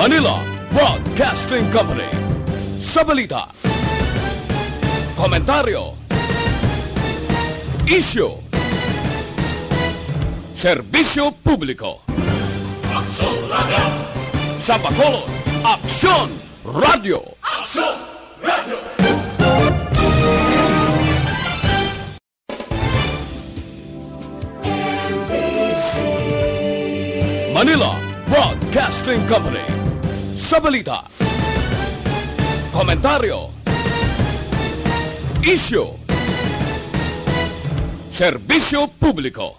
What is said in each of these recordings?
Manila Broadcasting Company. Sa balita, komentaryo, isyu, serbisyo publiko. Aksyon Radio! Sa Bacolod, Aksyon Radio! Aksyon Radio! Manila Broadcasting Company. Sa balita, komentaryo, isyu, serbisyo publiko.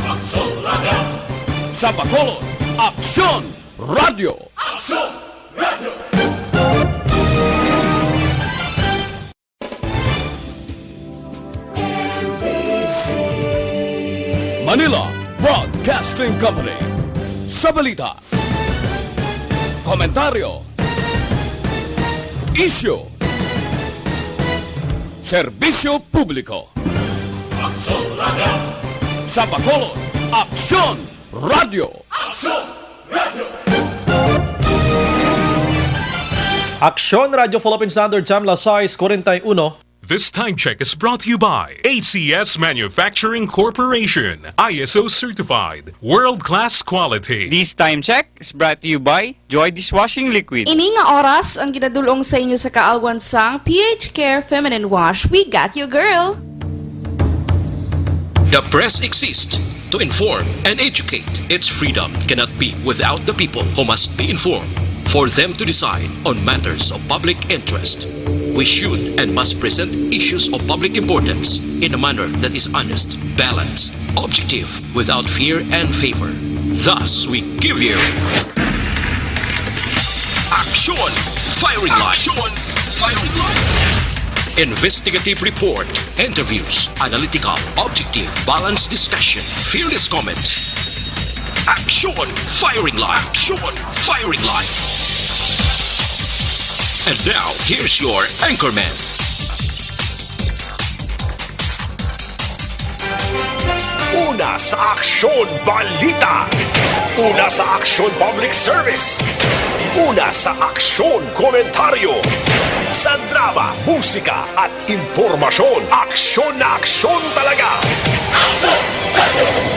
Aksyon Radio! Sa Bacolod, Aksyon Radio! Aksyon Radio! Manila Broadcasting Company. Sa balita, komentaryo, isyu, serbisyo publiko. Aksyon Radio! Sa Bacolod, Aksyon Radio! Aksyon Radio! Aksyon Radio Philippine Standard Time, las 6:41. This time check is brought to you by ACS Manufacturing Corporation, ISO certified, world-class quality. This time check is brought to you by Joy Dishwashing Liquid. Ini nga oras ang ginadulong sa inyo sa kaalwansang PH Care Feminine Wash. We got you, girl! The press exists to inform and educate. Its freedom cannot be without the people who must be informed for them to decide on matters of public interest. We should and must present issues of public importance in a manner that is honest, balanced, objective, without fear and favor. Thus, we give you Action Firing Line. Action Firing Line. Investigative report, interviews, analytical, objective, balanced discussion, fearless comments. Action Firing Line. Action Firing Line. And now, here's your anchorman. Una sa Aksyon Balita. Una sa Aksyon Public Service. Una sa Aksyon Komentaryo. Sa drama, musika at impormasyon. Aksyon na aksyon talaga.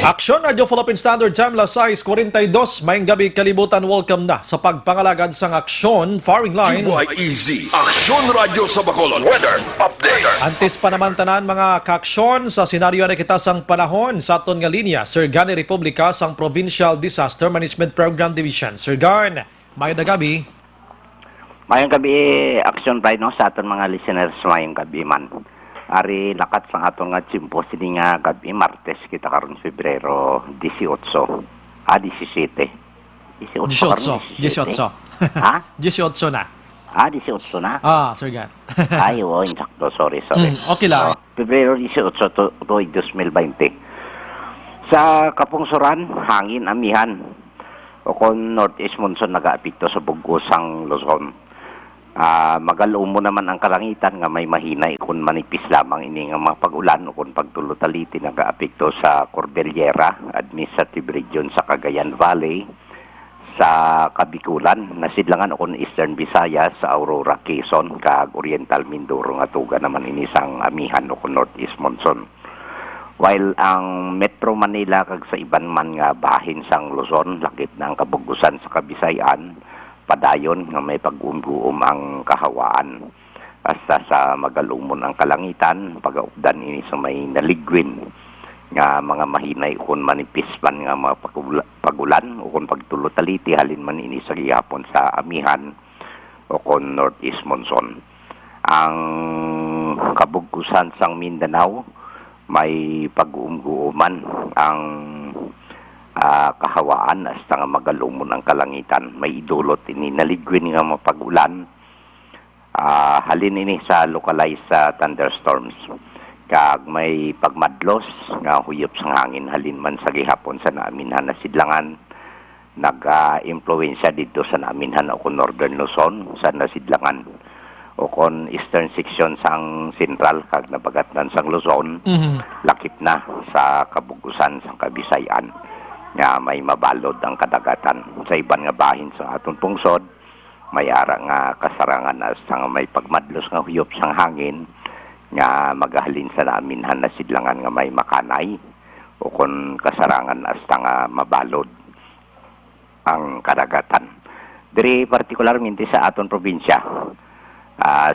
Aksyon Radio Philippine Standard Time, las 6:42. Mayang gabi kalibutan, welcome na sa pagpangalagad sang Aksyon Firing Line. DYEZ, Aksyon Radio sa Bacolod. Weather Update. Antes pa naman tanan mga kaaksyon sa senaryo na kita sang panahon sa aton nga linya, Sir Gani Republika sang Provincial Disaster Management Program Division. Sir Gan, may gabi. Mayong gabi, Aksyon Rhino sa aton mga listeners, mayong gabi man. Ari lakat sa aton nga tsimpo sini nga gabi Martes kita karon Febrero 18. 17. 18. Ha? 18 na. 18 na? Sir Gan. Ay, insakto. Sorry. Okay lang. Febrero 18 to 2020. Sa Kapungsuran, hangin amihan. O kung Northeast Monsoon nag-aapekto sa bugusang Luzon. Magalaw mo naman ang kalangitan nga may mahinay kung manipis lamang ini nga mga pag-ulan o kung pagtulutaliti nag-aapekto sa Cordillera, Administrative Region sa Cagayan Valley, sa Kabikulan, nasidlangan o kung Eastern Visayas, sa Aurora, Quezon, kag Oriental Mindoro nga tuga naman ini sang amihan o kung Northeast Monsoon. While ang Metro Manila kag sa iban man nga bahin sang Luzon, lakip na ang kabugusan sa Kabisayan, padayon nga may pag-umbuom ang kahawaan. Hasta sa magalumon ang kalangitan, pag-aupdan ini sa may naligwin nga mga mahinay kung manipis man nga mga pagulan o kung pagtulutaliti halin man ini sa gihapon sa amihan o kung Northeast Monsoon. Ang kabugusan sang Mindanao, may pag-uumguuman ang kahawaan hasta nga magalumon ang kalangitan. May idulot ini naligwin nga mapag-ulan. Halin ini sa localized thunderstorms. Kag may pagmadlos nga huyop sang hangin halin man sa gihapon sa naaminhan na sidlangan. Nag-impluensya dito sa naaminhan o kung Northern Luzon sa nasidlangan. O kung eastern section sang central kag nabagatnan sang Luzon, lakip na sa kabugusan sang Kabisayan. nga may mabalod ang kadagatan. Sa iban nga bahin sa aton pungsod, may ara nga kasarangan hasta nga may pagmadlos nga huyop sang hangin nga magahalin sa naminhan na sidlangan nga may makanay o kon kasarangan hasta nga mabalod ang kadagatan. Diri partikularmente sa aton probinsya,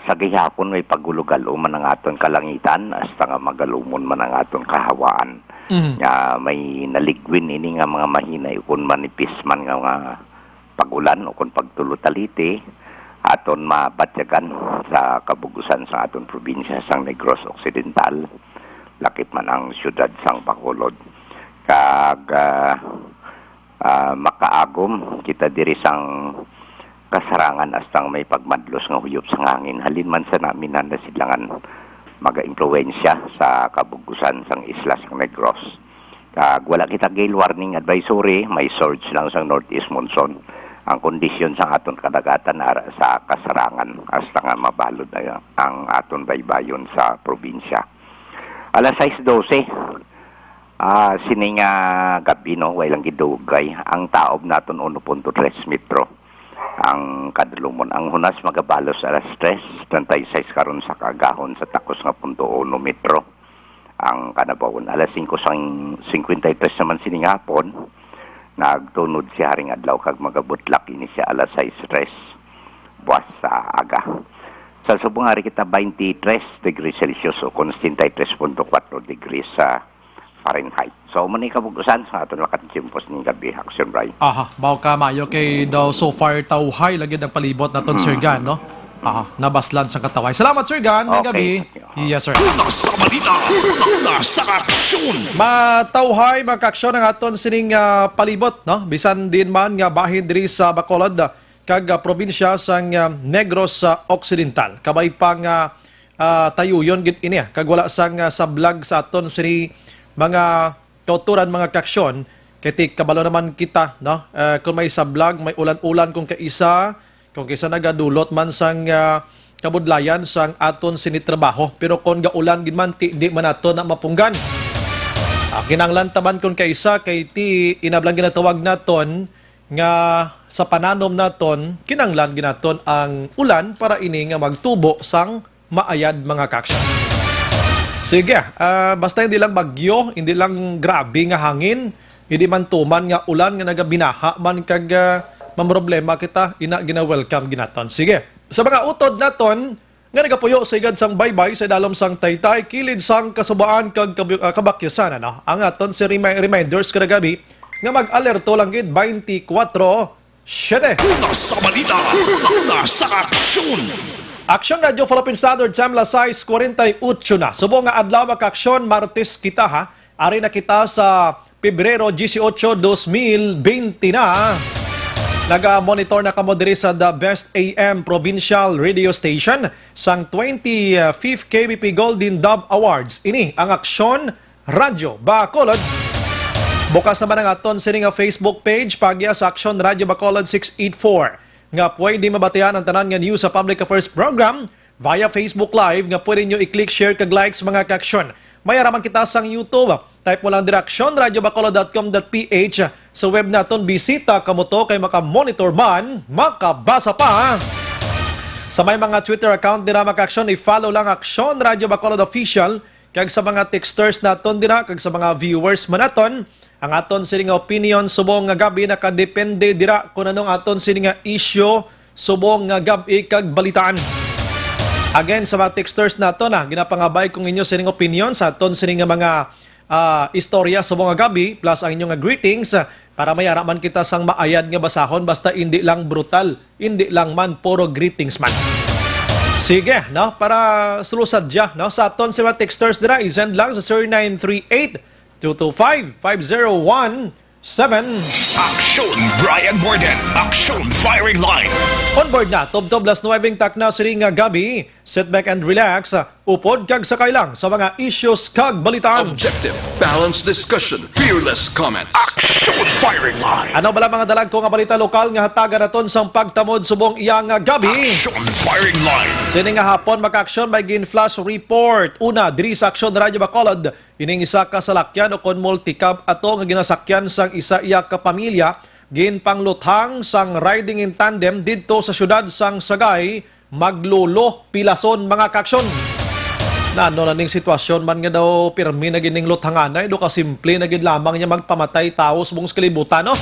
sa gihapon may pagulugal man ang aton kalangitan hasta nga magalumon man ang aton kahawaan. Nga may naligwin ini nga mga mahinay kung manipis man nga pagulan o kung pagtulutaliti aton mabatyagan sa kabugusan sa aton probinsya sang Negros Occidental, lakip man ang syudad sang Bacolod. Kag makaagom kita diri sang kasarangan astang may pagmadlos nga huyop sang hangin halin man sa naminan na sidlangan maga-impluwensya sa kabugusan sang isla sang Negros. Kag wala kita gale warning advisory, may surge lang sang northeast monsoon. Ang kondisyon sang aton kadagatan sa kasarangan hasta nga mabalod ang aton baybayon sa probinsya. Alas 6:12, sini nga gabi no, wailang gidugay. Ang taob naton 1.3 metro. Ang kadlumon ang hunas magabalos alas 3:36 karon sa kagahon sa takos nga 0.1 metro. Ang kanabawon alas 5:53 naman sining hapon nagtunod si haring adlaw kag magabutlak ini siya alas 6:03 buwas sa aga. Sa subong hari kita 23 degrees Celsius o 73.4 degrees sa Fahrenheit. So, mani kabugusan sa aton lakat tiempos ni gabi, Action Brian. Aha, baw ka mayo kay daw so far tawhay lagi ng palibot naton Sir Gan, no? Aha, nabaslan sa kataway. Salamat Sir Gan, may gabi. Yes sir. Una sa balita, una sa aksyon. Matawhay magkaksyon ang aton sining palibot, no? Bisan din man nga bahin diri sa Bacolod kag probinsya sang Negros Occidental. Kabay pang tayuyon gid ini kag wala sang sablag sa aton sini mga tuturan mga kaksyon kay kabalo naman kita, no? Kung may sablag, may ulan-ulan kung kaisa nagadulot man sang kabudlayan sang aton sinitrabaho. Pero kung gaulan gid man di man aton na mapunggan. Kinanglan taban kung kaisa kay ti inablang ginatawag naton nga sa pananom naton kinanglan ginaton ang ulan para ini nga magtubo sang maayad mga kaksyon. Sige, basta hindi lang bagyo, hindi lang grabe nga hangin, hindi man tuman nga ulan nga nagabinaha man kag mamroblema kita, ina gina-welcome ginaton. Sige, sa mga utod naton, nga nagapuyo sa igad sang baybay sa dalom sang taytay, kilid sang kasubaan kag kabakyasan, ano? Ang aton si reminders kada gabi, nga mag-alerto lang gid 24/7. Una sa balita, una sa aksyon. Action Radio Philippine Standard Time la 6:48 na. Subong nga adlaw ka-aksyon Martes kita ha. Ari na kita sa Pebrero 18, 2020 na. Naga-monitor na kamo diri sa The Best AM Provincial Radio Station sang 25th KBP Golden Dove Awards. Ini ang Aksyon Radio Bacolod. Bukas naman ang aton sini nga Facebook page pagya sa Aksyon Radio Bacolod 684. Nga pwede mabatian ang tanan nga news sa Public Affairs Program via Facebook Live nga pwede nyo i-click, share, kag likes mga kaksyon. May araman kita sang YouTube. Type mo lang direksyon radiobacolod.com.ph. Sa web naton bisita kamo to kay maka-monitor man, makabasa pa. Sa may mga Twitter account dira mga kaksyon, i-follow lang Aksyon Radio Bacolod Official. Kag sa mga texters naton dira, kag sa mga viewers man naton, ang aton sining opinion subong nga gabi nakadepende dira kung anong aton sining issue subong nga gabi kag balitaan. Again sa mga texters nato na ginapangabay kung inyo sining opinion sa aton sining mga istorya subong nga gabi plus ang inyong greetings para mayara man kita sang maayad nga basahon basta hindi lang brutal, hindi lang man puro greetings man. Sige, no, para sulusadya, no, sa aton sa mga texters dira i-send lang sa 0938-225-5017. Aksyon Brian Borden, Aksyon Firing Line. On board na, Tob-Tob las 9 tak na siring nga gabi. Sit back and relax. Upod kag sakay lang sa mga issues kag balitaan. Objective, balanced discussion, fearless comments. Aksyon Firing Line. Ano bala mga dalag ko nga balita lokal nga hataga naton sang pagtamod subong iya nga gabi. Aksyon Firing Line. Sini nga hapon maka-aksyon may gin flash report. Una, diri sa Aksyon Radio Bacolod, Ining isa ka salakyan o kon multicab ato nga ginasakyan sang isa iya ka pamilya ginpangluthang sang riding in tandem didto sa syudad sang Sagay, Maglulo, Pilason mga kaaksyon. Nano na ning sitwasyon man nga daw pirmi na gining luthanganay do ka simple na gid lamang niya magpamatay taos buong kalibutan no.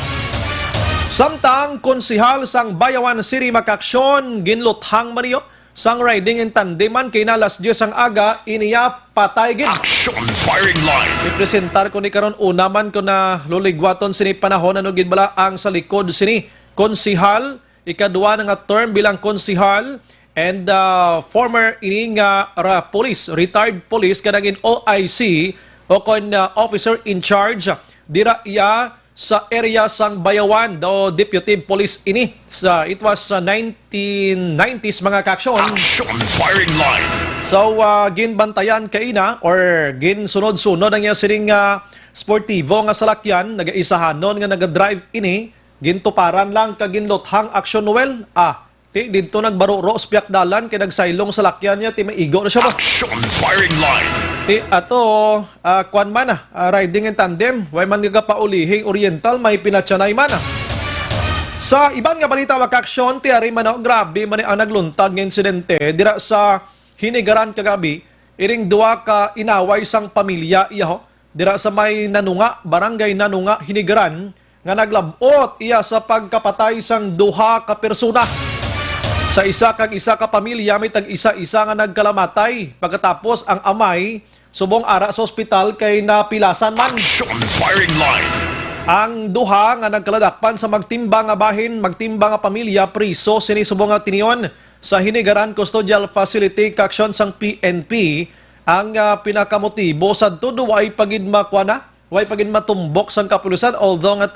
Samtang konsihal sang Bayawan City Makaksyon ginluthang maniyo sang riding in tandeman kay na alas 10 ang aga iniya patay gid. Action firing line. Ipresentar ko ni karon una man ko na luligwaton sini panahon ano gid bala ang sa likod sini konsihal ikadua na nga term bilang konsihal and former ining police retired police kanagin OIC o kon officer in charge dira iya sa area sang Bayawan do deputy police ini sa it was 1990s mga kaaksyon. Action firing line. So ginbantayan kaina or ginsunod-sunod ang iya sining sportivo nga salakyan nagaisahanon nga nagadrive ini gintuparan lang kaginlothang aksyon Noel ti dito nagbaruro spiak dalan kay nagsaylong salakyan niya ti maigo na siya ba. Action firing line. Ti ato kwan man riding in tandem way man nga paulihing oriental may pinatsanay man Sa iban nga balita makaksyon ti ari man grabe man ang nagluntad nga insidente dira sa Hinigaran kagabi iring duwa ka inaway sang pamilya iyaho dira sa may Nanunga barangay Nanunga Hinigaran nga naglabot iya sa pagkapatay sang duha ka persona. Sa isa ka pamilya may tag-isa-isa nga nagkalamatay pagkatapos ang amay subong ara sa ospital kay napilasan man. Action firing line. Ang duha nga nagkaladakpan sa magtimbang nga bahin, magtimbang nga pamilya priso sini subong nga tiniyon sa Hinigaran Custodial Facility kaksyon sang PNP ang pinakamotibo sadto way pagid makwana, way pagid matumbok sang kapulisan although nga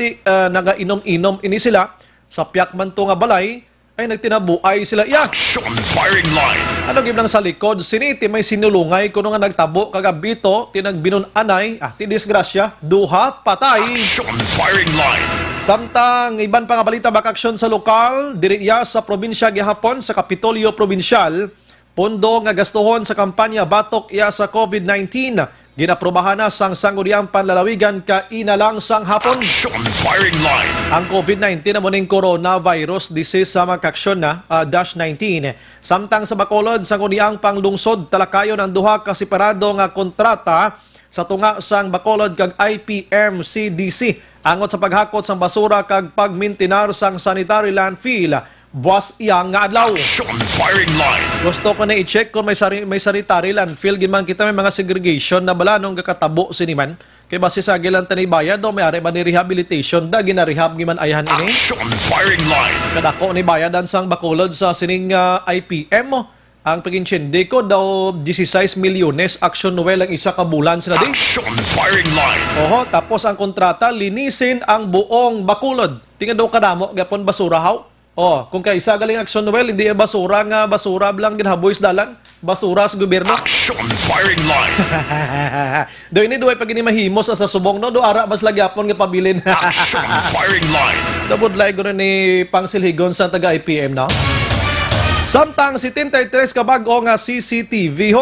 nagainom-inom ini sila sa piyak man to nga balay ay nagtinabuay sila iya. Action firing line. Ano giblang sa likod siniti may sinulungay kuno nga nagtabo kagabito tinagbinon anay ti disgrasya duha patay. Action firing line. Samtang iban pa nga balita makaksyon sa lokal diri iya sa probinsya gihapon sa Kapitolyo Provincial pondo nga gastuhon sa kampanya batok iya sa COVID-19 ginaprobahan na sang sangguniang panlalawigan kainalang sang hapon. Action firing line. Ang COVID-19 na muning coronavirus disease sa makaksyon na -19. Samtang sa Bacolod, sangguniang panglungsod talakayon ang duha ka separado nga kontrata sa tunga sang Bacolod kag IPM CDC angot sa paghakot sang basura kag pagmintinar sang sanitary landfill. Buwas iyang nga adlaw. Action firing line. Gusto ko na i-check kung may sanitary landfill ginman kita may mga segregation na bala nung kakatabo siniman. Kay base sa gilan tanay bayad do may ari ba ni rehabilitation da ginarehab giman ayahan ini. Action firing line. Kadako ni bayadan sang Bacolod sa sining IPM mo. Ang paginsyende ko daw 16 milyones action Noel ang isa ka bulan sila di. Action firing line. Oho, tapos ang kontrata linisin ang buong Bacolod. Tingnan daw kadamo gapon basura haw. Kung kaisa galing action Noel, hindi basura nga basura lang ginhaboy sa dalan, basura sa gobyerno. Action firing line. Do ini duay pag ini mahimos sa subong no, do ara bas lagyapon nga pabilin. Action firing line. Dabudlay ko ni pangsilhigon sa taga IPM no. Samtang 73 ka bag-o nga CCTV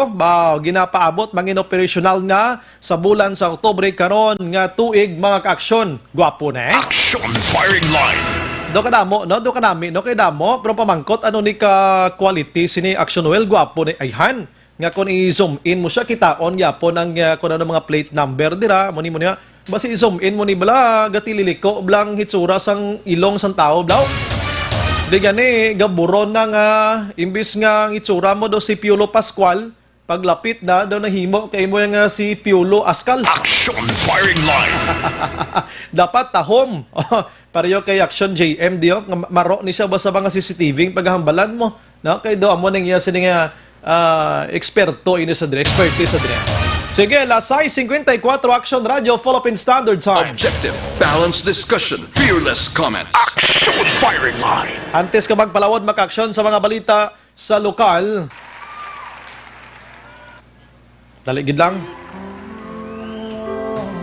ginapaabot mangin operasyonal na sa bulan sa Oktubre karon nga tuig mga kaaksyon. Gwapo na Action firing line. Do kanamo no, do kanami no kay damo pero pamangkot ano ni ka quality sini Action Noel gwapo ni ayhan nga kun i-zoom in mo siya kitaon gyapon ang kun ano mga plate number dira mo ni basi i-zoom in mo ni bala gatililiko blang hitsura sang ilong sang tao blaw. Di gani gaburon na nga imbis nga itsura mo do si Piolo Pascual paglapit na do nahimo kay mo nga si Piolo Ascal. Action firing line. Dapat tahom. Pareho kay Action JM diyo maro ni siya basta mga CCTV paghambalan mo no kay do amo nang iya sini nga eksperto ini sa dire expertise sa dire. Sige, alas 6:54 Action Radio Philippine Standard Time. Objective, balanced discussion, fearless comment. Action firing line. Antes ka magpalawod maka-action sa mga balita sa lokal. Daligid lang.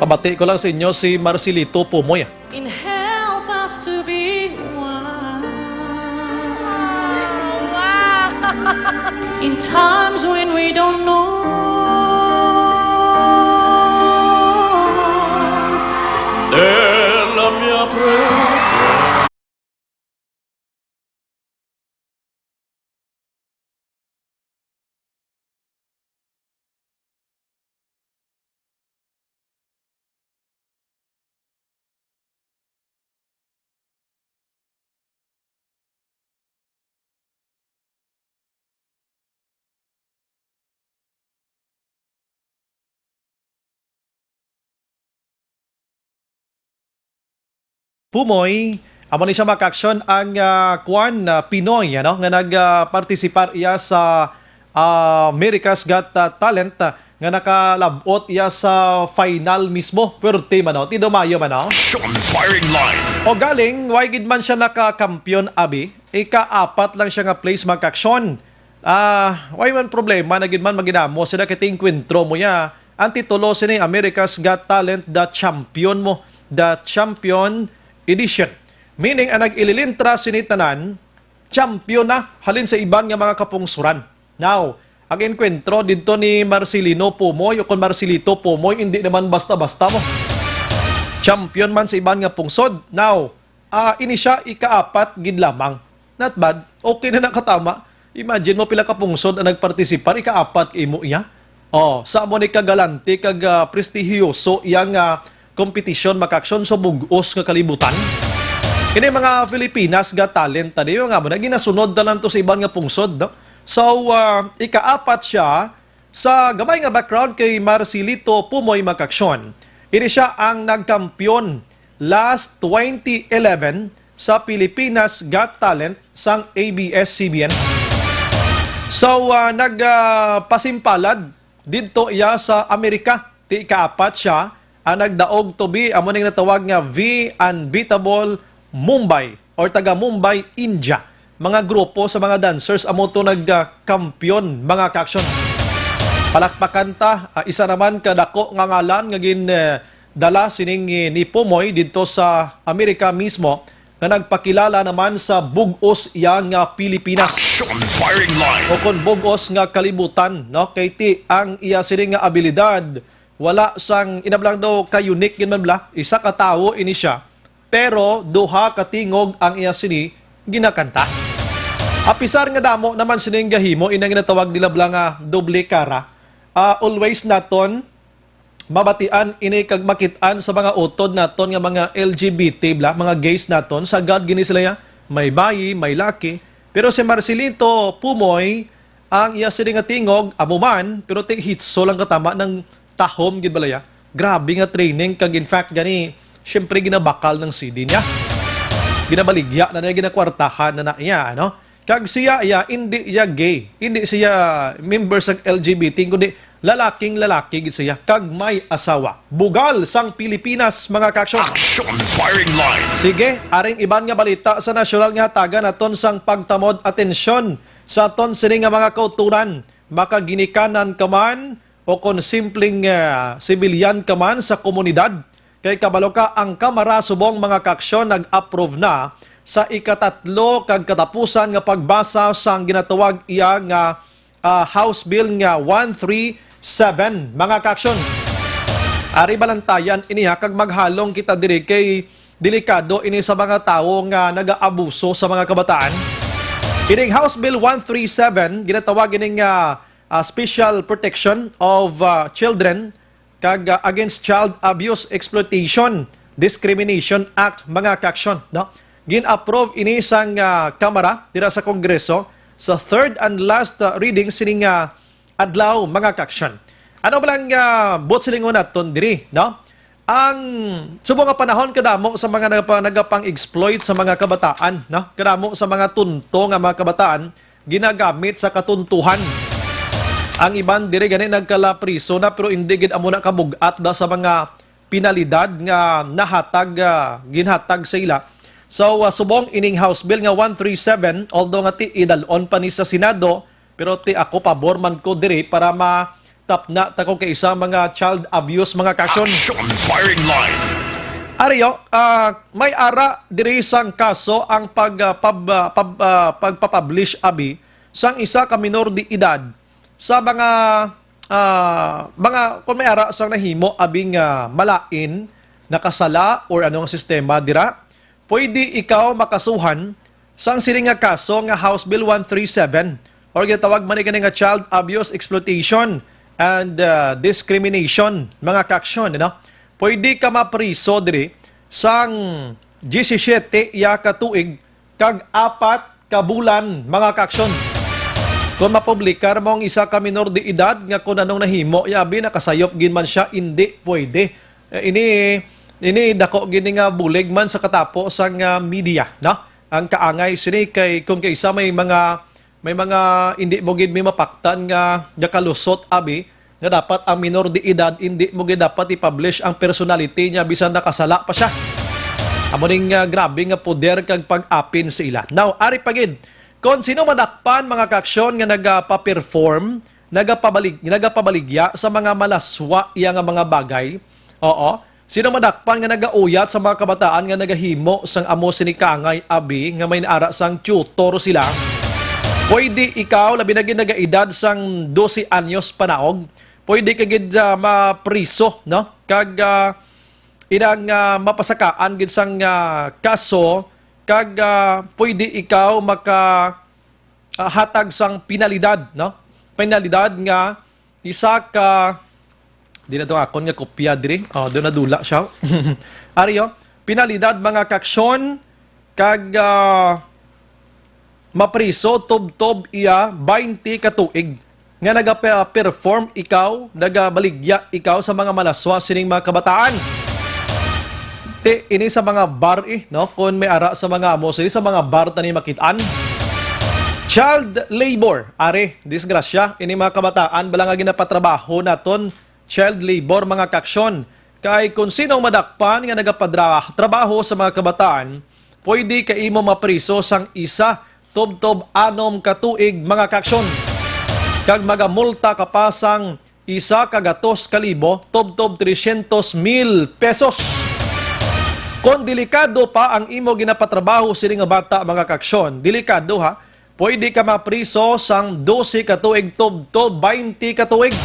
Pabati ko lang sa inyo si Marcelito Pumoy. And help us to be one. In times when we don't know della mia preghiera. Pumoy, amo ni siya makaksyon ang kuan Pinoy ano nga nagpartisipar iya sa America's Got Talent nga nakalabot iya sa final mismo perti man ti Dumayo man Action firing line. o galing why gid man siya nakakampiyon abi ika-apat lang siya nga place makaksyon why man problema na gid man maginamo sila kiting kwentro mo ya ang titulo sini America's Got Talent the champion edition. Meaning, ang nag-ililintra sinitanan, champion na halin sa iban nga mga kapungsuran. Now, ang enkwentro dito ni Marcelino Pumoy o kung Marcelito Pumoy, hindi naman basta-basta mo. Champion man sa iban nga pungsod. Now, ini siya ika-apat gid lamang. Not bad. Okay na nakatama. Imagine mo pila kapungsod ang nagpartisipar, ika-apat imo iya. Sa mo ni kagalante, kag prestigiyoso, iyang kompetisyon makaksyon sa bugos nga kalibutan. Kini mga Filipinas Got Talent tadi nga mo na ginasunod na lang to sa ibang nga pungsod. No? So, ika-apat siya sa gamay nga background kay Marcelito Pumoy makaksyon. Ini siya ang nagkampiyon last 2011 sa Pilipinas Got Talent sang ABS-CBN. So, nagpasimpalad dito iya sa Amerika. Ti ika-apat siya ang nagdaog to be amo ning natawag nga V Unbeatable Mumbai or taga Mumbai, India. Mga grupo sa mga dancers amo to nagkampiyon mga kaksyon. Palakpakan ta isa naman kadako nga ngalan nga dala sining ni Pumoy dito sa Amerika mismo nga nagpakilala naman sa bugos yang Pilipinas. Action firing line. O kon bugos nga kalibutan no kay ti ang iya sining nga abilidad wala sang inablang daw ka-unique yun man bla. Isa ka tawo ini siya. Pero duha katingog ang iya sini ginakanta. Apisar nga damo naman sining gahimo inang ginatawag nila bla nga doble cara. Always naton mabatian ini kag makitaan sa mga utod naton nga mga LGBT bla, mga gays naton sa God gini sila ya. May bayi, may laki. Pero si Marcelito Pumoy ang iya sini nga tingog amuman pero ting hitso lang katama ng tahom gid balaya. Grabe nga training kag in fact gani syempre ginabakal ng CD niya. Ginabaligya na niya ginakwartahan na niya no. Kag siya hindi siya gay, hindi siya member sa LGBT kundi lalaking lalaki gid siya kag may asawa. Bugal sang Pilipinas mga kaksyon. Action firing line. Sige, aring iban nga balita sa nasyonal nga hatagan naton sang pagtamod atensyon sa aton sini nga mga kauturan makaginikanan kaman o kon simpleng sibilyan ka man sa komunidad. Kay kabalo ka ang Kamara subong mga kaksyon nag-approve na sa ikatatlo kag katapusan nga pagbasa sang ginatawag iya nga House Bill nga 137 mga kaksyon. Ari balantayan ini kag maghalong kita diri kay delikado ini sa mga tawo nga nagaabuso sa mga kabataan. Ining House Bill 137 ginatawag ining Special Protection of Children kag Against Child Abuse Exploitation Discrimination Act mga kaksyon no gin-approve ini sang Kamara dira sa Kongreso sa third and last reading sining adlaw mga kaksyon. Ano ba lang bot silingon naton diri no ang subong nga panahon kadamo sa mga nagapang-exploit sa mga kabataan no kadamo sa mga tunto nga mga kabataan ginagamit sa katuntuhan. Ang iban dire gani nagkalapriso na pero hindi gid amo na kabugat da sa mga pinalidad nga nahatag ginhatag sa ila. So subong ining House Bill nga 137 although nga ti idalon pa ni sa Senado pero ti ako pabor man ko dire para matapna ta ko kay isa mga child abuse mga kaksyon. Action firing line. Ariyo, may ara diri sang kaso ang pagpapublish abi sang isa ka minor de edad sa mga kung may ara sang nahimo abing malain nakasala or anong sistema dira, pwede ikaw makasuhan sang sini nga kaso nga House Bill 137 or ginatawag man ni nga child abuse, exploitation and discrimination mga kaaksyon, pwede ka mapriso diri sang 17 ya ka tuig kag 4 ka bulan mga kaaksyon. Kung mapublikar mo ang isa ka minor de edad nga kung anong nahimo, yabi nakasayop gin man siya, hindi pwede. Ini dako gini nga bulig man sa katapo sang media, no? Ang kaangay sini kay kung kaysa may mga hindi mo gid may mapaktan nga kalusot abi nga dapat ang minor de edad hindi mo gid dapat i-publish ang personality niya bisan nakasala pa siya. Amo ning grabe nga poder kag pag-apin sa ila. Now, ari pagid kung sino madakpan mga kaaksyon nga nagapa-perform, nagapabaligya sa mga malaswa iya nga mga bagay. Oo. Sino madakpan nga nagauyat sa mga kabataan nga nagahimo sang amo sini kaangay abi nga may naara sang tutor sila. Pwede ikaw labi na gid nagaedad sang 12 anyos panaog, pwede ka gid mapriso, no? Kag inang mapasakaan gid sang kaso kag pwede ikaw hatag sang penalidad, no? Penalidad nga isa ka di na to akon nga kopya diri. Oh, do na dula siya. Ariyo, penalidad mga kaaksyon kag mapriso tub-tub iya 20 ka tuig nga naga-perform ikaw, nagabaligya ikaw sa mga malaswa sining mga kabataan. Ini sa mga bar no? Kung may ara sa mga amo, sa mga bar tani makitaan. Child labor, are, disgrasya, ini mga kabataan, bala nga ginapatrabaho naton, child labor, mga kaaksyon. Kay kung sinong madakpan nga nagapatrabaho sa mga kabataan, pwede ka imo mapriso sang isa, tub-tub, 6 ka tuig, mga kaaksyon. Kag magamulta ka pa sang 1 kagatos kalibo, tub-tub 300,000 pesos. Kung delikado pa ang imo ginapatrabaho sini nga bata mga kaaksyon, delikado ha, pwede ka mapriso sang 12 ka tuig tub-tub 20 ka tuig.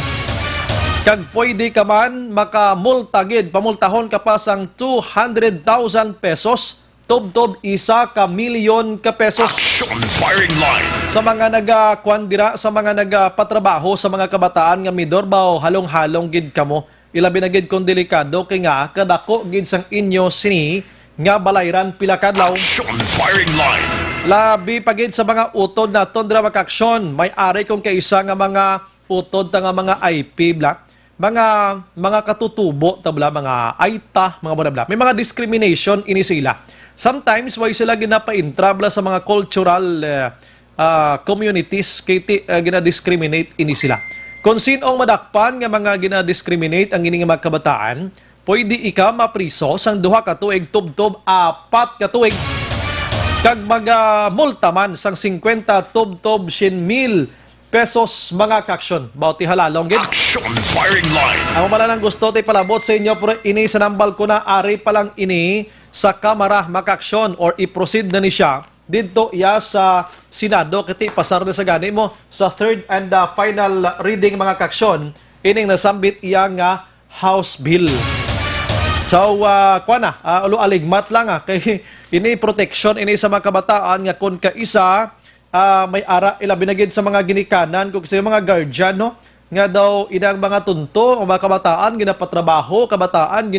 Kag pwede ka man makamulta gid, pamultahon ka pa sang 200,000 pesos, tub-tub 1 ka milyon ka pesos. Action firing line. Sa mga nagakwandira, sa mga nagapatrabaho sa mga kabataan nga midorbaw halong-halong gid kamo. Ilabi na gid kung delikado kay nga kadako gid sang inyo sini nga balayran pila kadlaw. Action firing line. Labi pagid sa mga utod na tondra makaaksyon, may ari kung kaisa nga mga utod ta nga mga IP black, mga katutubo tabla, mga aita, mga bla. May mga discrimination ini sila. Sometimes why sila ginapaintrabla sa mga cultural communities kay gina-discriminate ini sila. Kung sinong madakpan nga mga gina-discriminate ang ining mga kabataan, pwede ikaw mapriso sang 2 ka tuig tub-tub 4 ka tuig. Kag multa man sang 50 tub-tub 100,000 pesos mga kaaksyon. Bawti halalong gid. Action firing line. Ang mala nang gusto tay palabot sa inyo pero ini sa nambal ko na ari pa lang ini sa kamara makaaksyon or i-proceed na ni siya dito iya sa Senado kiti pasar na sa gani mo sa third and final reading mga kaaksyon ining nasambit iya nga House Bill. So kuana ulo aligmat lang kay ini protection ini sa mga kabataan nga kun kaisa may ara ilabi na gid sa mga ginikanan kung sa mga guardian no nga daw inang mga tunto o mga kabataan ginapatrabaho, kabataan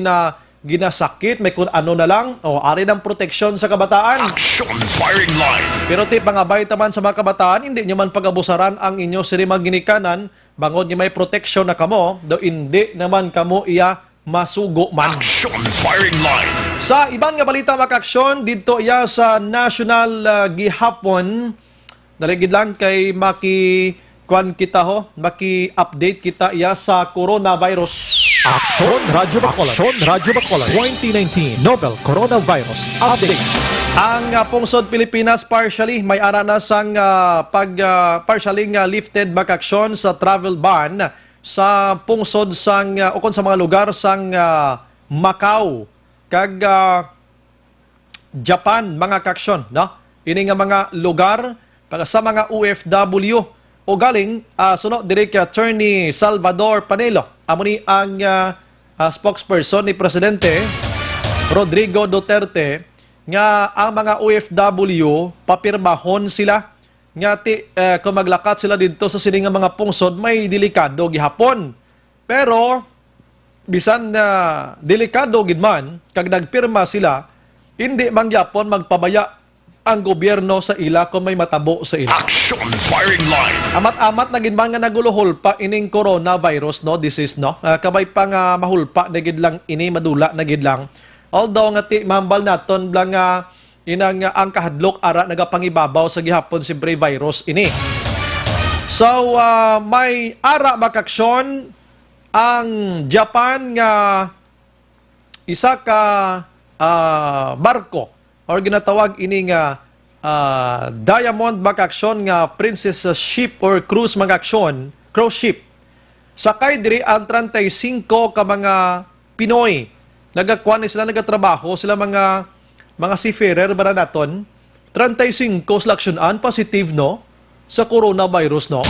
ginasakit, may kung ano na lang, o ari ng proteksyon sa kabataan. Action firing line. Pero pangabay taman sa mga kabataan, hindi nyo man pag-abusaran ang inyo sirimang ginikanan, bangod nyo may proteksyon na kamo, do hindi naman kamo iya masugo man. Action firing line. Sa ibang nga balita makaaksyon, dito iya sa national gihapon, daligid lang kay maki-update kita iya sa coronavirus. Action Radyo Bacolod 2019 Novel Coronavirus Update. Ang pungsod Pilipinas partially may ara na sang partially lifted makaaksyon sa travel ban sa pungsod sang ukon sa mga lugar sang Macau kag Japan mga kaaksyon, no? Ini nga mga lugar para sa mga OFW o galing sunod diri kay Attorney Salvador Panelo. Amo ni ang spokesperson ni Presidente Rodrigo Duterte nga ang mga OFW papirmahon sila nga kung maglakat sila dito sa sining nga mga pungsod may delikado gihapon. Pero bisan na delikado gid man kag nagpirma sila, hindi man gyapon magpabaya ang gobyerno sa ila kung may matabo sa ila. Action firing line. Amat-amat na gid man nga naguluhol pa ining coronavirus no disease no. Kabay pa nga mahulpa na gid lang ini madula na gid lang. Although nga ti mambal naton blang nga inang ang kahadlok ara nagapangibabaw sa gihapon si virus ini. So may ara makaksyon ang Japan nga isa ka barko or ginatawag ini nga Diamond makaksyon nga princess ship or cruise makaksyon, cruise ship. Sakay diri ang 35 ka mga Pinoy. Nagakuan sila nagatrabaho sila mga seafarer bara naton. 35 seleksyonan positive no sa coronavirus no.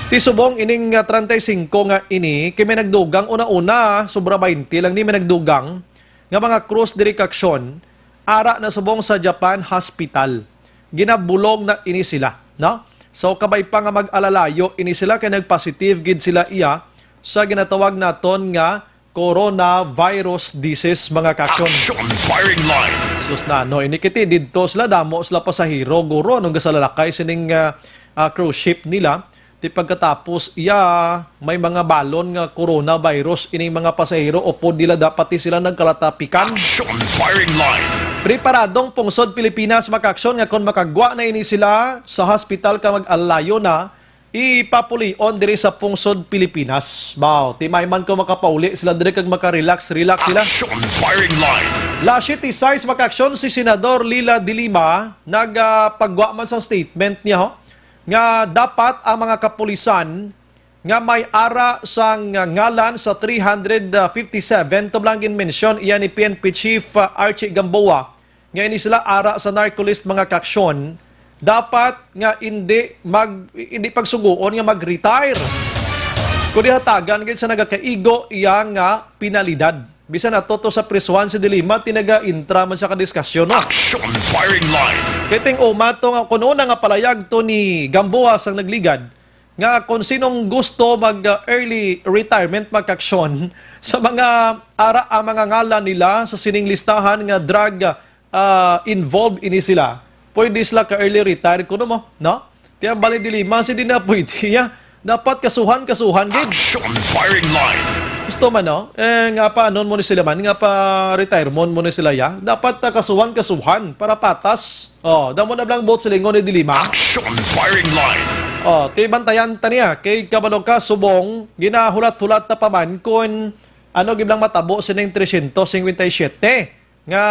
Tisubong ining 35 nga ini kay may nagdugang una-una sobra 20 lang ni may nagdugang nga mga cruise dirikaksyon ara na subong sa Japan Hospital. Ginabulong na ini sila, no? So kabay pa nga mag-alalayo ini sila kay nagpositive gid sila iya sa ginatawag naton nga coronavirus disease mga kaksyon. Action firing line. Sus na no inikiti didto sila damo sila pasahero guro nung gasalalakay sining cruise ship nila. Di pagkatapos, may mga balon nga coronavirus ining mga pasahero o po dila dapat sila nagkalatapikan. Action firing line. Preparadong pungsod Pilipinas makaksyon nga kung makagwa na ini sila sa hospital ka mag-alayo na, ipapulion diri sa pungsod Pilipinas. Wow, timay man ko makapauli sila diri kag maka-relax sila. Action firing line. Last 6 makaksyon si Senador Lila de Lima nagpagwa man sa statement niya ho nga dapat ang mga kapulisan nga may ara sang ngalan sa 357 to lang mention iyan ni PNP Chief Archie Gamboa nga ini sila ara sa narcolist mga kaksyon dapat nga hindi pagsuguon nga mag-retire kundi hatagan gid sa nagakaigo iya nga penalidad bisan nato sa prisuan si de Lima tinaga-intra man sa kadiskasyon no? Action firing line. Kiting umato nga kuno na nga palayag to ni Gamboa sang nagligad nga kung sinong gusto mag-early retirement magkaksyon sa mga ara ang mga ngalan nila sa sining listahan nga drug involved ini sila. Pwede sila ka-early retire kuno mo, no? Tiyan bali de Lima si di na pwede ya. Dapat kasuhan gid. Action firing line. Gusto man, no? Nga pa, noon mo ni sila man, nga pa retire mo ni sila ya. Dapat kasuhan para patas. Damo na lang boat silingon ni de Lima. Action firing line. Tibantayan taniya, kay kabalo ka, subong, ginahulat-hulat na paman kung giblang matabo sining 357. Nga,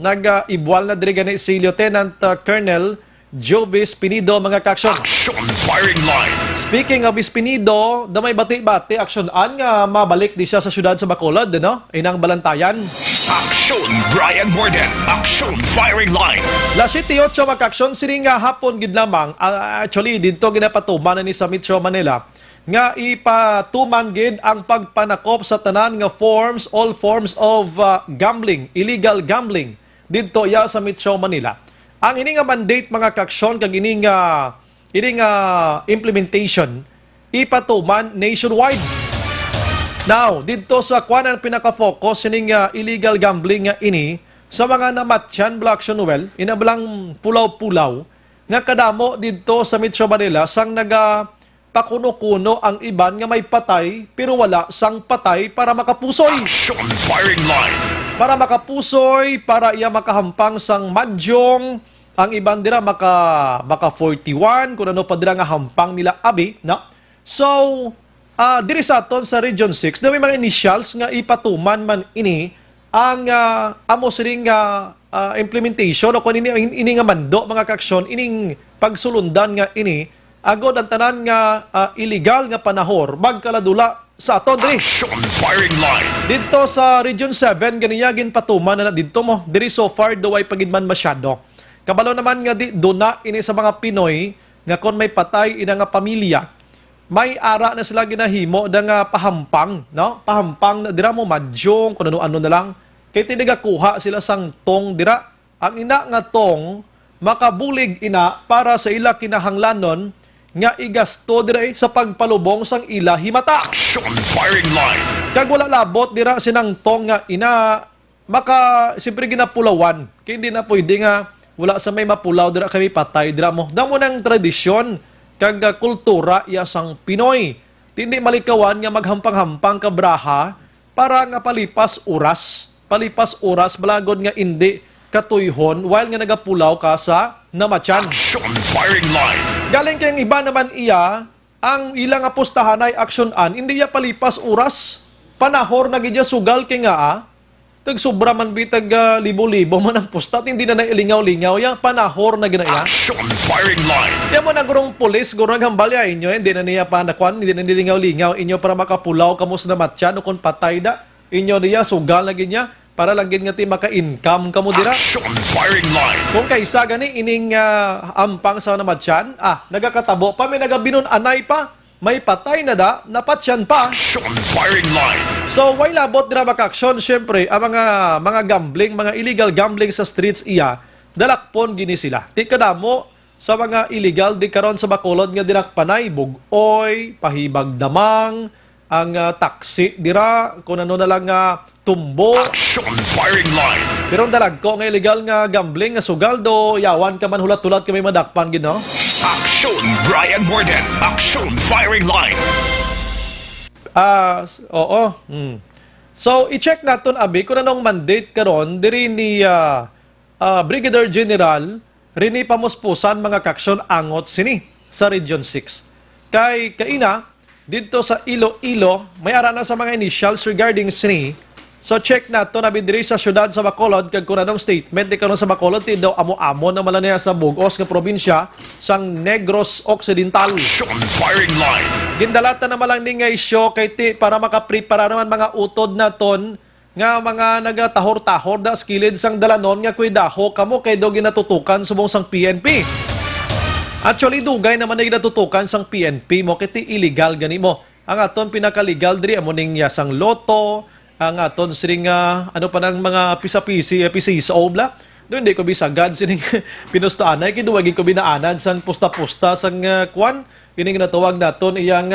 nag-ibwal na diri gani si Lieutenant Colonel Jovis Pinido mga kaksyon. Action firing line. Speaking of Espinido, damay bati-bati aksyonan nga mabalik di siya sa syudad sa Bacolod, no? Inang Balantayan. Action Brian Morden. Action firing line. La 78 makaksyon sining nga hapon gid lamang actually didto ginapatuman ni sa Metro Manila nga ipatuman gid ang pagpanakop sa tanan nga all forms of gambling, illegal gambling didto ya sa Metro Manila. Ang ini nga mandate mga kaksyon kag ini nga implementation ipatuman nationwide. Now, dito sa kuanan pinaka-focus sining illegal gambling nga ini sa mga namatyan Black Noel, inabalang pulaw-pulaw nga kadamo dito sa Metro Manila sang pakuno-kuno ang iban nga may patay pero wala sang patay para makapusoy. Action firing line. Para makapusoy, para iya makahampang sang madyong, ang iban dira maka 41 kung ano pa dira nga hampang nila abi, no? So, diri sa aton sa Region 6, na may mga initials nga ipatuman man ini ang amo sining implementation o kung ini nga mando mga kaksyon, ining pagsulundan nga ini agod ang tanan nga illegal nga panahor magkaladula sa aton diri. Action firing line. Dito sa Region 7 ganiyagin patuman na dito mo diri so far duway pagidman masyado. Kabalo naman nga duna ini sa mga Pinoy nga kon may patay ina nga pamilya may ara na sila ginahimo da nga pahampang, no? Pahampang na dira mo madyong kun ano na lang kay tinagakuha sila sang tong dira. Ang ina nga tong makabulig ina para sa ila kinahanglanon nga igasto dira sa pagpalubong sang ila himata. Action firing line. Kag wala labot dira sinang tong nga ina maka siyempre ginapulawan. Kaya hindi na pwede nga wala sa may mapulaw dira kami patay dira mo. Damo ng tradisyon kag kultura iya sang Pinoy. Hindi malikawan nga maghampang-hampang kabraha para nga palipas oras balagod nga hindi katuyhon while nga nagapulaw ka sa namatyan. Action firing line. Galing kayong iba naman iya, ang ilang apostahan ay aksyonan, hindi iya palipas oras. Panahor na gidya sugal kay nga tag sobra man bitag libo-libo man ang postat, hindi na nailingaw-lingaw yang panahor na ginaya. Action firing line. Diyan mo nagurong pulis, gurong hambalya inyo, hindi na niya panakwan, hindi na nilingaw-lingaw inyo para makapulaw kamo sa namatyan o kung patay da. Inyo niya, sugal na ginya, para lang gin nga ti maka-income kamo dira. Action firing line. Kung kaysa gani, ining ampang sa namatyan, nagakatabo pa, may nagabinon anay pa, may patay na da, napatsyan pa. Action firing line. So, why labot dira maka-aksyon? Siyempre, ang mga gambling, mga illegal gambling sa streets iya, dalakpon gini sila. Di kadamo sa mga illegal, di karon sa Bacolod nga dinakpanay, bugoy, pahibag damang, ang taksi dira, kung ano na lang tumbo. Action firing line. Pero ang dalag ko, nga illegal nga gambling, nga sugaldo, yawan ka man hulat-hulat ka may madakpan, gino? Action Brian Morden. Action firing line. Oo. So, i-check natin, Abi, kung anong mandate karon diri ni Brigadier General rini pamuspusan mga kaksyon angot sini sa Region 6. Kay kaina, dito sa Iloilo, may ara na sa mga initials regarding sini. So, check natin, Abi, diri sa syudad sa Bacolod, kag kung anong statement, di karon sa Bacolod, ti daw amo-amo na malaniya sa Bugos nga probinsya, sang Negros Occidental. Action firing line. Gindalata na malang ni nga isyo kay ti para makaprepara naman mga utod na ton nga mga nagatahor-tahor da skilid sang dalanon nga kuy daho kamo kay do ginatutukan subong sang PNP. Actually dugay naman na ginatutukan sang PNP mo kay ti illegal gani mo. Ang aton pinaka-legal diri amo ning sang loto, ang aton siring ano pa nang mga pisa-pisi sa obla. Doon hindi ko bisagad sining pinustaanay kay duwagi ko binaanan sang pusta-pusta sang kwan. Ini nga natawag naton iyang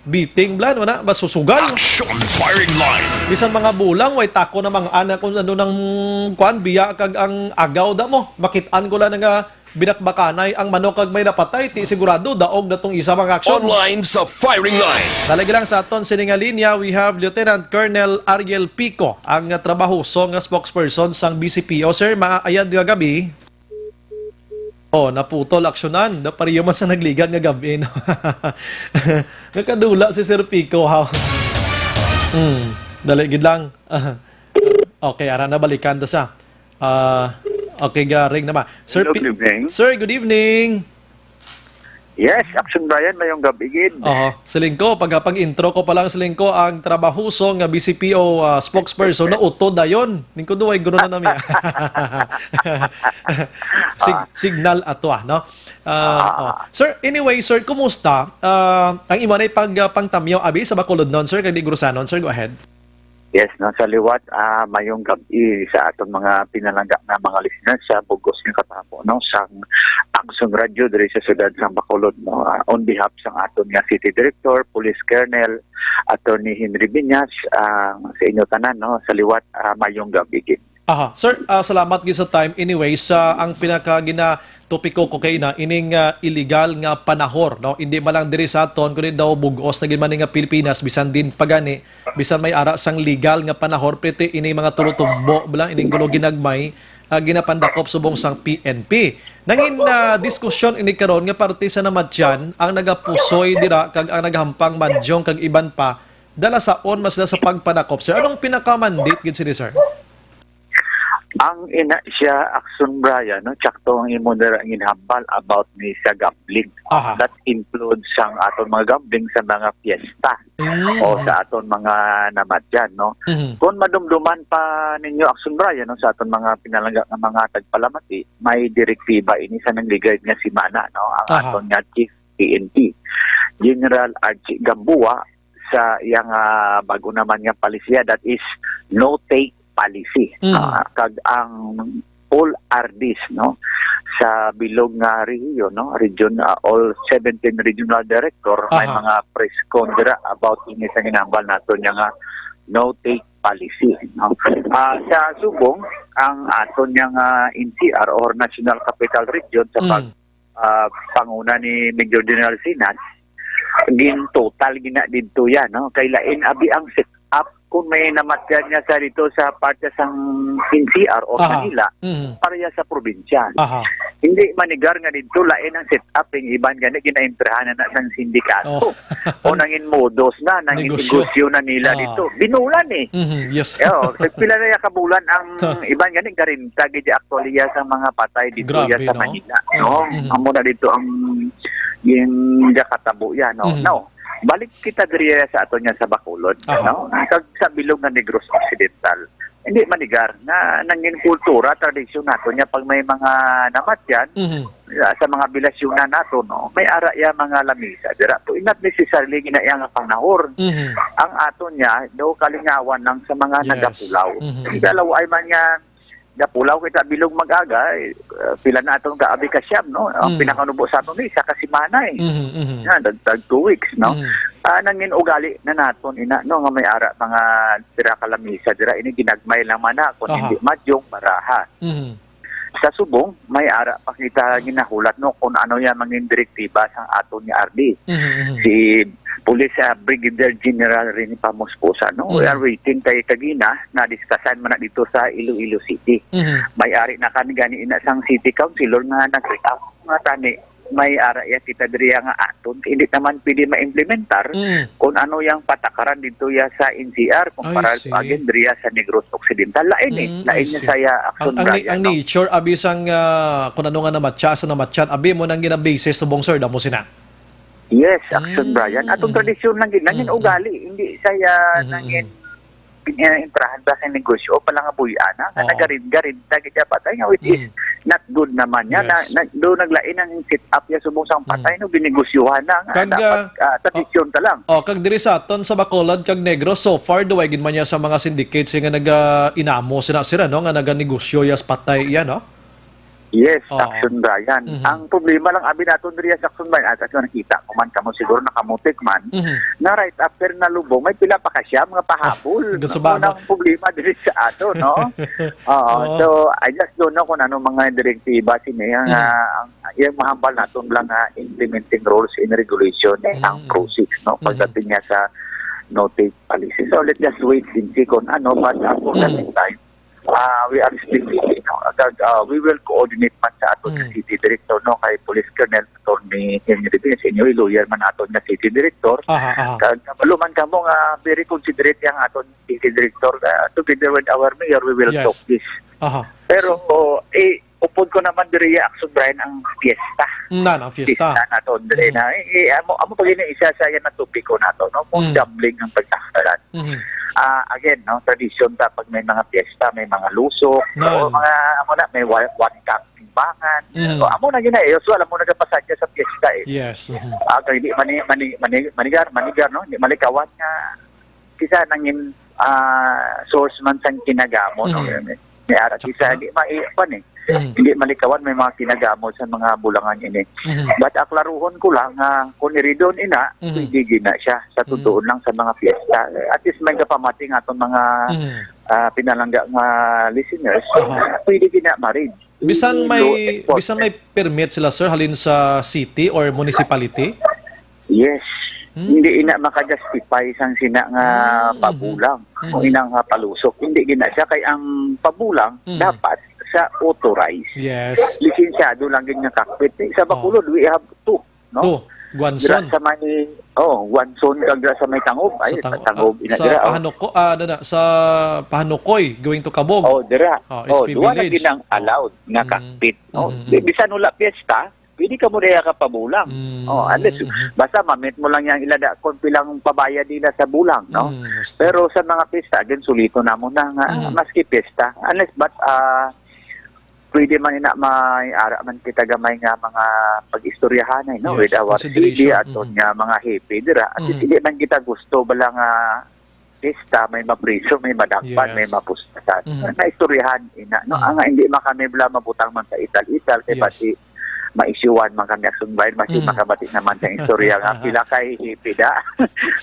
beating blood, wala masusugal. Action firing line. Bisan mga bulang way tako na mga anak kung ano nang kwan biya kag ang agaw da mo. Makit-an ko lang nga binakbakanay ang manok kag may napatay ti sigurado daog datong isa mga aksyon. Online sa firing line. Talagi lang sa aton sining linya, we have Lieutenant Colonel Ariel Pico, ang trabahoso nga spokesperson sang BCPO. Sir, maayad nga gabi. Oh, naputol aksyonan. Napariyo man sa nagligan nga gabi, no? Nakadula si Sir Pico, ha? Daligid lang. Okay, ara na balikan ta sa. Okay, garing naman. Sir, Hello, good evening. Sir, good evening. Yes, Action Brian, mayong gabigid. Silingko, pag-intro ko pa lang silingko, ang trabahoso nga BCPO spokesperson na uto dayon. Ningko duway guno na namin. Signal ato, no? Sir, anyway, sir, kumusta? Ang imo na pangtamyaw abi sa Bacolod noon, sir, kag Gurusanon, sir, go ahead. Yes, no, sa liwat, mayong gabi sa atong mga pinalangga na mga listeners sa Bugos ng Katapo, no, sa Aksyon Radio diri sa siyudad sa Bacolod, no, on behalf sa aton nga City Director, Police Colonel, Attorney Henry Binyas, sa inyo tanan, no, sa liwat, mayong gabi. Sir, salamat gid sa time. Anyways, ang pinaka topiko ko kay na ining illegal nga panahor, no? Hindi man lang diri sa aton kundi daw bugos na gid man nga Pilipinas bisan din pagani, bisan may ara sang legal nga panahor pwede ini mga tulutumbo bala ining gulo ginagmay ginapandakop subong sang PNP. Nangin diskusyon ini karon nga parte sa namatyan ang nagapusoy dira kag ang naghampang madyong kag iban pa dala saon mas sa pagpadakop. Sir, anong pinaka-mandate gid sini, sir? Ang ina siya, Action Brian, no, tsakto ang imo na ginhambal about ni sa gambling. That includes ang aton mga gambling sa mga fiesta o sa aton mga namadyan, no. Kung madumduman pa ninyo, Action Brian, no, sa aton mga pinalangga ng mga tagpalamati, may direktiba ini sa nangligay nga si Mana, no, ang aton nga Chief PNP, General Archie Gamboa, sa iyang bago naman nga palisya, that is no take policy. Kag ang all RDs, no, sa bilog nga region, no, all 17 regional director may mga press con dira about ini sa ginambal nato nga no take policy, no. Sa Subong ang aton nga NCR or National Capital Region sa panguna ni Major General Sinas, total gina dito yan, no, kay lain abi ang set up kung may namatyan niya sa dito sa parte sang NCR o Manila, pareha sa probinsya. Hindi manigar nga dito, lain ang setup, yung iban gani, ginaimprehanan na ng sindikato. O nangin modos na, nangin negosyo na nila dito. Binulan eh. Yes. Pila na yung kabulan ang iban gani, garinta, gidi actually sa mga patay dito Grabe, sa Manila. Amo na dito ang yung katabo yan. No. Balik kita diriya sa ato niya sa Bacolod, no? Sa bilog ng Negros Occidental. Hindi manigar na nangin kultura, tradisyon nato niya pag may mga namatyan sa mga bilasyonan nato, no? May ara ya mga lamisa dira. To not necessarily ginaya nga panahor. Ang ato niya do kalingawan lang sa mga nagapulaw. Dalawa ay man nga Pulaw kita bilog mag-aga, pila na atong kaabi ka siyam, no? Ang pinakanubo sa aton isa ka simana eh. Dagdag 2 weeks, no? Nangin ugali na naton ina, no? Nga may ara mga tira kalamisa, dira ini ginagmay lang mana, kung hindi madyong baraha. Sa Subong, may ara pa kita ginahulat, no? Kung ano yan mangin direktiba sa aton ni RD. Si Police Brigadier General Rene Pamusposa, no? We are waiting kay kagina na diskasan man na dito sa Iloilo City. May ari na kanigani ina sang city councilor nga nag-react nga tani may ara ya kita diriya nga aton hindi naman pwede ma-implementar kung ano yang patakaran dito ya sa NCR kumpara again diriya sa Negros Occidental lain niya saya action ang nature abi sang kung ano nga namatyan abi mo nang gina-basis sa bong sir damo sina. Yes, action Brian. Atong tradisyon lang nangin ugali, hindi saya nangin intrahan ba sa negosyo o palang abuyana na nagarin-garin tagit ya patay nga which is not good naman niya do naglain ang set up ya subong sang patay no binegosyohan na dapat tradisyon ta lang. Kag diri sa aton sa Bacolod kag Negros so far duway gid man niya sa mga syndicates nga naga-inamo sira no nga naga-negosyo ya sa patay ya no. Yes, action Brian. Ang problema lang abi naton diriya sa action Brian at nakita ko man kamo siguro nakamutik man na right after na lubong may pila pa ka siya mga pahabol. Ang problema diri sa ato no. So I just don't know kung ano mga direktiba siniya nga yung mahambal naton lang implementing rules and regulation ang process no pagdating niya sa no-take policy. So let's just wait and see kung ano but for the meantime we are still waiting. We will coordinate man sa aton sa City Director no kay Police Colonel Attorney Henry Rivera, senior lawyer man aton na City Director. Kag maluman kamo nga very considerate yang aton City Director together with our mayor we will talk this. Pero upod ko naman diri action Brian ang fiesta. Ang fiesta naton diri na amo pag isa sa yan na topiko nato no kung gambling ang pagtakaran. Again no tradisyon ta pag may mga fiesta may mga lusok o mga amo na may one cup timbangan amo na gina so alam mo nagapasadya sa fiesta yes kay di manigar no di malikawan nga kisa nangin source man sang kinagamo no may ara kisa di maipan hindi malikawan may mga kinagamot sa mga bulangan ini. But aklaruhon ko lang kung iridon ina, pwede gina siya sa tutuon lang sa mga fiesta. At least may kapamating atong mga pinalangga nga listeners, pwede gina marid. Bisan may permit sila sir halin sa city or municipality? Yes. Hindi ina maka-justify sang sina nga pabulang o inang palusok. Hindi gina siya kay ang pabulang dapat sa authorized. Yes. Lisensyado lang din nga cockpit. Sa Bacolod, we have two. No? Guanson. Sa may, Guanson kag sa may Tangob. Ay, Tangob. Sa Pahanukoy, going to Kabog. Dira. SP Duwa na Village. ginang allowed nga cockpit. Bisan wala piyesta, pwede ka mo rin kapabulang. Unless, basta mamit mo lang yung ilada kung pilang pabayad nila sa bulang. No? Pero sa mga piyesta, again, sulito na mo na maski piyesta. Unless, but, pwede man ina may ara man kita gamay nga mga pag-istoryahan no with our CD aton nga mga happy dira at hindi man kita gusto bala nga pista, may mapriso, may madakpan, Yes. may mapustasan. Mhm. Naistoryahan ina. No, ang hindi man kami bla mabutang man sa ital-ital kay Yes. pati maisyuan man kami action bayan, masi Mhm. makabati naman sa istorya nga pila kay hipida.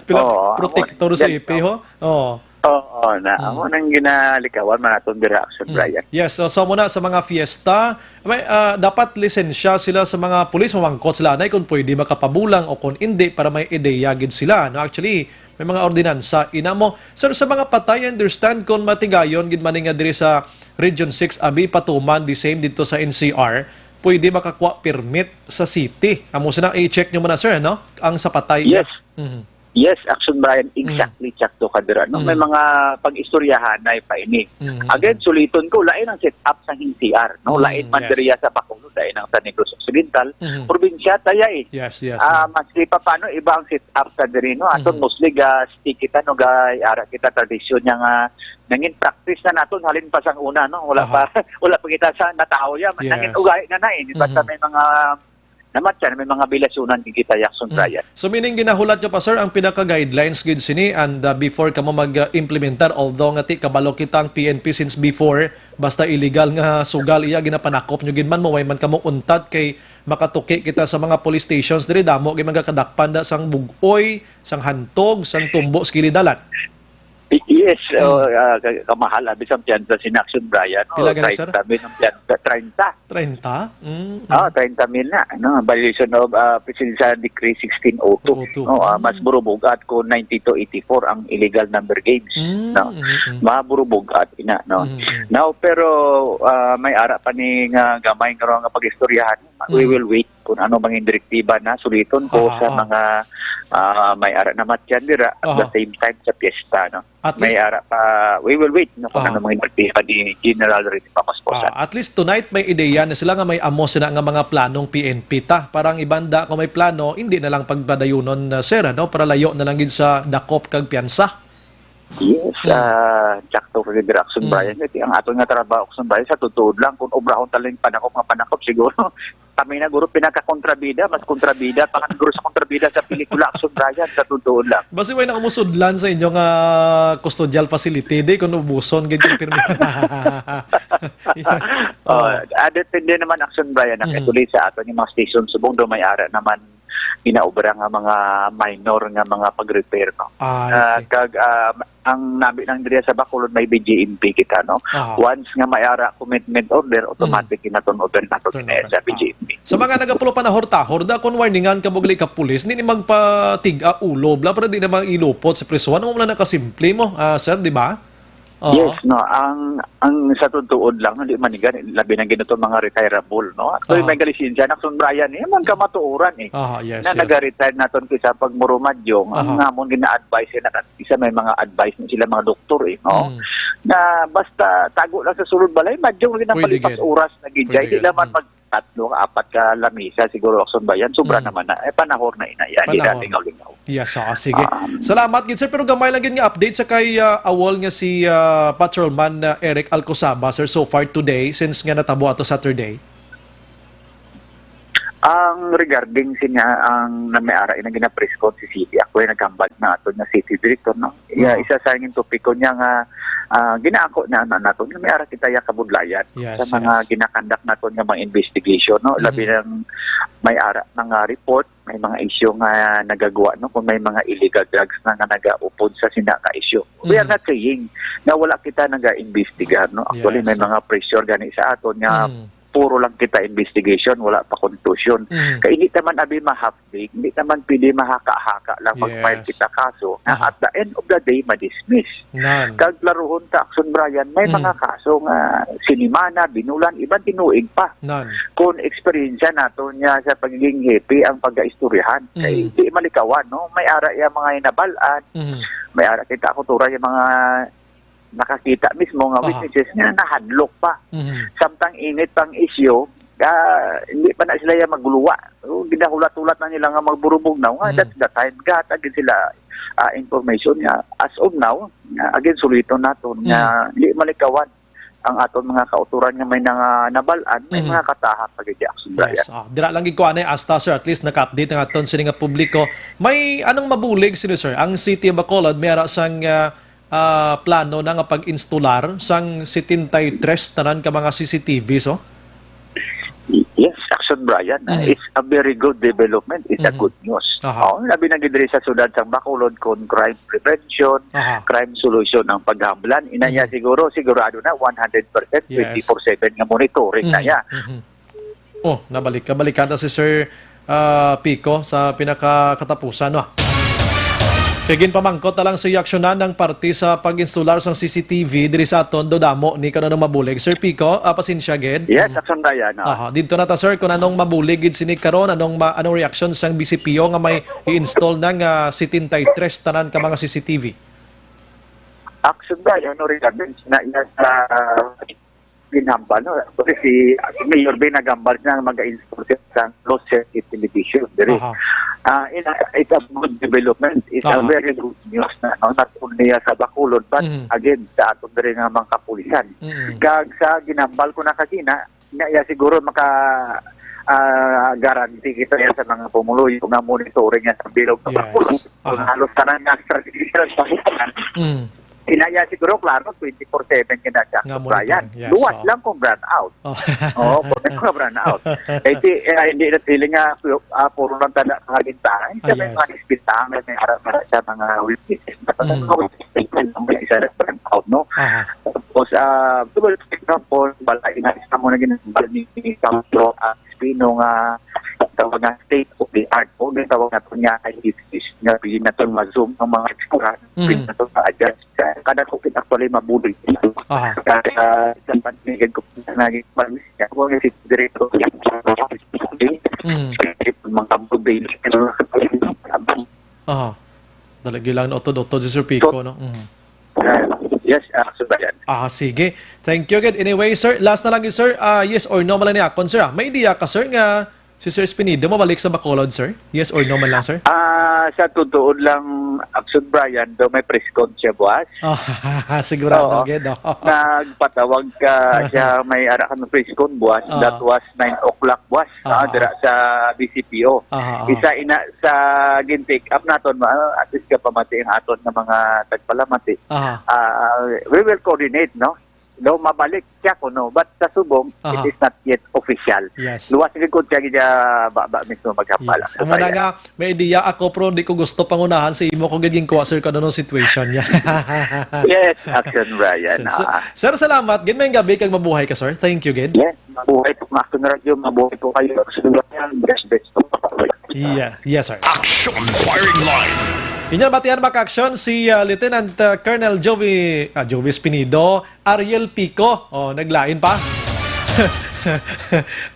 Pila protector sa ipi ho. Oo. Oo, na amo nang ginalikawan man aton dira action Brian. Yes, so muna sa mga fiesta, may dapat lisensya sila sa mga pulis, mamangkot sila na kung pwede makapabulang o kung hindi para may ideya gid sila. No, actually, may mga ordinansa inamo. Sir, sa mga patay, I understand kung matigayon gid man nga diri sa Region 6 abi patuman the same dito sa NCR, pwede makakuha permit sa city. Amo sina i-check nyo muna sir, no? Ang sa patay. Yes. Mhm. Yes, action Brian, exactly sakto ka dira. No, may mga pag-istoryahan na ipaini. Again, suliton ko lain ang set-up sa NCR, no? Lain man Yes. diriya sa Bacolod, lain ang San Negros Occidental, Mhm. probinsya tayay. Yes, yes. Masli pa paano iba ang set-up sa diri no? Aton mostly ga stick kita no gay ara kita tradisyon nga nangin practice na naton halin pa sang una no. Wala pa wala pa kita sa natao ya. Yes. Nangin ugay na basta may mga naman siya, may mga bilasunan kita yakson Brian. So meaning ginahulat nyo pa sir ang pinaka-guidelines gid sini and before ka mo mag-implementar, although nga ti kabalo kita ang PNP since before, basta illegal nga sugal iya ginapanakop nyo gid man mo way man kamo untad kay makatuki kita sa mga police stations diri damo kay magakadakpan da sang bugoy, sang hantog, sang tumbo sa kilidalan. Yes, kamahal abi sa piyansa sinaction Brian. Pila gani, sir? Sabi ng piyansa 30. 30? 30 mil na. No? Violation of Presidential Decree 1602. No? Mas burubugat ko 90 to 84 ang illegal number games. No? Maburubugat ina. No? Now, pero may ara pa ni nga gamay nga nga pag-istoryahan. We will wait kung ano bang direktiba na suliton ko sa mga may ara na matyan dira at the same time sa piyesta. No? At May least- ara pa, we will wait no, kung ano mga direktiba ni General Rene Pamasposan. At least tonight may ideya na sila nga may amo sila nga mga planong PNP ta. Parang ibanda kung may plano, hindi na lang pagpadayunon sir, no? Para layo na lang gid sa dakop kag piyansa. Yes, sakto ka gid Action Brian. Iti ang aton nga trabaho Action Brian sa tutuod lang kung obrahon talang panakop siguro. Kami na guro pinaka-kontrabida, mas kontrabida pa kan guro sa kontrabida sa pelikula Action Brian sa tutuod lang. Basi way nakamusudlan sa inyong custodial facility di kung ubuson gid yung permit. Depende naman Action Brian ang ituloy sa aton yung mga station subong do may ara naman inaobra nga mga minor nga mga pag-repair no. Ang nabi ng diriya sa Bacolod may BGMP kita no. Once nga may ara commitment order automatic kinaton order nato sa BGMP. Sa mga nagapulo pa na horda kung warningan ka bugli ka pulis, hindi ni magpatiga ulo, bla para di na ilupot sa prisuhan mo na nakasimple mo, sir, di ba? Yes, no. Ang sa tutuod lang, hindi manigan, labi ng ganito mga retirable, no? So, may galisensya na kung Brian, man ka matuuran eh. Yes, na nag-retire naton kisa pag murumadyong, ang namon gina-advise na isa may mga advice na sila mga doktor eh, no? Na basta tago lang sa sulod balay, madyong ginapalipas oras na gidjay, di naman mag-tatlo, 4 ka lamisa, siguro Akson Bayan, sobra naman na, panahor na ina yan, hindi na lingaw-lingaw. Yes, sige. Salamat gid sir, pero gamay lang gid nga update sa kay awol nga si Patrolman Eric Alcosaba sir so far today since nga natabo ato Saturday. Ang regarding sinya ang namayara ina gina-press con si City, ako ay nagkambag na ato nga City Director no. Isa sa ngin topiko niya nga ginaako na nato nga may ara kita ya kabudlayan sa mga ginakandak nato nga mga investigation no. Labi ng may ara nga report, may mga issue nga nagagawa no kung may mga illegal drugs na nga nagaupod sa sina ka issue. We are not saying na wala kita naga-investigar no. Actually may mga pressure gani sa aton nga puro lang kita investigation, wala pa conclusion. Kaya hindi naman abi mahapdig, hindi naman pili mahaka-haka lang mag-file kita kaso na at the end of the day, ma-dismiss. Kag laruhon ta Akson Brian, may mga kaso nga sinimana, binulan, ibang tinuig pa. Kung experience nato niya sa pagiging happy ang pag-istoryahan. Kaya hindi malikawan, no? May ara yung mga inabalaan, may ara kita kutura yung mga nakakita mismo nga witnesses nga nahadlok pa. Samtang init pang issue, hindi pa na sila yung magluwa. Ginahulat-ulat na nila nga magburubog na. That's the time. Gatagin sila information nga. As of now, again, sulito nato nga hindi malikawan ang aton mga kauturan nga may nabalaan, may mga katahak pagidi Akson Brian. Dira lang gid ko anay asta sir, at least naka-update ang aton sini nga publiko. May anong mabulig sino sir? Ang City of Bacolod may ara sang plano na nga pag-installar sang 73 tanan ka mga CCTV, so? Yes, Action Brian. It's a very good development. It's a good news. Labi na gidri sa sudad sa Bacolod kon crime prevention, crime solution ang paghamblan. Inanya sigurado na 100% 24/7 nga monitoring na ya. Oh, balikan ta si Sir Pico sa pinakakatapusan, no? Kaya ginpamangkot na lang sa aksyonan ng party sa pag-installar sa CCTV diri sa aton do damo ni kanang mabulig. Sir Pico, pasensya gid. Yes, Action Brian. Dito na ta sir kung anong mabulig gid sini karon, anong reaction sang BCPO nga may i-install ng 73 tanan ka mga CCTV. Action Brian, regarding na sa ginambal, no? Si Mayor Ben nagambal na mag-install sa closed circuit television. It's a good development. It's a very good news na, no? Not only sa Bacolod, but again, sa aton rin nga mga kapulisan. Kag sa ginambal ko na kasina, siguro guarantee kita yan sa mga pumuloy kung nga monitoring yan sa bilog ng Bacolod. Kung halos tanan nga strategical sa inaya siguro, klaro, 24/7 ka na siya. Brian, luwas lang kung brand out. Kung brand out. Hindi na feeling nga, puro lang tanda mga bintahan. Siya may mga ispitahan, may harap na siya mga witnesses. May isa na brand out, no? Tapos, for example, balay na isa mo na ginambal ni Councilor Espino nga tawag nga state of the art po. Tawag na ito niya ay nga pili na ito ma-zoom ang mga ekskuran. Pili na ito ma-adjust. Kada ko actually mabuloy. Kaya sa panigid ko naging palis niya. Kung nga si Director mga buday Dalagi lang na otod-otod si Sir Pico, no? Yes, Subayan. Sige. Thank you again. Anyway, sir, last na lang yun, sir. Yes or no man lang ni Akon, sir. May idea ka, sir, nga si Sir Espinido mabalik sa Bacolod, sir? Yes or no man lang, sir? Sa tutuon lang, Action Brian, do may press con siya buwas. Sigurado, agad. Nagpatawag ka siya, may arakan ng press con buwas. That was 9 o'clock buwas. Dira sa BCPO. Isa ina sa gin-take up naton, at least ka pamati ang aton ng mga tagpalamati. We will coordinate, no? No, mabalik siya ko, no? But sa subong, it is not yet official. Yes. Luwas yung kung siya mismo magkapala. Yes. Amo na nga, may idea ako, pero di ko gusto pangunahan sa imo kung gaging kuwaser ka doon situation niya. Yes, Action Brian. Sir, salamat. Gin may gabi kag mabuhay ka, sir. Thank you, Gid. Yes, mabuhay po, Action Radio. Mabuhay po kayo. Action Brian. Best. Yes, sir. Action firing line. Inyong batihan maka-action si Lieutenant Colonel Joey Espinido, Ariel Pico. Naglain pa.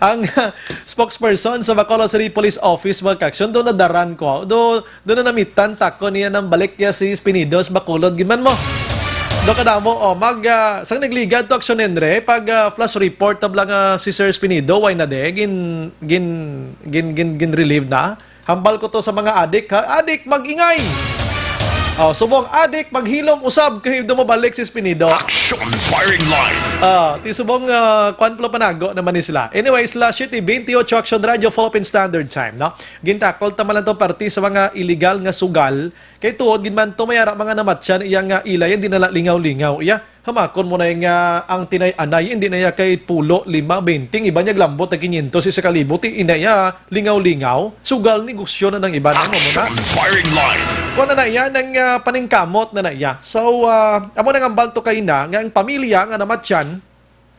Ang spokesperson sa Bacolod City Police Office maka-action, doon nadaran ko. Doon na namitan tako niya ng balik niya si Espinido sa Bacolod. Giman mo. Doon ka na mo, sang nagligad to actionendre, pag flash report tablang si Sir Espinido, why na de, gin-relieve na. Hambal ko to sa mga adik, ha? Adik, mag-ingay! Subong adik, maghilom usab kayo dumabalik si Espinido. Action firing line. Ti subong kwanplo panago naman ni sila. Anyway, /28 Action Radio Philippine Standard Time, no? Gintakol tama lang to party sa mga illegal nga sugal. Kay tuod ginman to mayara mga namatyan iyang ilay hindi na lingaw-lingaw. Hamakon mo na yung ang tinay-anay, hindi na kay pulo, 5-20, iba niya glambot na 500 sa kalibot, inaya lingaw-lingaw, sugal negosyo na ng iba na mo muna. Firing line. Kung na iya, ng paningkamot na iya. So, amo na nga balto kayo na, nga ang pamilya nga namatyan,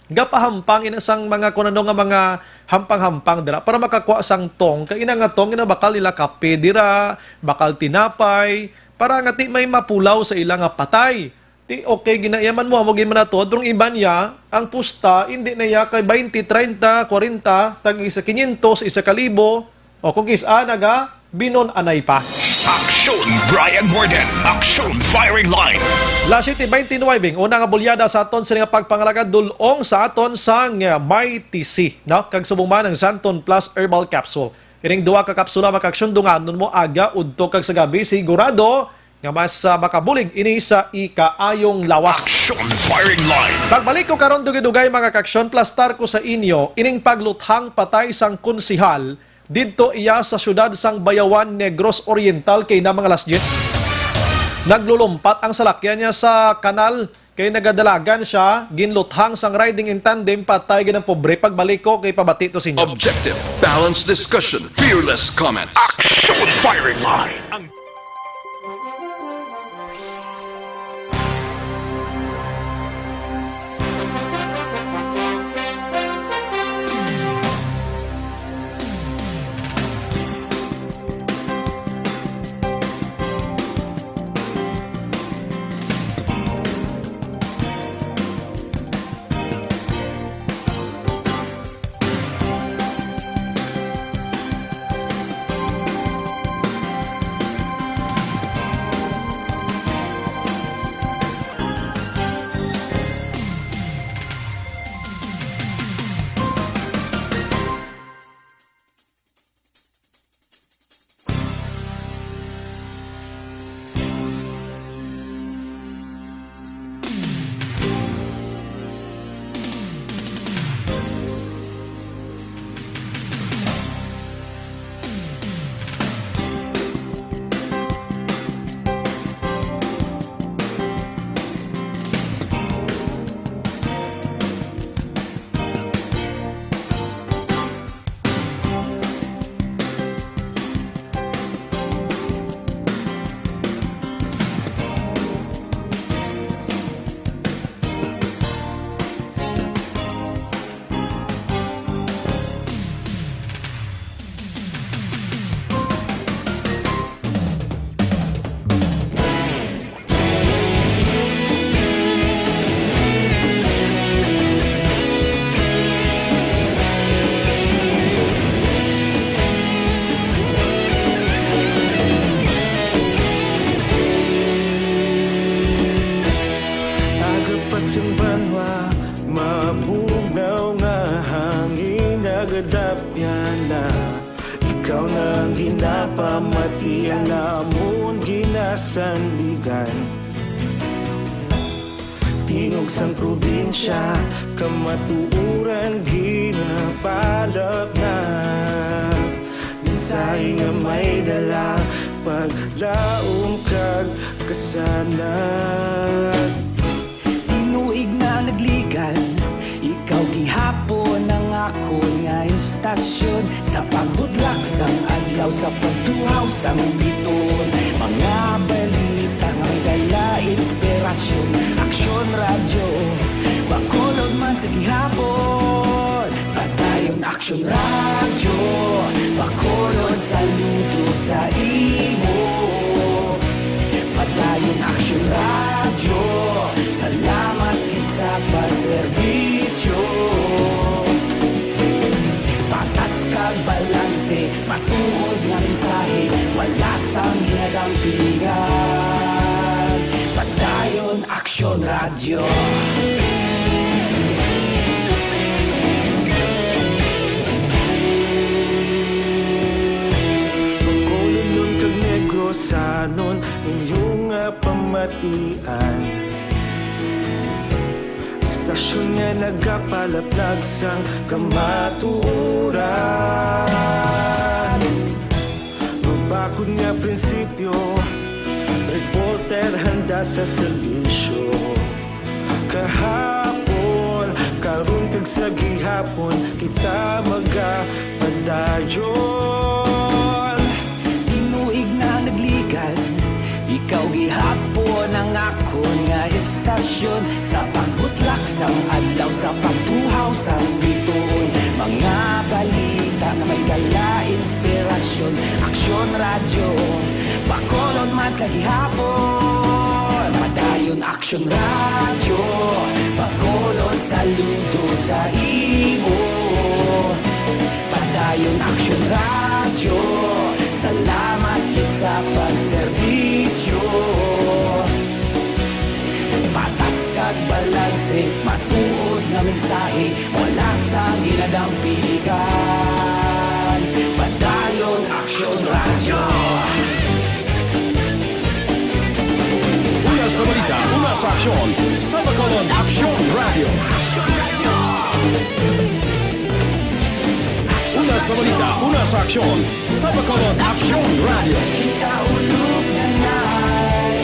gapahampang inasang mga kunano nga mga hampang-hampang dira para makakuha sang tong, kaya ina nga tong, ina bakal nila kape dira, bakal tinapay, para nga ti may mapulaw sa ilang patay. Okay, ginayaman mo na to. Drong iba niya, ang pusta, hindi na iya kay 20, 30, 40, tag isa 500, isa 1,000. O kung isa naga, binon anay pa. Action Brian Morden. Action firing line. Last 29, una nga bulyada sa aton sa nga pagpangalaga dulong sa aton sa May TC. No? Kag subong man ang Santon Plus Herbal Capsule. Iring duwa ka kapsula makaksyon dunganon mo aga udto kag sa gabi sigurado nga mas makabulig ini sa ikaayong lawas. Action firing line. Pagbalik ko karon dugay-dugay mga kaksyon, plastar ko sa inyo ining pagluthang patay sang konsihal didto iya sa syudad sang Bayawan, Negros Oriental kay na mga alas 10. Naglulumpat ang salakyan niya sa kanal kay nagadalagan siya, ginluthang sang riding in tandem patay ng pobre pagbalik ko kay pabati to sinyo. Objective, balanced discussion, fearless comments. Action firing line. Ikaw nang ginapamatian namon ginasanligan. Tingog sang probinsya, kamatuuran ginapalap na. Minsay nga may dala, paglaom kag kasanat. Tinuig na nagligan, ikaw gihapon ang ako nga istasyon. Sa pagbudlak sang adlaw, sa pagtuhaw sang biton. Mga balita nga may dala inspirasyon. Aksyon radyo, bakolod man sa gihapon. Padayon aksyon radyo, bakolod saludo sa imo. Padayon aksyon radyo, salamat kisa pagserbisyo. Patas kag balanse, matuod nga mensahe, wala sang ginadampingan. Padayon aksyon radyo. Pagkolon kag negosanon, inyong nga pamatian. Istasyon nga nagapalaplag sang kamatuuran. Mabakod nga prinsipyo, reporter handa sa serbisyo. Kahapon, karon kag sa gihapon, kita magapadayon. Tinuig na nagligan, ikaw gihapon ang ako nga istasyon. Sa pagbutlak sang adlaw, sa pagtuhaw sang biton. Mga balita na may dala inspirasyon. Aksyon radyo, bakolon man sa gihapon. Padayon aksyon radyo, bakolon saludo sa imo. Padayon aksyon radyo, salamat kit sa pagserbisyo. Patas kag balanse, matuod nga mensahe, wala sa ginadampigan. Padayon aksyon radyo. Una sa balita, una sa aksyon, sa Bacolod Aksyon Radio. Una sa balita, una sa aksyon, sa Bacolod Aksyon Radio. Ikaulog na na'y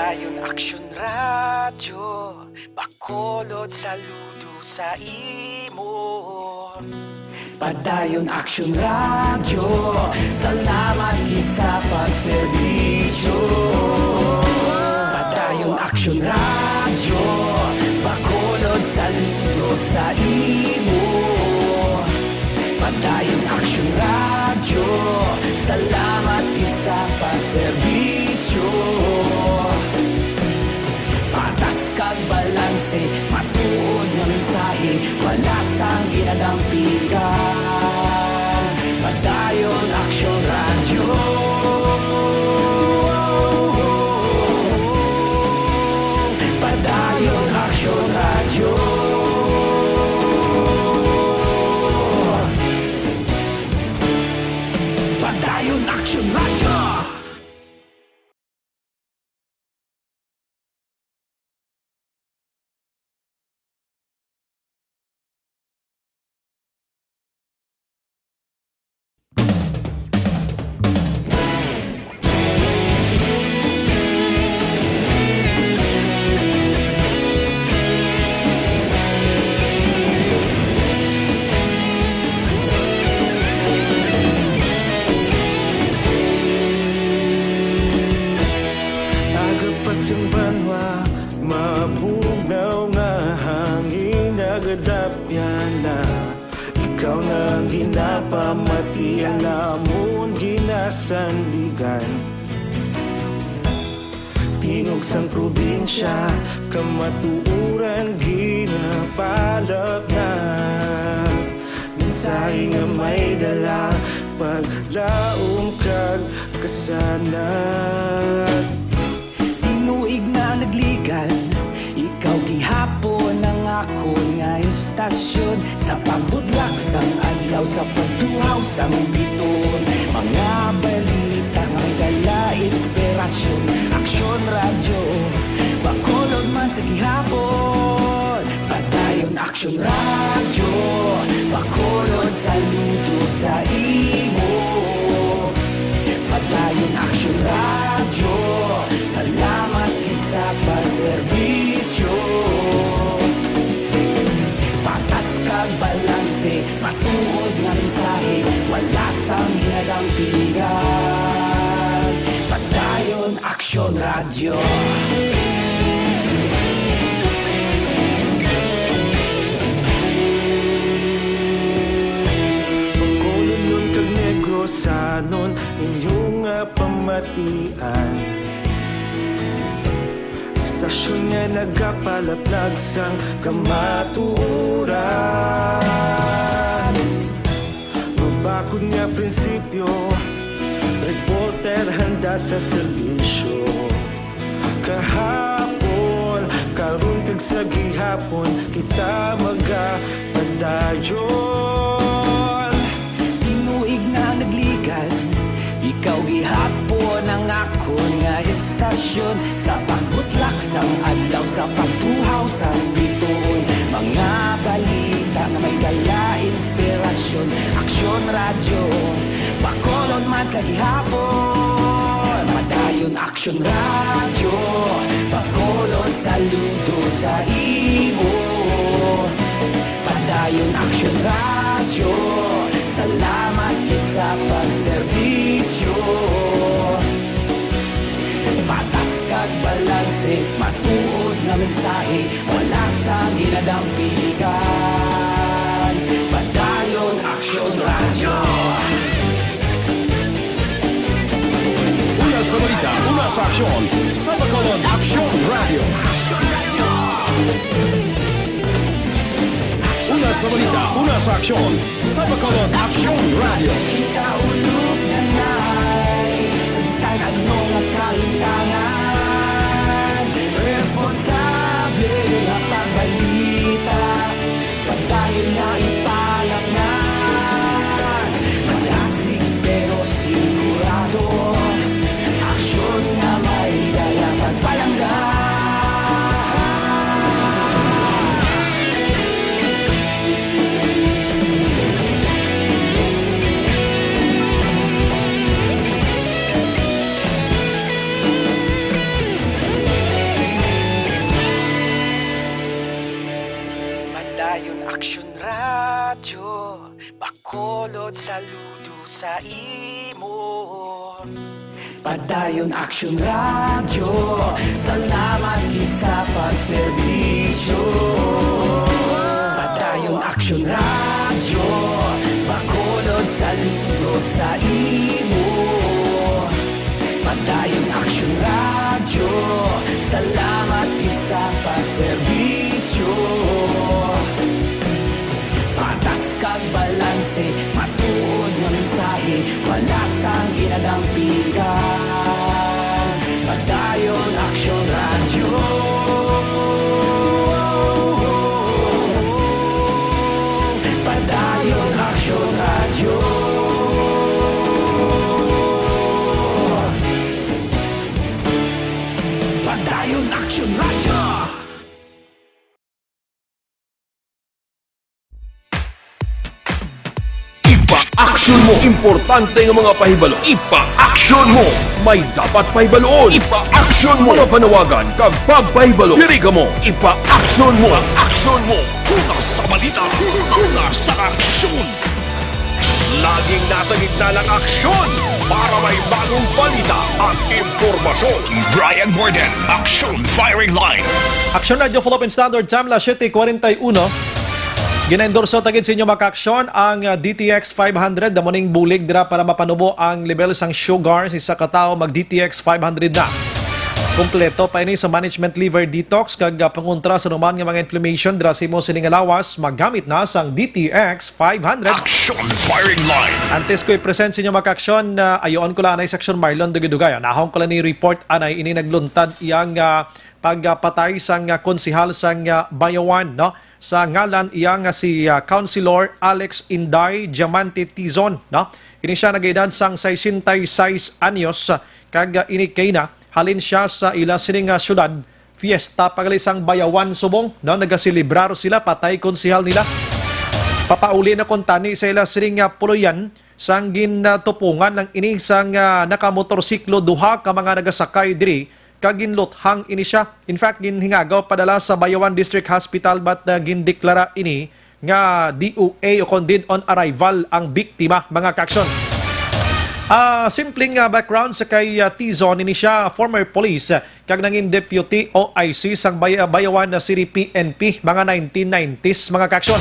Padayon Aksyon Radyo, bakolod saludo sa imo. Padayon Aksyon Radyo, salamat gid sa pagserbisyo. Padayon Aksyon Radyo, bakolod saludo sa imo. Padayon Aksyon Radyo, salamat gid sa pagserbisyo. Patas kag balanse, matuod nga mensahe, wala sang ginadampigan. Padayon Aksyon Radyo. Padayon Aksyon Radyo. Padayon Aksyon Radyo. Banwa, mabugnaw nga hangin nagadapyan na. Ikaw na ginapamatian namon ginasandigan. Tingog sang probinsya, kamatuuran ginapalap na. Mensahe nga may dala, paglaom kag kasanat. Tinuig na nagligan, ikaw gihapon ang ako nga istasyon. Sa pagbudlak sang adlaw, sa pagtuhaw sang biton. Mga balita nga may dala inspirasyon. Aksyon Radyo, bakolod man sa gihapon. Padayon Aksyon Radyo, bakolod saludo sa imo. Padayon Aksyon Radyo, salamat sa pagserbisyo. Patas kag balanse, matuod nga mensahe, wala sang ginadampigan. Padayon Aksyon Radyo. Bakolod nun kag Negrosanon, inyong pamatian. Stasyon nga nagapalaplag sang kamaturan. Mabakod nga prinsipyo, reporter handa sa serbisyo. Kahapon, karon kag sa gihapon, kita magapadayon. Tinuig na nagligan, ikaw gihapon ang ako nga istasyon. Sa pagbutlak sang adlaw, sa pagtuhaw sang biton. Mga balita nga may dala inspirasyon. Aksyon Radyo, bakolod man sa gihapon. Padayon Aksyon Radyo, bakolod saludo sa imo. Padayon Aksyon Radyo, salamat gid sa pagserbisyo. Patas kag balanse, matuod nga mensahe, wala sang ginadampigan. Padayon Aksyon Radyo. Una sa balita, una sa aksyon, sa Bacolod Aksyon Radio. Una sa balita, una sa aksyon, sa Bacolod Aksyon Radio. Kita ulog na na'y sabisan ano nga kalintangan. Responsable nga pagbalita, pagdayon nga ipalak na. Malasig pero sigurado, aksyon nga may dala pagpalanggan. Bakulod saludo sa imo. Padayon Action Radio, salamat gid sa pagserbisyo. Padayon Action Radio, bakulod saludo sa imo. Padayon Action Radio, salamat gid sa pagserbisyo. Patas kag balanse, matuod nga mensahe, wala sang ginagampikan. Padayon Action Radio. Padayon Action Radio. Padayon Action Radio. Ipa-action mo. Importante ng mga pahibalo. Ipa-action mo. May dapat pahibaloon. Ipa-action mo. Mga panawagan kag pagpahibalo. Diri ka mo. Ipa-action mo. Ipa-action mo. Una sa balita. Una sa aksyon. Laging nasa gitna ng aksyon para may bagong balita at impormasyon. Brian Borden, Action Firing Line. Action Radio Philippine Standard Time, las 7:41. Gina-endorso tagid sa inyo maka-aksyon ang DTX 500 na muning bulig dira para mapanubo ang level sang sugar sa isa ka tawo mag DTX 500 na. Kompleto pa ini sa management liver detox kag pangontra sa numan nga mga inflammation dira sa imo sining lawas magamit na sang DTX 500. Action Firing Line. Antes ko i-present sa inyo maka-aksyon, ayoon ko lang anay section Marlon Dugay-Dugay. Nahong ko lang ni report anay ini nagluntad iyang pagpatay sang konsihal sang Bayawan, no? Sa ngalan iyang si Councilor Alex Inday Diamante Tizon, no? Ini siya nag-edad sang 66 anyos kag ini kay na halin siya sa ila sining syudad fiesta pagalisang Bayawan Subong, no? Nagasilibrar sila patay konsihal nila. Papauli na kontani sa ila sining puluyan sang gintupungan ng ini sang nakamotorsiklo duha ka mga nagasakay diri kaginluthang ini siya. In fact, ginhingagaw padala sa Bayawan District Hospital but gindeklara ini nga DOA o condemned on arrival ang biktima, mga kaksyon. Simpleng background sa kay Tizon, ini siya former police kag nanging deputy OIC sang Bayawan na City PNP mga 1990s, mga kaksyon.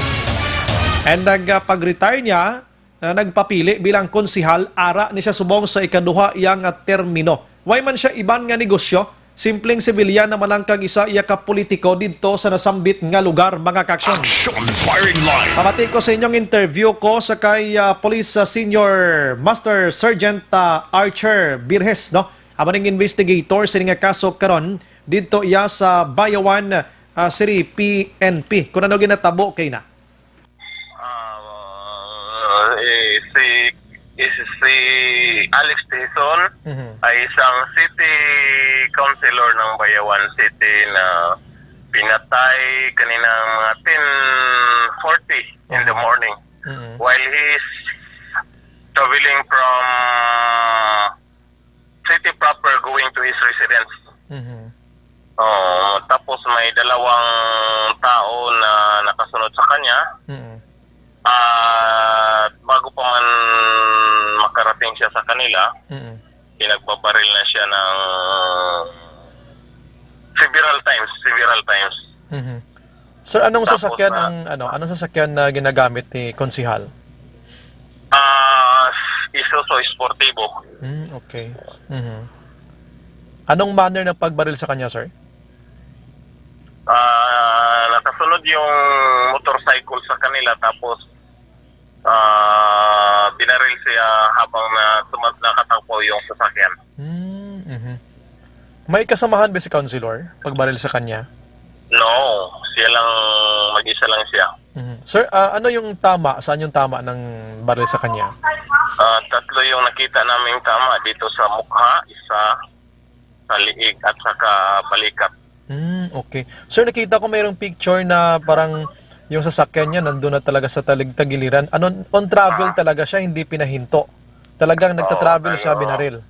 And pag-retire niya, nagpapili bilang konsihal, ara ni siya subong sa ikaduha iyang termino. Way man siya iban nga negosyo, simpleng sibilyan naman lang kag isa iya ka politiko dito sa nasambit nga lugar, mga kaksyon. Action Firing Line. Pamati ko sa inyong interview ko sa kay Police Senior Master Sergeant Archer Birhes, no? Amaning investigator sa nga kaso karon dito iya sa Bayawan City PNP. Kung ano ginatabo kay na? Si Alex Tizon ay isang city councilor ng Bayawan City na pinatay kaninang mga 10:40 in the morning while he's traveling from city proper going to his residence. Tapos may dalawang tao na nakasunod sa kanya. At bago pa man makarating siya sa kanila, pinagbabaril na siya ng several times. Sir, anong sasakyan anong sasakyan na ginagamit ni konsihal? Isuzu Sportivo. Okay. Anong manner ng pagbaril sa kanya, sir? Nakasunod yung motorcycle sa kanila, tapos binaril siya habang nakatakbo yung sasakyan. May kasamahan ba si Councilor pagbaril sa kanya? No, siya lang, mag-isa lang siya. Sir, ano yung tama? Saan yung tama ng baril sa kanya? Tatlo yung nakita naming tama dito sa mukha, isa sa liig at saka balikat. Okay. Sir, nakita ko mayroong picture na parang yung sasakyan niya nandun na talaga sa tagiliran. On travel talaga siya, hindi pinahinto. Talagang nagta-travel siya, binaril.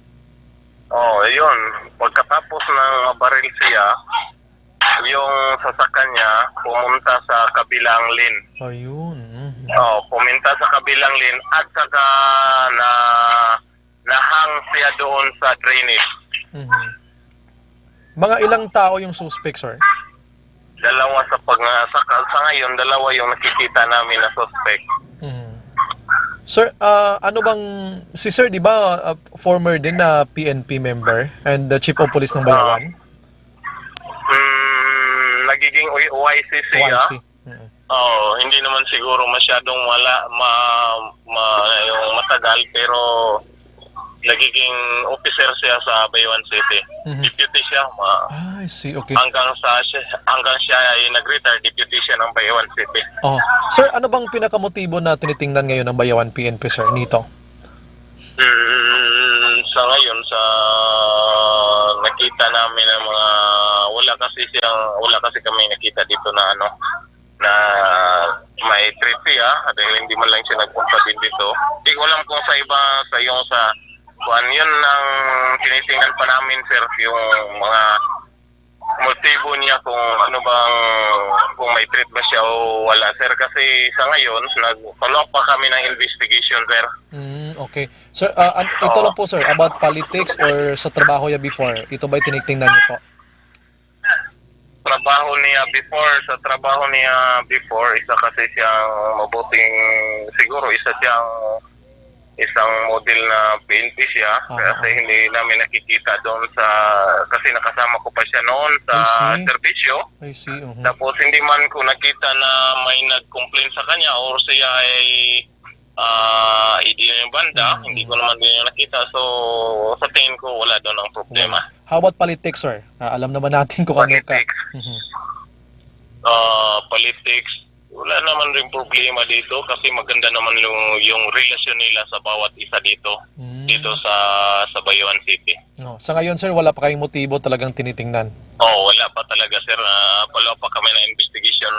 Yun. Pagkatapos ng mabaril siya, yung sasakyan niya pumunta sa kabilang lane. Ayun. puminta sa kabilang lane at saka nahang siya doon sa drainage. Mga ilang tao yung suspect, sir? Dalawa sa ngayon, dalawa yung nakikita namin na suspect. Sir, ano bang, si sir, di ba, former din na PNP member and the chief of police ng Balawan? Nagiging OIC siya. Hindi naman siguro masyadong yung matagal, pero nagiging officer siya sa Bayawan City. Deputy siya. I see, okay. Hanggang siya ay nag-retire, deputy siya ng Bayawan City. Sir, ano bang pinakamotibo na tinitingnan ngayon ng Bayawan PNP, sir, nito? Sa ngayon, sa nakita namin ng mga wala kasi kami nakita dito na na may treat siya dahil hindi man lang siya nagpunta din dito. Hindi ko alam kung sa iba, sa kuan yun ang tinitingnan pa namin, sir, yung mga motibo niya kung kung may treat ba siya o wala, sir, kasi sa ngayon nag-follow up pa kami ng investigation, sir. Okay. Sir, ito lang po, sir, about politics or sa trabaho niya before, ito ba'y tinitingnan niyo po? Sa trabaho niya before, isa kasi siyang mabuting, siguro isang model na PNP siya, kasi hindi namin nakikita doon kasi nakasama ko pa siya noon sa serbisyo. I see. Tapos hindi man ko nakita na may nag-complain sa kanya or siya ay hindi yung banda, hindi ko naman din yung nakita. So, sa tingin ko, wala doon ang problema. How about politics, sir? Alam naman natin kung ano ka. Politics, wala naman rin problema dito kasi maganda naman yung relasyon nila sa bawat isa dito sa Bayawan City. Sa ngayon, sir, wala pa kayong motibo talagang tinitingnan? Wala pa talaga, sir. Wala pa kami na investigation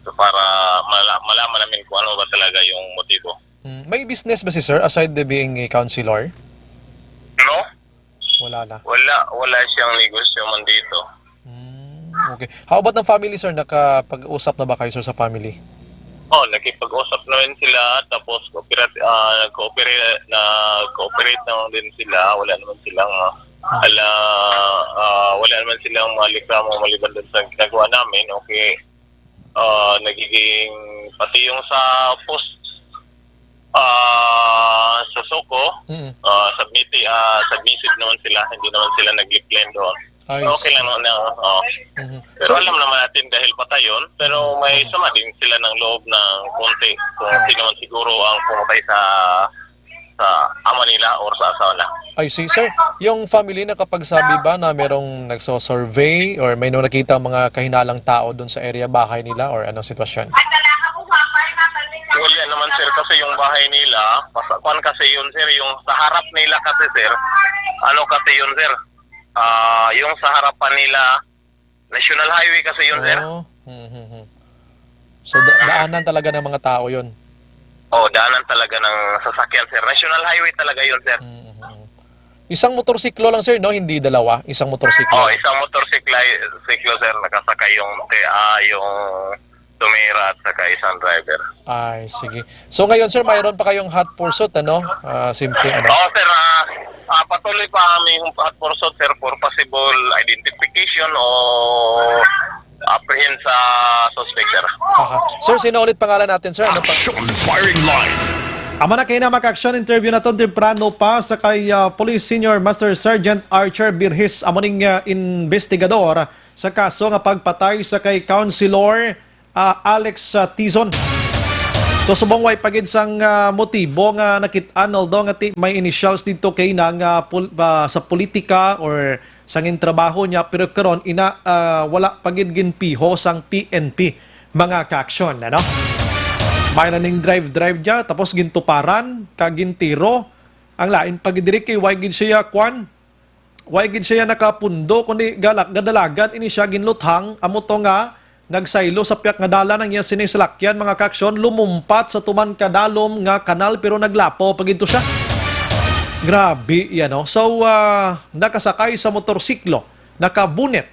para malaman namin kung ano ba talaga yung motibo. May business ba si sir aside the being a counselor? No? Wala na? Wala siyang negosyo man dito. Okay. How about ng family, sir? Nakapag-usap na ba kayo, sir, sa family? Nakipag-usap na rin sila, tapos nag-cooperate naman din sila. Wala naman silang malikramo maliban din sa ginagawa namin. Okay. Nagiging pati yung sa post sa Soko, submissive naman sila, hindi naman sila nag-plan doon. Okay lang naman. Pero alam naman natin dahil patay yun, pero may sama din sila ng loob ng konti kung sino man siguro ang pumatay sa ama nila or sa asawa nila. I see. Sir, yung family na kapag sabi ba na merong nagso-survey or may nakita mga kahinalang tao doon sa area bahay nila or anong sitwasyon? Wala naman, sir, kasi yung bahay nila, pasakuan kasi yun, sir, yung sa harap nila kasi, sir, kasi yun, sir, yung sa harapan nila, National Highway kasi yun, sir. So, daanan talaga ng mga tao yun? Daanan talaga ng sasakyan, sir. National Highway talaga yun, sir. Isang motorsiklo lang, sir, no? Hindi dalawa? Isang motorsiklo? Isang motorsiklo, sir. Nakasakay yung tumira at saka isang driver. Ay, sige. So, ngayon, sir, mayroon pa kayong hot pursuit, ano? Simple, ano? Sir, patuloy pa kami yung hot pursuit, sir, for possible identification o apprehend sa suspect, sir. Sir, sino ulit pangalan natin, sir? Action Firing Line. Ama na kayo na mag-action interview na to, temprano pa sa kay Police Senior Master Sergeant Archer Birhis, amoning investigador sa kaso nga pagpatay sa kay Councilor Alex Tizon. So subong way pagid sang motibo nga nakit-an although nga may initials dito kay nang sa politika or sanging trabaho niya pero karon wala pagid ginpiho sang PNP mga ka-action, ano? May naning drive niya tapos gintuparan kag gintiro ang lain pagid diri kay way gid siya nakapundo kundi gadalagan ini siya ginluthang amo to nga nagsaylo sa piyak nga dala ng iya sinisalakyan mga kaksyon, lumumpat sa tuman kadalom nga kanal pero naglapo pagito siya. Grabe yan, no? So, nakasakay sa motorsiklo, nakabunet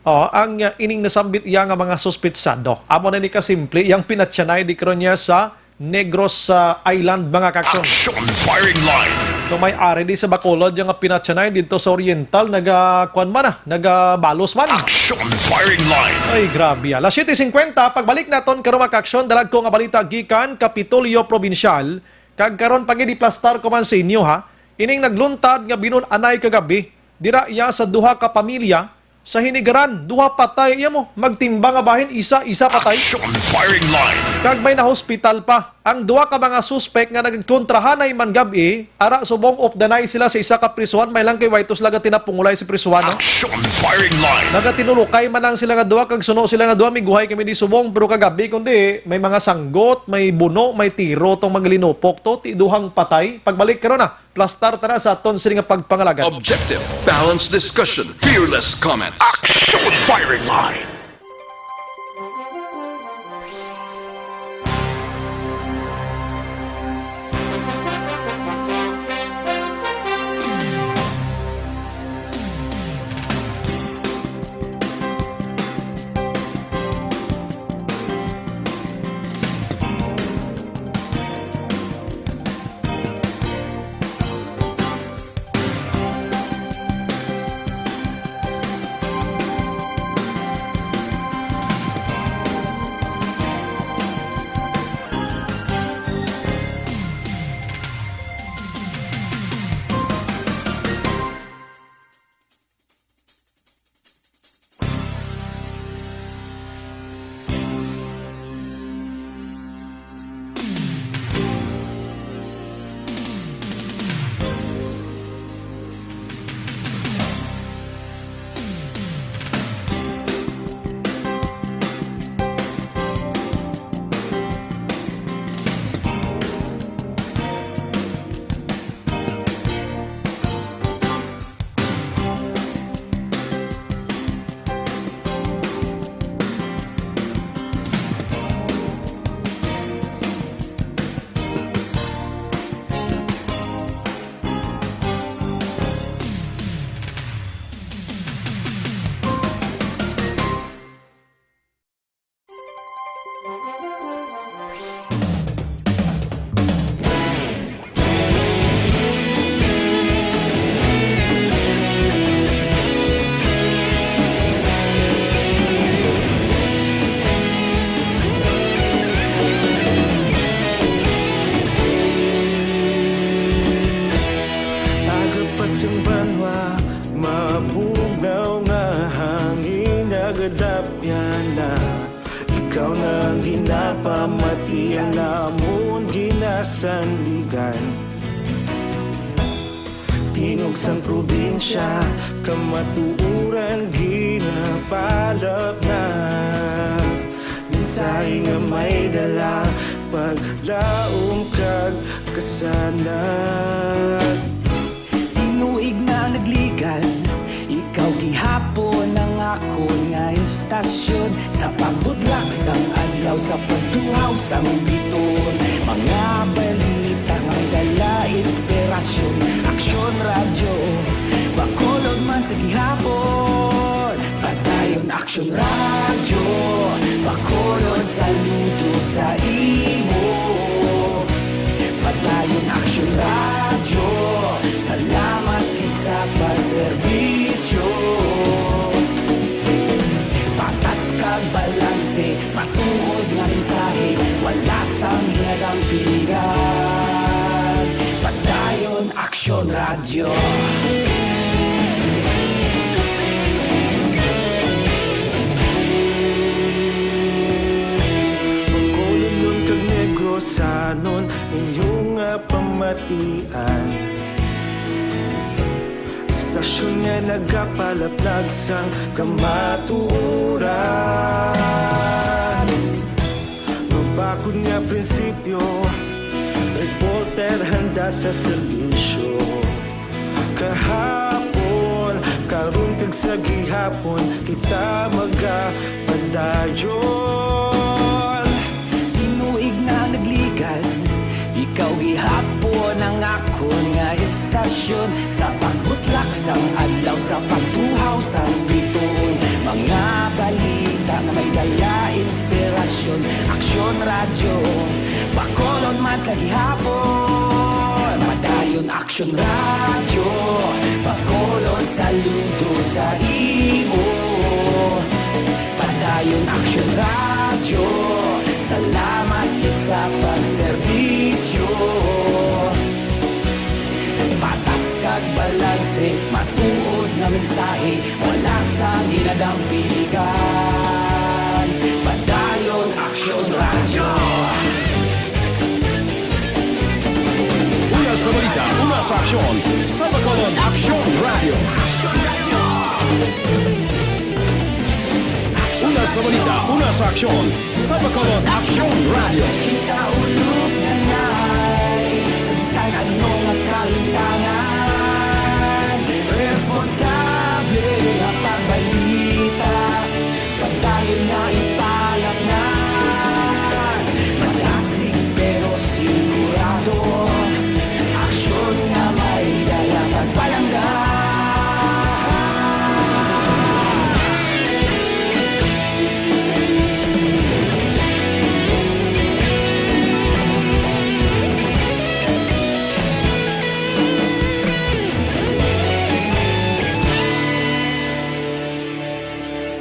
ang ining nasambit iya nga mga suspitsado. Amo na ni kasimple, yang pinatsanay di karon niya sa Negros Island, mga kaksyon. Action firing line. So may ari di sa Bacolod yung nga pinatsanay dito sa Oriental, nagabalos man. Action firing line. Ay, grabe. Alas 7:50, pagbalik naton karon mga kaksyon, dalag ko nga balita gikan Kapitolyo Provincial, kag karon pagidiplastar ko man sa inyo ha. Ining nagluntad nga binun-anay kagabi, dira iya sa duha ka pamilya, sa Hinigaran, duha patay, iya mo, magtimba nga bahin, isa patay. Action firing line. Kag may na hospital pa. Ang duha ka mga suspect nga nagkontrahanay man gabi, ara subong of the night sila sa isa ka prisuhan, may lang kay Waitos laga tinapungulay si prisuhan. Action firing line. Nagatinulukay man lang sila nga duha, kag suno sila nga duha, miguhay kami di subong, pero kagabi kundi may mga sanggot, may buno, may tiro tong mga linupok to, ti duhang patay. Pagbalik karon na, plastar tara sa aton sila nga pagpangalagan. Objective, balanced discussion, fearless comments. Action firing line. Pamati ang namon ginasandigan. Tinog sang probinsya, kamatuuran ginapalap na. Minsay nga may dala, paglaom kag kasanag. Tinuig na nagligan, ikaw gihapon ang ako nga istasyon. Sa pagbudlak sang adlaw, sa pagtuhaw sang biton. Mga balita nga dala inspirasyon. Aksyon radyo, Bacolod man sa gihapon. Padayon aksyon radyo, Bacolod saludo sa imo. Padayon aksyon radyo, salamat kisa pagserbisyo. Patas kag balanse, matuod nga mensahe, wala sang hinagang piligan. Padayon aksyon radyo. Bacolod nun kag Negrosanon, inyong pamatian. Istasyon nga nagapalaplag sang kamatuuran. Mabakod nga prinsipyo, reporter handa sa serbisyo. Kahapon, karon kag sa gihapon, kita magapadayon. Tinuig na nagligan, ikaw gihapon ang ako nga istasyon. Sa pagbutlak sang adlaw, sa pagtuhaw sang biton. Mga radyo, Bacolod man sa gihapon. Padayon aksyon radyo, Bacolod saludo sa imo. Padayon aksyon radyo, salamat kit sa pagserbisyo. Patas kag balanse, matuod nga mensahe, wala sang ginadampigan. Padayon aksyon radyo. Una sa balita, una sa aksyon, sa Bacolod Aksyon Radio. Una sa balita, una sa aksyon, sa Bacolod Aksyon Radio. Ikaulog na na'y sabisan anong nakahintangan. Responsable na pagbalita, pagdayon na ipalaknan. Malasig pero sigurado, aksyon na may dalang pagpalanggan.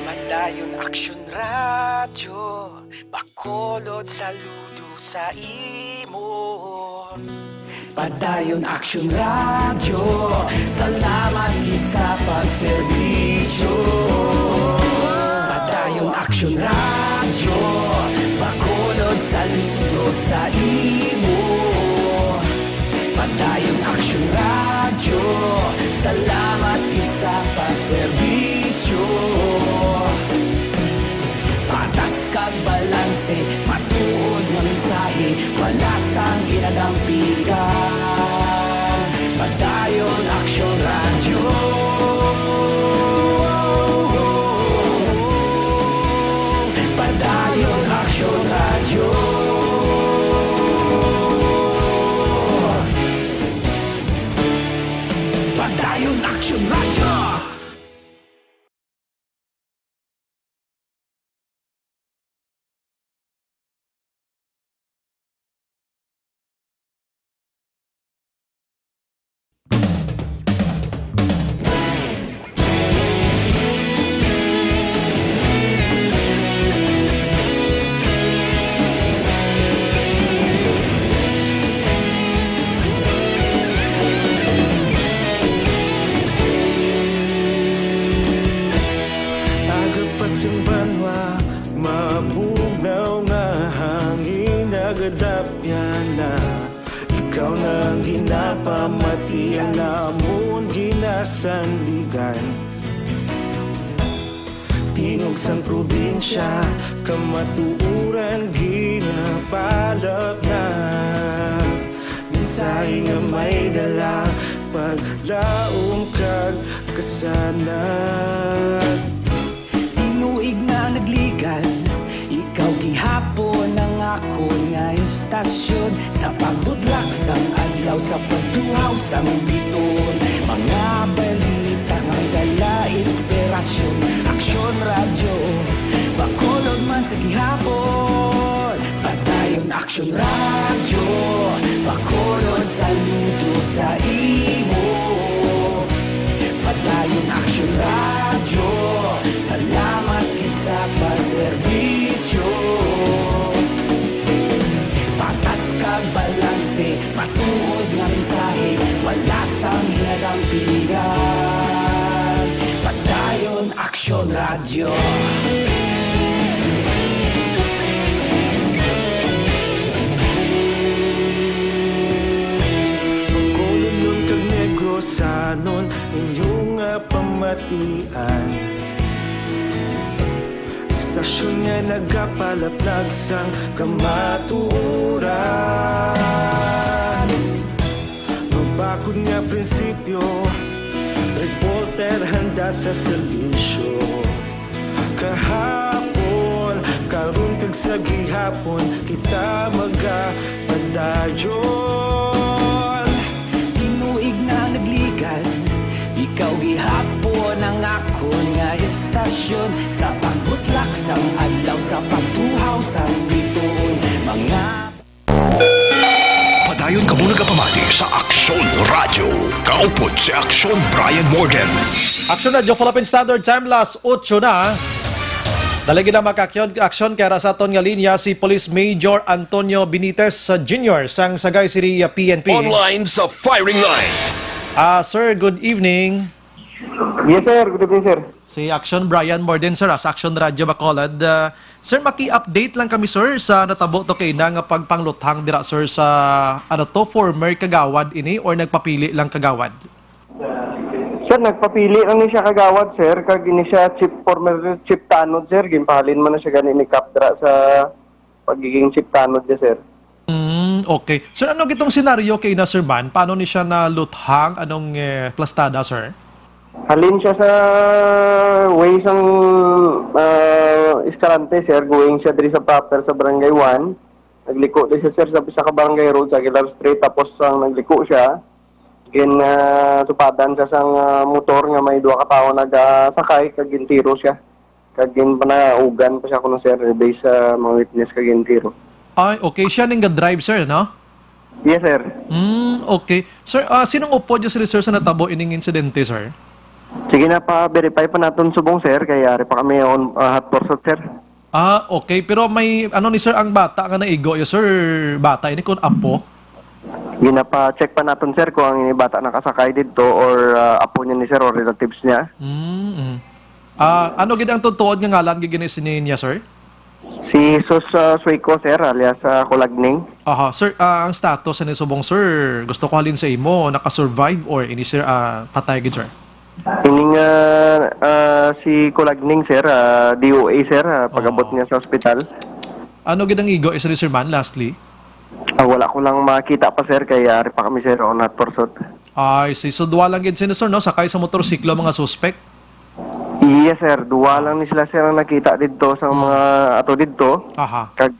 Padayon aksyon radyo, Bacolod saludo sa imo. Padayon aksyon radyo, salamat gid sa pagserbisyo. Padayon aksyon radyo, Bacolod saludo sa imo. Padayon aksyon radyo, salamat gid sa pagserbisyo. Patas kag balanse, matuod nga mensahe, wala sang ginadampigan. Padayon aksyon radyo. Padayon aksyon radyo. Padayon aksyon radyo. Banwa, mabugnaw nga hangin nagadapyan na. Ikaw nang ginapamatian namon ginasandigan. Tingog sang probinsya, kamatuuran ginapalak na. Mensahe nga may dala, paglaom kag kasanag. Tinuig na nagligan, ikaw gihapon ang ako nga istasyon. Sa pagbutlak sang adlaw, sa pagduhaw sang biton. Mga balita nga may dala inspirasyon. Aksyon radyo, Bacolod man sa gihapon. Padayon aksyon radyo, Bacolod saludo sa imo. Padayon aksyon radyo, salamat sa pagserbisyo. Patas kag balanse, matuod nga mensahe, wala sang ginadampigan. Padayon aksyon radyo. Bacolod nun kag Negrosanon, inyong pamatian. Istasyon nga nagapalaplag sang kamatuuran. Mabakod nga prinsipyo, reporter handa sa serbisyo. Kahapon, karon kag sa gihapon, kita magapadayon. Tinuig na nagligan, ikaw gihapon ang ako nga istasyon. Sa pagbutlak sang adlaw, sa pagtuhaw sang biton. Mga sa Aksyon Radio. Kaupod si Aksyon Brian Morden. Aksyon na, Philippine Standard Time, las 8 na. Dalagi na maka-aksyon kaya sa aton nga linya si Police Major Antonio Benitez Jr. sang Sagay City PNP. Online sa firing line. Sir, good evening. Yes, sir. Good evening, sir. Si Action Brian Morden, sir, sa Action Radio Bacolod. Sir, maki-update lang kami, sir, sa natabo to kay na nga pagpangluthang dira, sir, sa former kagawad ini or nagpapili lang kagawad? Sir, nagpapili lang ni siya kagawad, sir. Kag ini siya former chief tanod, sir. Gimpahalin man na siya gani ni Kapdra sa pagiging chief tanod niya, sir. Okay. Sir, ano gitong senaryo kay na, sir, man? Paano ni siya na luthang? Anong plastada, sir? Halin siya sa ways ang Escalante, sir. Going siya diri sa proper sa Barangay 1. Nagliko din siya, sir, sa Barangay Road, sa Aguilar Street. Tapos nagliko siya. Supadan siya sa motor nga may duha ka tawo nagsakay. Kag gintiro siya. Kag panaugan pa siya kuno, sir. Based sa mga witness kag gintiro. Ay, okay. Siya ning drive, sir, no? Yes, sir. Okay. Sir, sinong upod yung sir sa natabo ining insidente, sir? Sige na pa-verify pa natin subong, sir. Kaya ari pa kami on hot pursuit, sir. Okay. Pero may, ni sir, ang bata nga naigo yung sir, bata, ini kung apo? Ginapa-check pa natin, sir, kung ang bata nakasakay dito or apo niya ni sir or relatives niya. Ano gid ang tutuod nga ngalan giginisinin niya, sir? Si Jesus Suico, sir, alias Kulagning. Sir, ang status ni subong, sir, gusto ko halin sa imo, nakasurvive or ini, sir, patay gid, sir? Ining si Kulagning, sir, DOA, sir, pag-abot niya sa ospital. Ano gid ang igo is sir man, lastly? Wala ko lang makita pa, sir, kaya ari pa kami, sir, on hot pursuit. Ay, so duwa lang gid sir, no? Sakay sa motorsiklo mga suspect? Yes, sir. Duwa lang ni sila, sir, ang nakita dito sa mga ato dito. Kag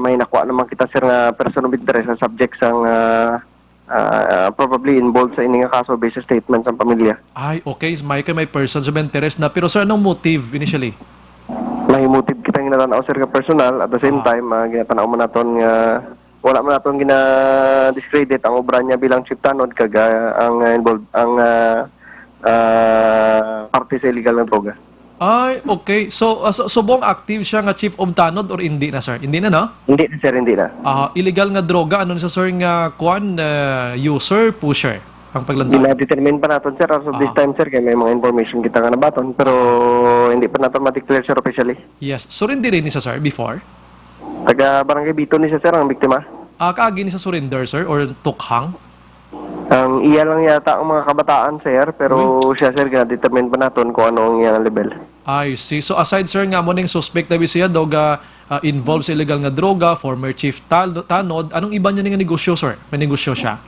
may nakuha naman kita, sir, nga person of interest na subject sang probably involved sa ining kaso based sa statement sa pamilya. Ay, okay. May persons of interest na. Pero sir, anong motive initially? May motive kitang ginatanaw, sir, ka personal. At the same time, ginatanaw man naton nga wala man naton gina-discredit ang obra niya bilang chief tanod kag ang involved ang parte sa illegal na droga. Ay, okay. So, subong active siya nga chief of tanod or hindi na, sir? Hindi na, no? Hindi na, sir. Hindi na. Illegal nga droga, ano sa sir nga user, pusher ang paglanta? Dina-determine pa natin, sir. As of this time, sir, kaya may mga information kita nga nabaton. Pero hindi pa natin ma-declare, sir, officially. Yes. Surrender rin ni sa sir before? Taga Barangay Bito ni siya, sir, ang biktima. Kaagi ni sa surrender, sir, or tukhang? Ang iya lang yata ang mga kabataan, sir, pero siya, sir, determine pa natin kung ano ang iyang level. I see. So aside, sir, nga mo ning suspect na siya doga involved sa illegal nga droga, former chief tanod, anong iba niya nga negosyo, sir? May negosyo siya?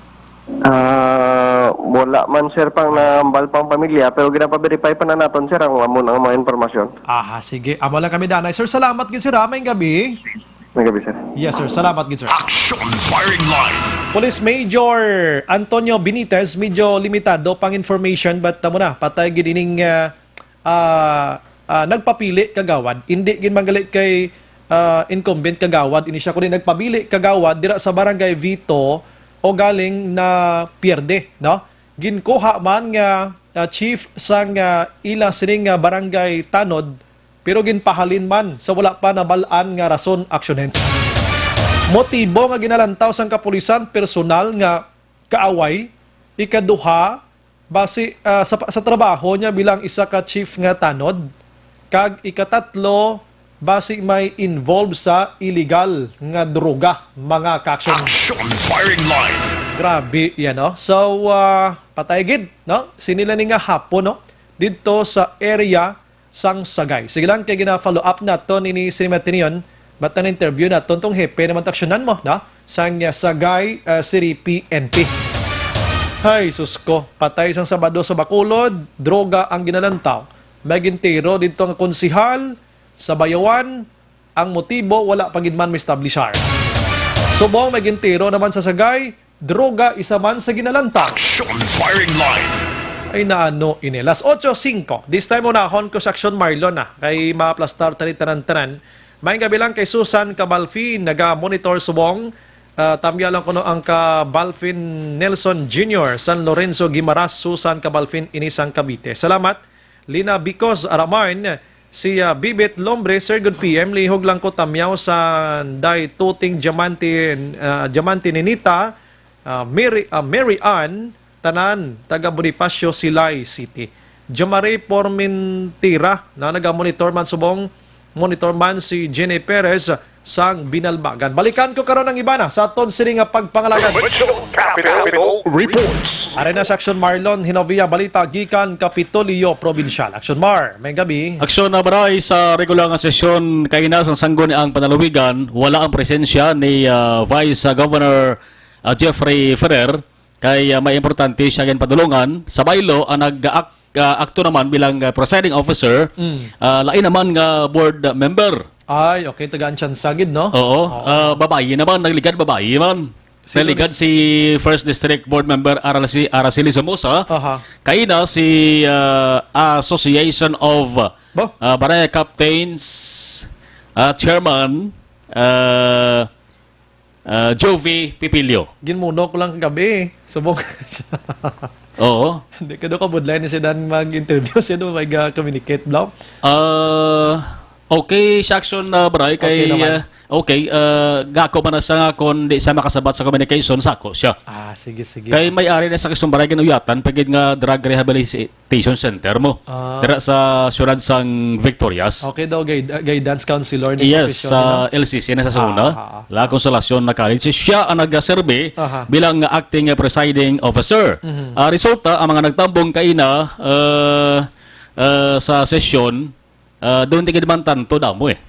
Wala man, sir, pang nambal pang pamilya, pero ginapa-verify pa na natin, sir, ang mga informasyon. Sige. Amo lang kami, danay. Sir, salamat gid, sir. May gabi. May gabi, sir. Yes, sir. Salamat gid, sir. Action firing line. Police Major Antonio Benitez, medyo limitado pang information, but tamo na, patay gid ining nagpapili kagawad. Hindi gid manggalit kay incumbent kagawad. Ini siya kunin nagpabili kagawad dira sa Barangay Vito o galing na pierde, no? Ginkuha man nga chief sang ila sining barangay tanod, pero ginpahalin man sa wala pa nabalaan nga rason aksyonen. Motibo nga ginalantaw sang kapulisan personal nga kaaway, ikaduha base sa trabaho niya bilang isa ka chief nga tanod, kag ikatatlo base may involved sa illegal nga droga mga kaksyon. Action firing line. Grabe yan, no? So patay gid, no? Sinila ni nga hapon, no? Dito sa area sang Sagay. Sige lang kay gina-follow up nato ni Sinematinion. Ba't na interview na tontong hepe naman taksyonan mo, na? Sang Sagay City PNP. Hay, susko. Patay sang Sabado sa Bacolod, droga ang ginalantaw. May gintiro dito ang konsihal sa Bayawan. Ang motibo, wala pagidman may establishar. Subong, may gintiro naman sa Sagay, droga isa man sa ginalantaw. Action firing line. Ay naano ini. Las 8:05. This time unahon ko sa Action Marlon, kay ma-plastar tanan-tanan. May gabi lang kay Susan Cabalfi, naga-monitor subong Tamya lang kuno ang ka Balfin Nelson Jr. San Lorenzo Guimaras Susan Cabalfin Inisang Cavite. Salamat. Lina Bicos Aramarn, si Bibit Lombre, Sir Good PM, lihog lang ko tamyaw sa Day Tuting Diamante Ninita, Mary Ann, Tanan, taga Bonifacio, Silay City. Jamari Pormentira, na naga-monitor man subong, monitor man si Jenny Perez, sang Binalbagan. Balikan ko karon ang iba na sa aton sini nga pagpangalagan. Capital Reports. Are na sa Action Marlon Hinovia balita gikan Kapitolyo Provincial. Action Mar, may gabi. Aksyon na baray sa regular nga sesyon kay nasang sangguni ang panalawigan, wala ang presensya ni Vice Governor Jeffrey Ferrer kay may importante siya yan padulungan. Sa baylo ang nag-akto naman bilang presiding officer, lain naman nga board member. Ay, okay, tagaan siya sagid, no? Oo. Babae naman, nagligad babae man. Naligad si First District Board Member Araceli Somoza. Kaya na si Association of Barangay Captains Chairman Jovi Pipilio. Ginmuno ko lang gabi. Subong Oo. Hindi ka doon kabudlay ni siya dan mag-interview. Siya doon mag-communicate, Blau? Okay, sa action na Bray, kay gako man na sa kung di sa makasabat sa communication, sako siya. Sige. Kay may-ari na sa Kisumbaray ginuyatan, pagid nga drug rehabilitation center mo. Dira sa syudad sang Victorias. Okay daw, guidance counselor. Yes, sa LCC na sa Sauna. La Consolacion na college. Siya ang nag-survey bilang acting presiding officer. Resulta, ang mga nagtambong kaina sa sesyon, doon tigid man tanto damo eh.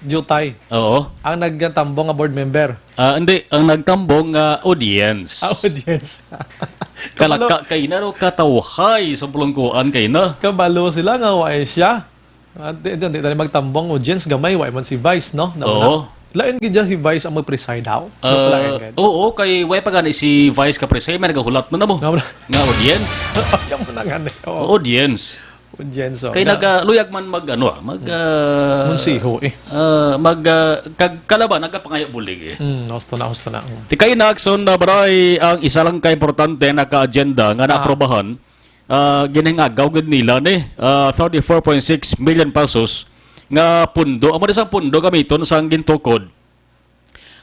Jutay. Oo. Ang nagtambong nga board member. Hindi, ang nagtambong audience. Audience. Kalaka kay na ro katawhay sa pulungkuan kay na. Kabalo sila nga way siya. Hindi magtambong audience gamay way man si Vice, no? Oo. Lain gid si Vice ang mag-preside daw. Oo, kay way pa gani si Vice ka preside may nagahulat mo na mo. Nga audience. Ayaw mo na nga. Audience. Kay nagaluyag man munsiho eh. Kalaban nagapangaya bulig eh. Husto na. Ti kay nakson na baray ang isa lang ka importante na ka-agenda nga naaprobahan. Ginhingagaw gid nila ni 34.6 million pesos nga pundo. Amo sa pundo gamiton sang gintukod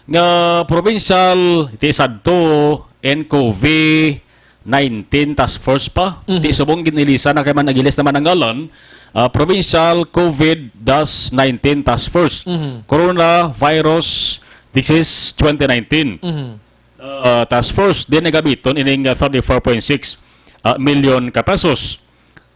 nga provincial iti sadto NCOV 19 task force pa. Di subong ginilisa na kay man nagilis naman ang ngalan. Provincial COVID-19 task force. Coronavirus Disease 2019. Task force din nagabiton ining 34.6 million ka pesos.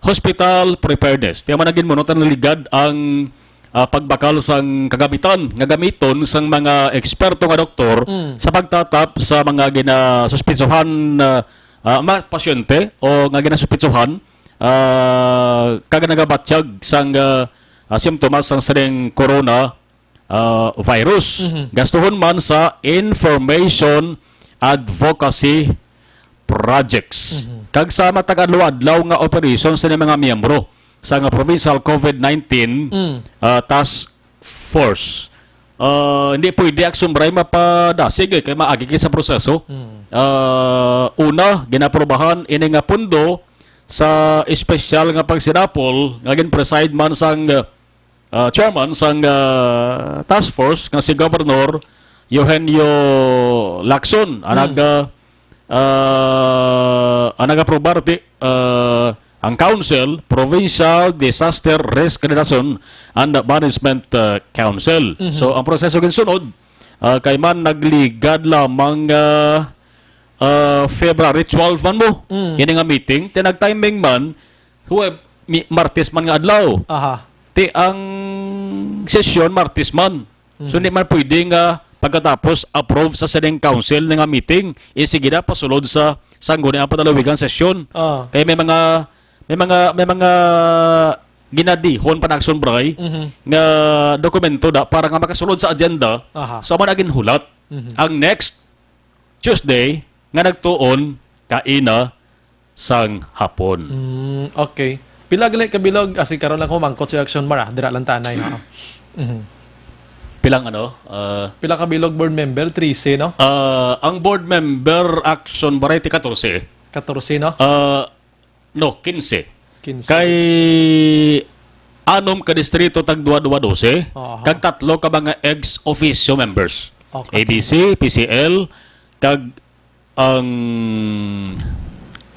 Hospital preparedness. Tiyan man naging monotan naligad ang pagbakal sang kagamitan nga gamiton sang mga eksperto nga doktor sa pagtatap sa mga ginasuspitsohan mga pasyente o nga ginasuspitsohan kaga nagabatsyag sang simptomas sang sading corona virus. Gastuhon man sa information advocacy projects. Kag sa matag-adlaw nga operation sa mga miyembro sa nga provincial COVID-19 task force. Hindi pwede ang sumbray mapadasig kay maagi sa proseso. Una, ginaprobahan ini nga pundo sa espesyal nga pagsinapol nga gin-preside man sang chairman sang task force nga si Governor Eugenio Lacson nag-aprobar ang Council, Provincial Disaster Risk Reduction and Management Council. So, ang proseso ginsunod, kay man nagligad lamang February 12 man mo. Yan nga meeting. Tinag-timing man, Martes man nga adlaw. Ti ang sesyon, Martes man. So, hindi man pwede nga pagkatapos approve sa Seneng Council nga meeting, sige na pasulod sa sangguni ang patalawigan sesyon. Kaya may mga ginadihon pa nagsunbray nga dokumento da para nga makasulod sa agenda sa man agin hulat. Ang next Tuesday nga nagtuon kaina sang hapon. Okay. Pila gali kabilog asi karon lang ko mangkot sa Action Mar dira lang tanay. Pilang Pila ka bilog board member? 13, no? ang board member action variety 14. 14, no? No, 15. 15. Kay anom ka distrito tag 2212, kag tatlo ka mga ex officio members. Okay. ABC, PCL, kag ang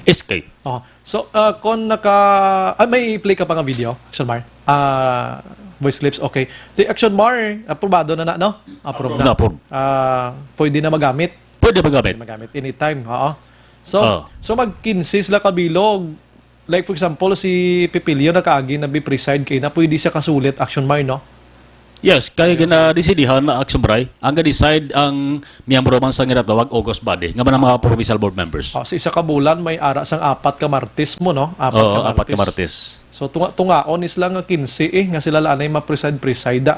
SK. So, kung may play ka pa nga video, Action Mar? Voice clips, okay. The Action Mar, aprobado na no? Approve na. Approve. Pwede na magamit. Pwede magamit. Anytime, oo. So mag-15 sila kabilog. Like for example, si Pipilio na kaagi na be-preside kay na pwede siya kasulit Action Mar, no? Yes, kaya gina-desidihan na Action Bray, ang ga-decide ang miyembro man sa ginatawag August body, nga man ang mga provincial board members. Sa isa ka bulan, may ara sang 4 ka Martes mo, no? 4 ka Martes. So, tungaon is lang nga 15 nga sila lanay ma-preside,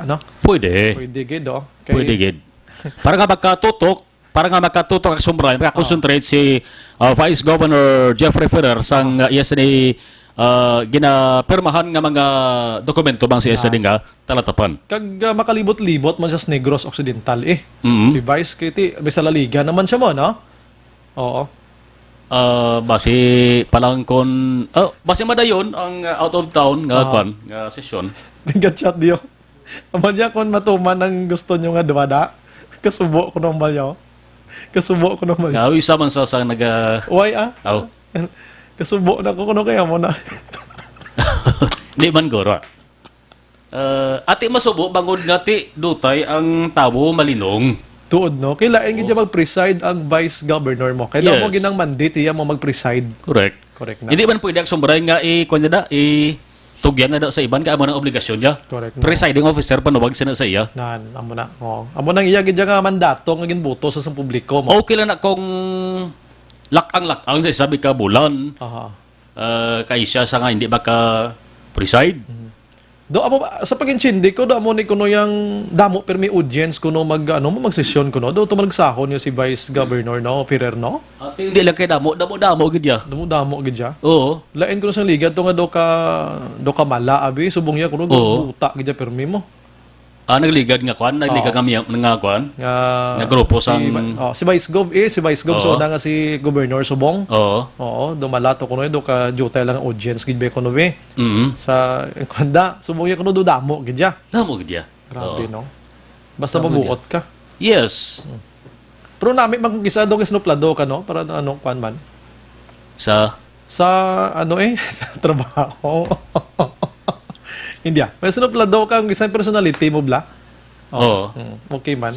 no? Pwede. Pwede gid, oh. Pwede gid. Para nga makatutok Action Bray, makakonsentrate si Vice Governor Jeffrey Ferrer sang yesterday ginapirmahan nga mga dokumento bang si SD nga talatapan. Kag makalibot-libot man siya sa Negros Occidental Si Vice Kitty, may sa La Liga naman siya mo, no? Oo. Basi palang basi madayon ang out of town nga nga session. Nag-chat diyo. Aman niya kung matuman ang gusto nyo nga duwada. Kasubo ko naman niya. Isa man sa Why Oh. Kasubo na ko kuno kaya mo na. Di man goro. Ati masubo bangod nga ti dutay ang tabo malinong. Tuod, no? Kailangan gid mag-preside ang vice governor mo. Kailangan mo ginang mandate iya mo mag-preside. Correct na. Hindi man pwede ang sumbray nga tugyan na sa iban ka amo ng obligasyon niya. Correct. Presiding officer panuwag sina sa iya. Amo na. Amo nang iya gid nga mandato nga ginbuto sa publiko mo. Okay lang na kung lakang sa sabi ka bulan. Kay siya sa nga hindi baka preside. Do amo sa pag-intindi ko do amo ni kuno yang damo permi audience kuno magsesyon kuno do magsahon yo si Vice Governor no Ferrer no. Hindi lang kay damo gid ya. Damo gid ya. Oo. Lain kuno sang liga to nga do ka mala abi subong ya kuno buta gid ya permi mo. Nagligad nga kami nga kwan. Nga grupo sang si Vice Gov so na nga si Governor Subong. Oo. Dumalato kuno do ka jutay lang audience gid be kuno be. Sa kanda subong ya kuno do damo gid ya. Damo gid ya. Grabe no. Basta mabuot ka. Yes. Pero nami magkisa do kisnuplado ka no para kwan man. Sa sa trabaho. India. May sinuplado kang isang personality mo bla? Oo. Okay man.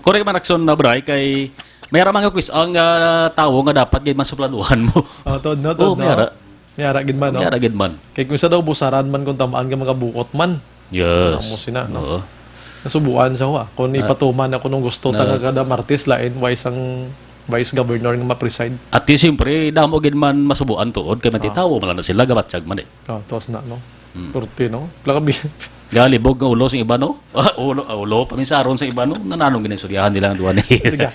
Correct man action na bray kay mayara mga quiz ang tawo nga dapat gid masupladuhan mo. Mayara gid man no. Mayara gid man. Kay kung sa daw busaran man kung tamaan ka mga bukot man. Yes. Amo sina no. Nasubuan sa wa. Kung ipatuman ako nung gusto taga kada Martes lain wise ang Vice Governor nga ma-preside. At siyempre damo gid man masubuan tuod kay matitawo man na sila gabatsag man tos na no. Turti, no? Galibog nga ulo sa iba, no? Ulo, paminsaron sa iba, no? Nananong ginisudyahan nila ang duwan. Sige.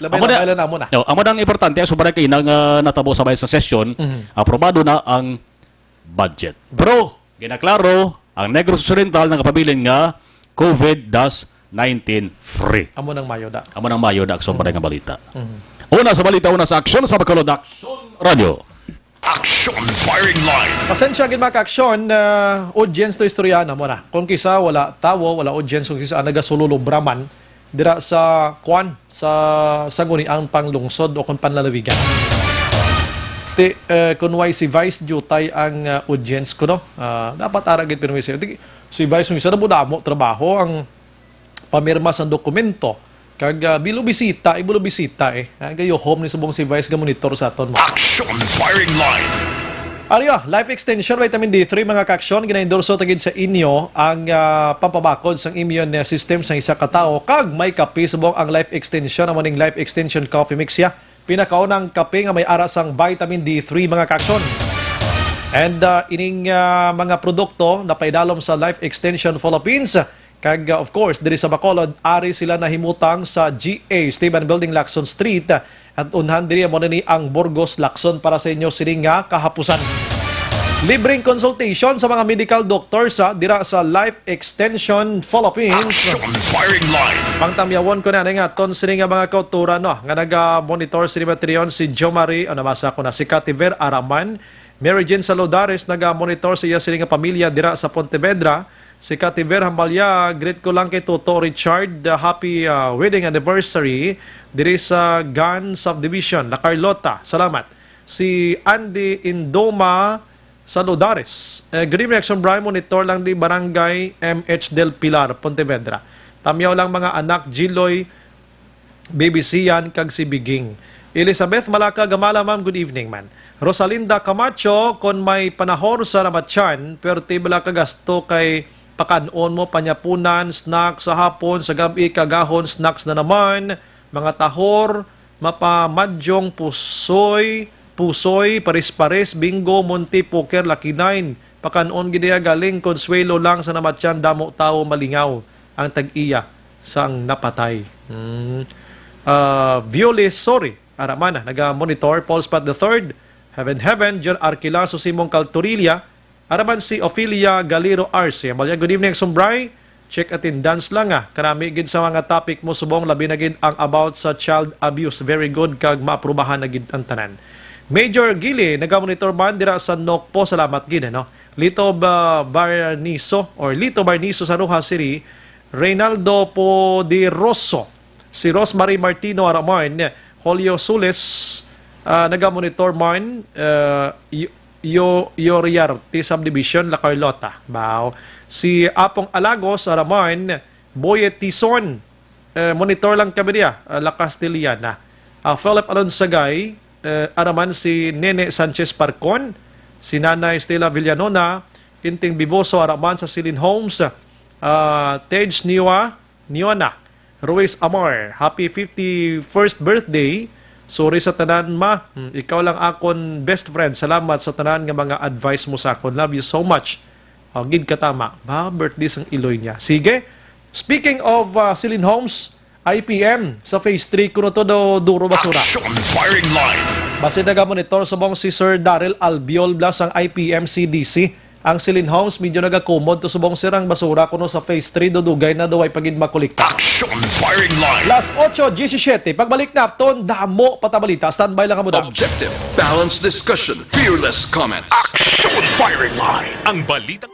Amo na ang importante, subara kayo nang natabo sa bayan sa session, aprobado na ang budget. Bro, ginaklaro, ang Negros Occidental ng kapabilin nga COVID-19 free. Amo nang Mayo da, subara nga balita. Una sa balita, una sa aksyon sa Bacolod Action Radio. Action firing line. Pasensya gid maka-aksyon audience to istoryana mo na. Kung kisa wala tawo, wala audience kung kisa nagasulolo braman dira sa kwan sa guniang panglungsod o kung panlalawigan. Kung why si Vice Jutay ang audience ko no. Dapat ara gid permiso. Si Vice kung isa na budamo trabaho ang pamirma sa dokumento. Kag bilo bisita gayo home ni subong si Vice ga monitor sa aton mo. Action firing line. Ariyo, life extension vitamin D3 mga ka-aksyon gina-endorso tagid sa inyo ang pampabakod sang immune system sa isa ka tawo kag may kape subong ang life extension amo ning life extension coffee mix ya. Pinakaunang kape nga may ara sang vitamin D3 mga ka-aksyon. And ining mga produkto na paidalom sa Life Extension Philippines. Kag of course, diri sa Bacolod, ari sila nahimutang sa GA, Esteban Building, Lacson Street. At unhan diri mo ni ang Burgos, Lacson para sa inyo sining nga kahapusan. Libreng consultation sa mga medical doctors dira sa Life Extension Philippines. Action firing line. Pangtamyawon ko na nga ton sini nga mga kauturan nga naga-monitor sini Matrion si Jo Marie, nabasa ko na si Kativer Araman, Mary Jane Saludares naga-monitor siya sini nga pamilya dira sa Pontevedra. Si Kativer Hambalya, greet ko lang kay Toto Richard, happy wedding anniversary diri sa Gan Subdivision, La Carlota. Salamat. Si Andy Indoma Saludares. Good evening, Action Brian. Monitor lang di Barangay MH Del Pilar, Pontevedra. Tamyaw lang mga anak, Giloy, Baby Sian, kag si Biging. Elizabeth Malaka Gamala, ma'am. Good evening, man. Rosalinda Camacho, kon may panahor sa Ramatyan, pero tibala ka gasto kay pakanon mo, panyapunan, snacks sa hapon, sa gabi, kagahon, snacks na naman, mga tahor, mapamadyong pusoy, paris-paris, bingo, munti, poker, lucky nine. Pakanon gidaya galing, Consuelo lang sa namatyan, damo tao malingaw ang tag-iya sang napatay. Violet, sorry, Aramana, naga-monitor, Paul Spot III, Heaven, John Arquilaso, Simong Calturilla, Araman si Ophelia Galiro Arce. Malya, good evening, Sumbray. Check attendance lang Karami gid sa mga topic mo subong labi na gid ang about sa child abuse. Very good kag maaprubahan na gid ang tanan. Major Gili, naga-monitor man dira sa Nokpo, salamat gid Lito Barniso sa Roja City, Reynaldo Podiroso, si Rosemary Martino Araman, Julio Sules, naga-monitor man, Yoriarte Subdivision, La Carlota. Bao. Si Apong Alagos Araman, Boyet Tison, monitor lang kami niya, La Castellana. Philip Alonsagay, Araman si Nene Sanchez Parcon, si Nanay Stella Villanona, Inting Biboso Araman sa Silin Homes, Tej Niona, Ruiz Amor, happy 51st birthday. Sorry sa tanan ma, ikaw lang akon best friend. Salamat sa tanan nga mga advice mo sa akon. Love you so much. Gid katama. Birthday sang iloy niya. Sige. Speaking of Silin Homes, IPM sa phase 3 kuno to do duro basura. Action firing line. Base naga-monitor subong si Sir Daryl Albiol Blas ang IPM CDC. Ang Silin Homes medyo nagakumod to subong sirang basura kuno sa phase 3 dudugay na daw ay pagid makolekta. Action firing line. Las 8:17 pagbalik na ton damo patabalita. Standby lang kamo daw. Objective, balanced discussion, fearless comments. Action firing line. Ang balita.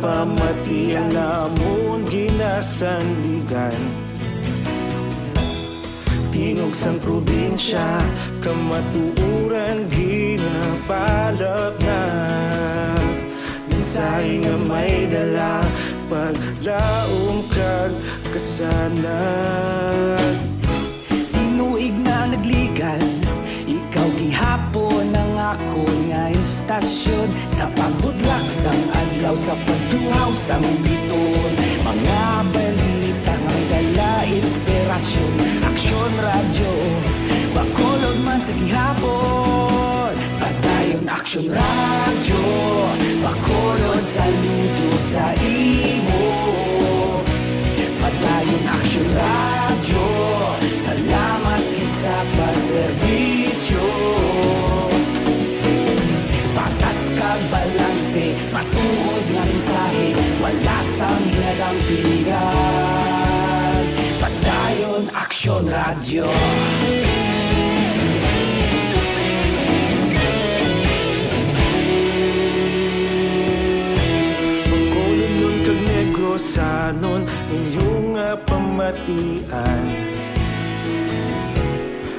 Pamati ang namon ginasandigan. tingog sang probinsya, kamatuuran ginapalap na. Mensahe nga may dala, paglaom kag kasanag. Tinuig na nagligan, ikaw gihapon ang ako nga istasyon. Sa pagbudlak sang adlaw, sa pagduhaw sang biton, mga balita nga dala inspirasyon. Aksyon radyo, bakolod man sa gihapon. Padayon aksyon radyo, bakolod saludo sa imo. Padayon aksyon radyo, salamat kisa pagserbisyo. Patas kag balanse, matuod nga mensahe, wala sang ginadang pilihan. Padayon aksyon radyo. Pagkolon kag negrosanon, inyong pamatian.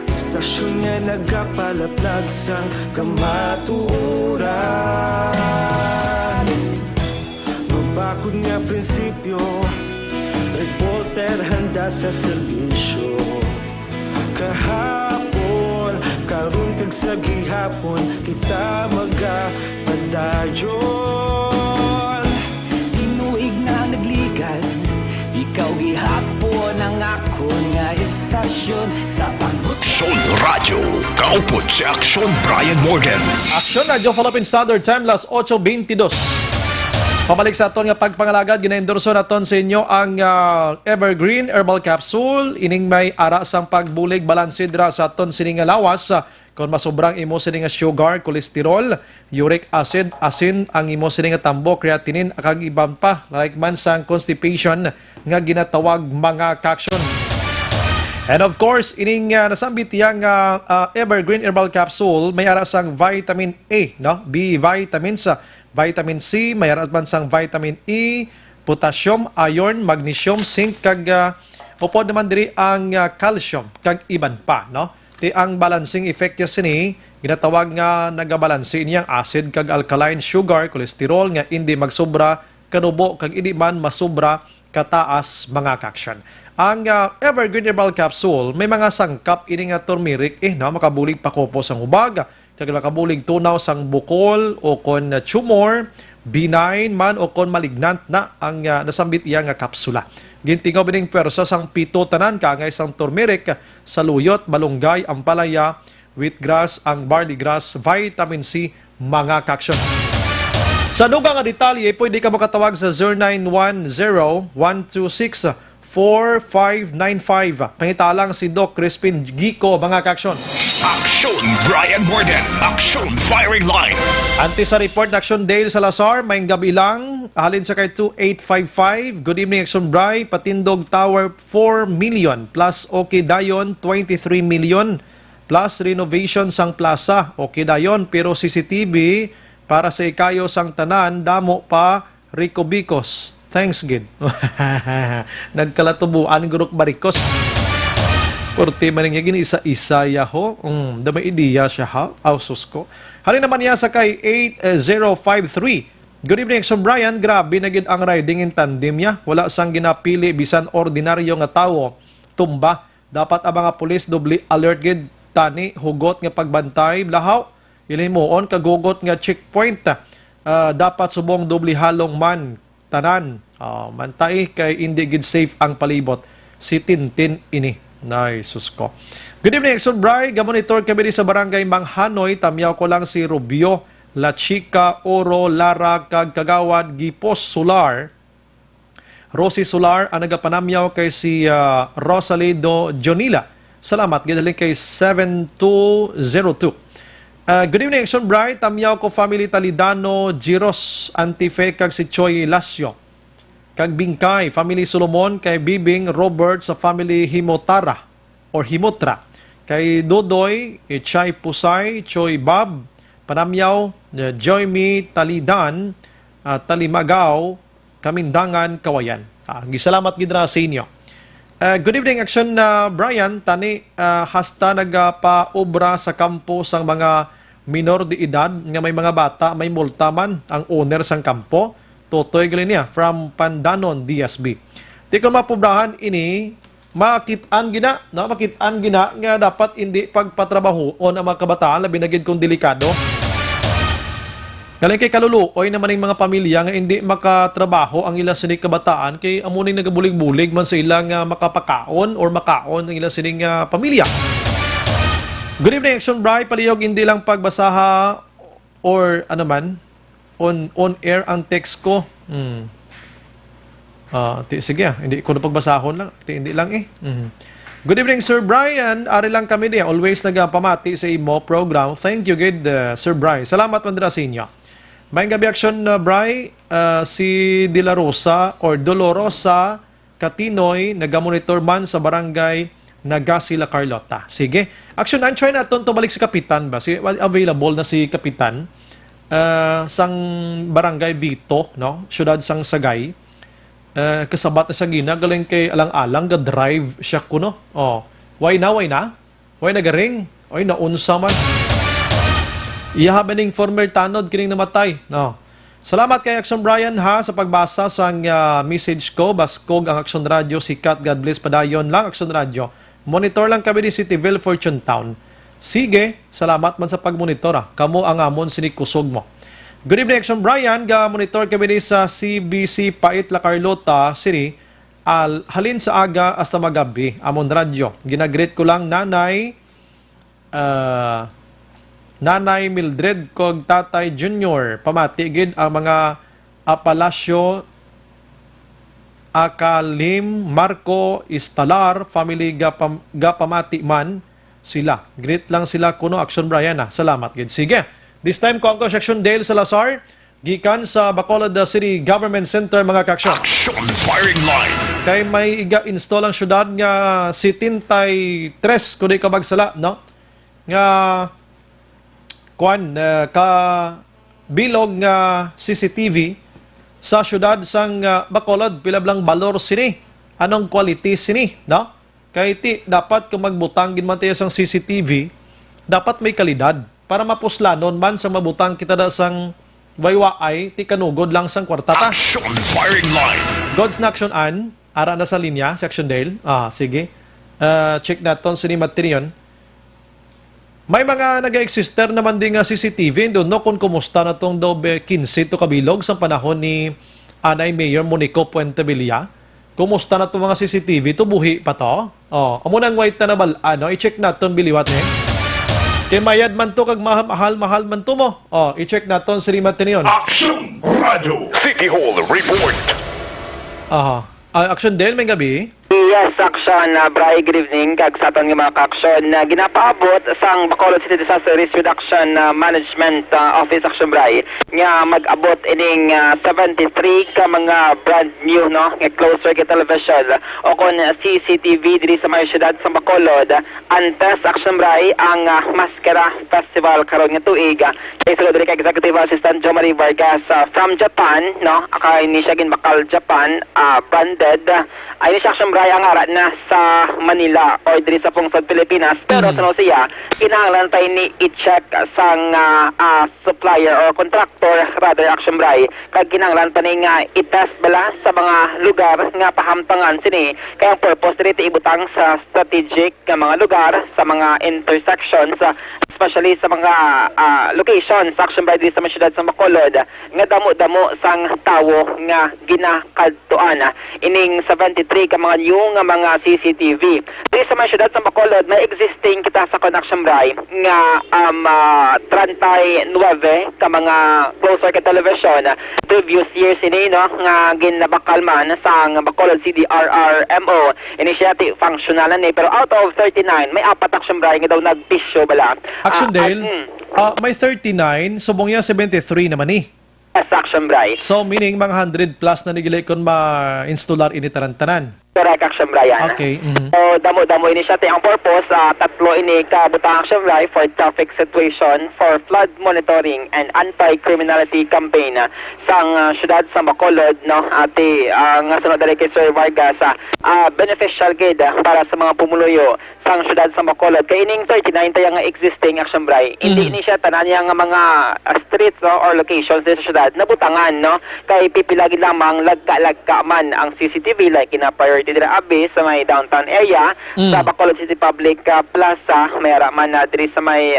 Stasyon nga nagapalaplag sang kamatuuran. Mabakod nga prinsipyo, reporter handa sa serbisyo. Kahapon, karon kag sa gihapon, kita magapadayon. Tinuig na nagligan, ikaw gihapon ang ako nga istasyon. Sa Aksyon Radio, kaupod si Aksyon Brian Morgan. Aksyon Radio Philippine Standard Time, las 8:22. Pabalik sa aton nga pagpangalagad, gina-endorso naton sa inyo ang Evergreen Herbal Capsule. Ining may ara sang pagbulig balansid ra sa aton sining nga lawas. Kung masobrang imo sining nga sugar, cholesterol, uric acid, asin ang imo sining nga tambo, creatinine, akag iban pa, like man sang constipation nga ginatawag mga kaksyon. And of course, ining nasambit yang Evergreen Herbal Capsule, may ara sang vitamin A, no? B vitamins, vitamin C, may ara man sang vitamin E, potassium, iron, magnesium, zinc, kag upod naman diri ang calcium, kag iban pa, no? Ti ang balancing effect niya sini, ginatawag nga nagabalanse niyang acid kag alkaline sugar, cholesterol nga hindi magsobra kanubo kag hindi man masobra kataas mga kaksyon. Ang Evergreen Herbal Capsule may mga sangkap ini nga turmeric no, makabulig pakopos ang ubag, kag makabulig tunaw sang bukol o kon tumor, benign man o kon malignant na ang nasambit iya nga kapsula. Gintingaw bining pwersa sang pito tanan kangay sang turmeric, saluyot, malunggay, ampalaya, wheatgrass, ang barley grass, vitamin C, mga kaksyon. Sa dugang nga detalye, pwede ka makatawag sa 0910-126-4595. Pangitalang si Doc Crispin Gico, mga kaksyon. Aksyon Brian Morgan, Aksyon Firing Line. Anti sa report na Aksyon Dale Salazar, may gabi lang, halin sa kay 2855. Good evening, Aksyon Bri. Patindog Tower 4 million plus OK Dayon 23 million plus renovation sang plaza. OK Dayon pero CCTV para sa ikayo sang tanan, damo pa Rico Bicos. Thanks, Gid. Nagkalatubuan guruk barikos. Porte man nga gini isa-isa yaho. Damay ideya siya ha. Ausos ko. Halin naman niya sa kay 8053. Good evening, Action Brian. Grabe na gid ang riding in tandem niya. Wala sang ginapili bisan ordinaryo nga tawo. Tumba. Dapat ang mga pulis doble alert gid. Tani, hugot nga pagbantay. Lahaw. Ilimoon kagugot nga checkpoint. Dapat subong doble halong man. Tanan. Mantay kay hindi gid safe ang palibot. Si Tintin ini. Nice, ko. Good evening, Action Bri. Gamonitor kami sa barangay Manghanoy. Tamyaw ko lang si Rubio, La Chica, Oro, Lara, kag Kagawad, Gipos, Solar. Rosie Solar, ang nagapanamyaw kay si Rosalido Jonila. Salamat. Gidaling kay 7202. Good evening, Action Bri. Tamyaw ko family Talidano, Giros, Antife, kag si Choy Lasio. Kag Bingkay, family Solomon, kay Bibing, Robert sa family Himotara or Himotra. Kay Dodoy, Chay Pusay, Choy Bob, Panamyaw, Joymi Talidan, Talimagaw, Kamindangan, Kawayan. Gisalamat gidra sa inyo. Good evening, Action Brian. Tani, hasta nagpaobra sa kampo sang mga minor de edad nga may mga bata, may multa man ang owner sang kampo. Totoy Glinia from Pandanon, DSB. Di ko mapobrahan ini, makitaan gina nga dapat hindi pagpatrabaho o ang mga kabataan, labi na gid kung delikado. Galing kay kaluluoy naman ng mga pamilya nga hindi makatrabaho ang ilang sining kabataan kay amuning nagabulig-bulig man sa ilang makapakaon or makaon ang ilang sining pamilya. Good evening, Action Bri. Palihog hindi lang pagbasaha or ano man, on air ang text ko. Sige, hindi ko na pagbasahon lang. Hindi lang eh. Good evening, Sir Brian. Ari lang kami din. Always nagpamati sa imo program. Thank you, good Sir Brian. Salamat man sa inyo. May gabi, Action Bri. Si De La Rosa or Dolorosa Katinoy, nagamonitor man sa barangay Nagasila Carlota. Sige. Action, I'm trying natin to balik si Kapitan ba? Available na si Kapitan sang barangay Vito, no? Syudad sang Sagay. Kasabat na sa gina, galing kay alang-alang, ga-drive siya kuno. Why na? Why nagaring? Oy, naunsa man. Iyahabaning former tanod, kining namatay. No. Salamat kay Action Brian ha sa pagbasa sa message ko. Baskog ang Action Radio, sikat, God bless, padayon lang Action Radio. Monitor lang kami di Cityville, Fortune Town. Sige, salamat man sa pagmonitor ha. Kamo ang amon sinikusog mo. Good evening, Action Brian. Ga-monitor kami sa CBC Pait, La Carlota City. Halin sa aga hasta magabi. Amon radyo. Ginagreet ko lang Nanay Mildred kog Tatay Junior. Pamatigid ang mga Apalacio, Akalim, Marco, Istalar, family gapamati man sila. Greet lang sila kuno, Action Brian ha. Salamat gid. Sige. This time, ko Section Dale Salazar, gikan sa Bacolod City Government Center, mga kaksyon. Action firing line. Kay may iga-install ang syudad nga si Tintay 3, kundi kabagsala, no? Nga, bilog nga CCTV sa syudad sang Bacolod, pilablang balor sini. Anong quality sini, no? Kay dapat kung magbutang ginmantaya sang CCTV, dapat may kalidad. Para mapuslanon man sa mabutang kita da sang baywaay, ti kanugod lang sang kwartata. Action firing line. God's na action an, ara na sa linya, sa Action Dale. Sige. Check natin sa ni Matrion. May mga nag-exister naman din nga CCTV, doon no kung kumusta na itong 15 to kabilog sa panahon ni Anay Mayor Monico Puentevilla. Kumusta na itong mga CCTV, ito buhi pa to. Amo nang white na nabal, i-check natin biliwat mayad man to kag mahal man to mo. I-check naton si Rimatin yon. Action Radio City Hall report. Action Dale, may gabi. Yes, Action, Bri, good evening. Kag sa aton nga mga ka-action na ginapaabot sang Bacolod City Disaster Risk Reduction Management Office, Action Bri, nga mag-abot ining 73 ka mga brand new, no, nga closed circuit television o kon CCTV diri sa mga syudad sa Bacolod. Antes, Action Bri, ang Maskara Festival karon nga tuig. Kay sulod diri kay Executive Assistant Jo Marie Vargas from Japan, no, akay ni siya ginbakal Japan, branded. Ayun siya, Action Bri, ang arat na sa Manila o diri sa Pungsod, Pilipinas. Pero sa siya, kinahanglan tayo ni i-check sang supplier or contractor, rather, Action Bri. Kag kinahanglan pa ni nga i-test bala sa mga lugar nga pahamtangan sini. Kaya ang purpose dito ibutang sa strategic nga mga lugar, sa mga intersections, especially sa mga locations, Action Bri, diri sa mga syudad sa Bacolod, nga damo-damo sang tawo nga ginakadtuan. Ining 73 ka mga new nga mga CCTV. Diri sa mga syudad sa Bacolod, may existing kita sa Action Bri nga 39 ka mga closed circuit television previous years ini, no, nga ginabakal man sa Bacolod CDRRMO initiative functional ni, pero out of 39 may 4 Action Bri nga daw nagpisyo bala. Action Dale, may 39, subong niya 73 naman eh. Yes, Action Bri. So meaning mga 100 plus na nigilay kung ma-installar ini tarantanan. Correct, Action Brian. Okay. So, damo-damo ini siya. Ang purpose, tatlo ini kabutang Action Brian for traffic situation, for flood monitoring, and anti-criminality campaign sang syudad sa Bacolod, no? Ati, ang sunod dali kay Sir Vargas, beneficial gid para sa mga pumuluyo sang syudad sa Bacolod. Kay ining 39 tayong existing Action Brian. Hindi ni siya tanan yang mga streets, no, or locations sa syudad nabutangan, no? Kay pipilagi lamang lagka man ang CCTV like ina priority dira abi sa may downtown area sa Bacolod City Public Plaza, mayara man na diri sa may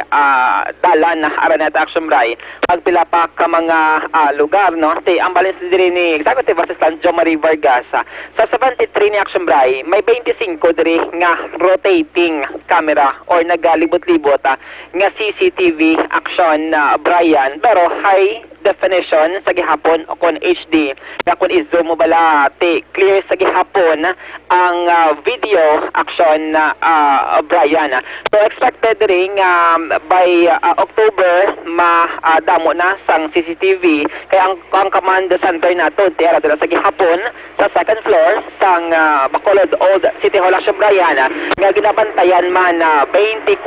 dalan na Araneta Action Brian. Pagpila pa ka mga lugar, no? Ti ang balance diri ni Executive Assistant Joe Marie Vargas sa 73 ni Action Brian, may 25 diri nga rotating camera or nagalibot-libot nga CCTV Action Brian, pero high definition sa gihapon o kon HD na kung i-zoom mo bala clear sa gihapon ang video action Brian. So expected ring by October damo na sang CCTV kaya ang command center nato tira dira sa gihapon sa second floor sang Bacolod Old City Hall Action Brian nga ginabantayan man 24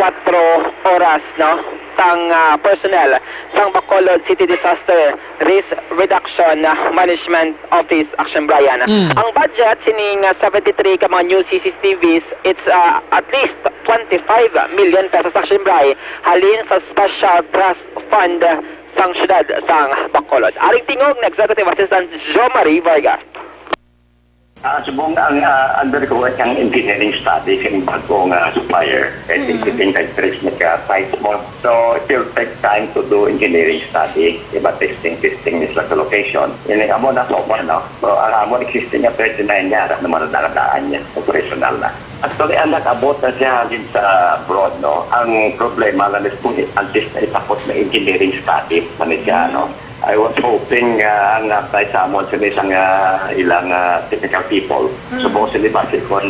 oras, no, sang personnel sang Bacolod City Disaster Risk Reduction Management Office Action Brian. Ang budget sining 73 ka mga new CCTVs, it's at least 25 million pesos Action Brian halin sa Special Trust Fund sang syudad sang Bacolod. Aring tingog na Executive Assistant Joe Marie Vargas. Subong ang undergoing ang engineering study ng bagong supplier. I think trace nagka-site mo. So it will take time to do engineering study. Iba testing is like the location. Ini amo na so no. So ang amo existing nga 39 niya na manadaan niya operational na. Actually, ang nakabot na siya din sa abroad, no. Ang problema lang is kung antes na itapos na engineering study na niya, no. I was hoping ang tayo sa amon sila isang ilang technical people. Subong sila basit kung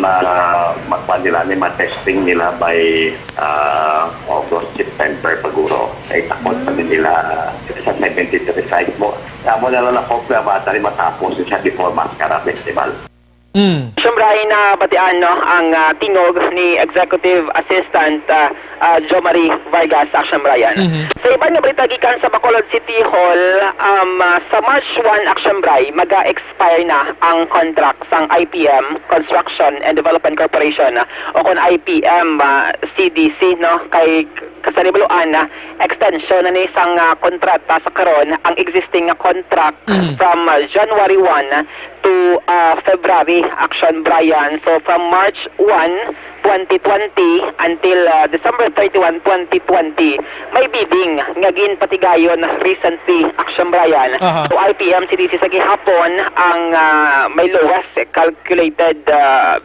magpanila ni ma-testing nila by August, September paguro. Ay tapos pa nila sa 73 site mo. Amo na lang ako na matapos siya before Mascara Festival. Siyempre ay nabatian, no, ang tingog ni Executive Assistant Joe Marie Vargas Action Brian. Sa iba nga balita gikan sa Bacolod City Hall, sa March 1 Action Brian, maga-expire na ang contract sang IPM Construction and Development Corporation o kon IPM CDC, no, kay kasanibaluan na extension na ni isang kontrata sa karon ang existing contract from January 1 to February Action Brian. So from March 1, 2020 until December 31, 2020, may bidding nga ginpatigayon recently Action Brian. So IPM CDC sa gihapon ang may lowest calculated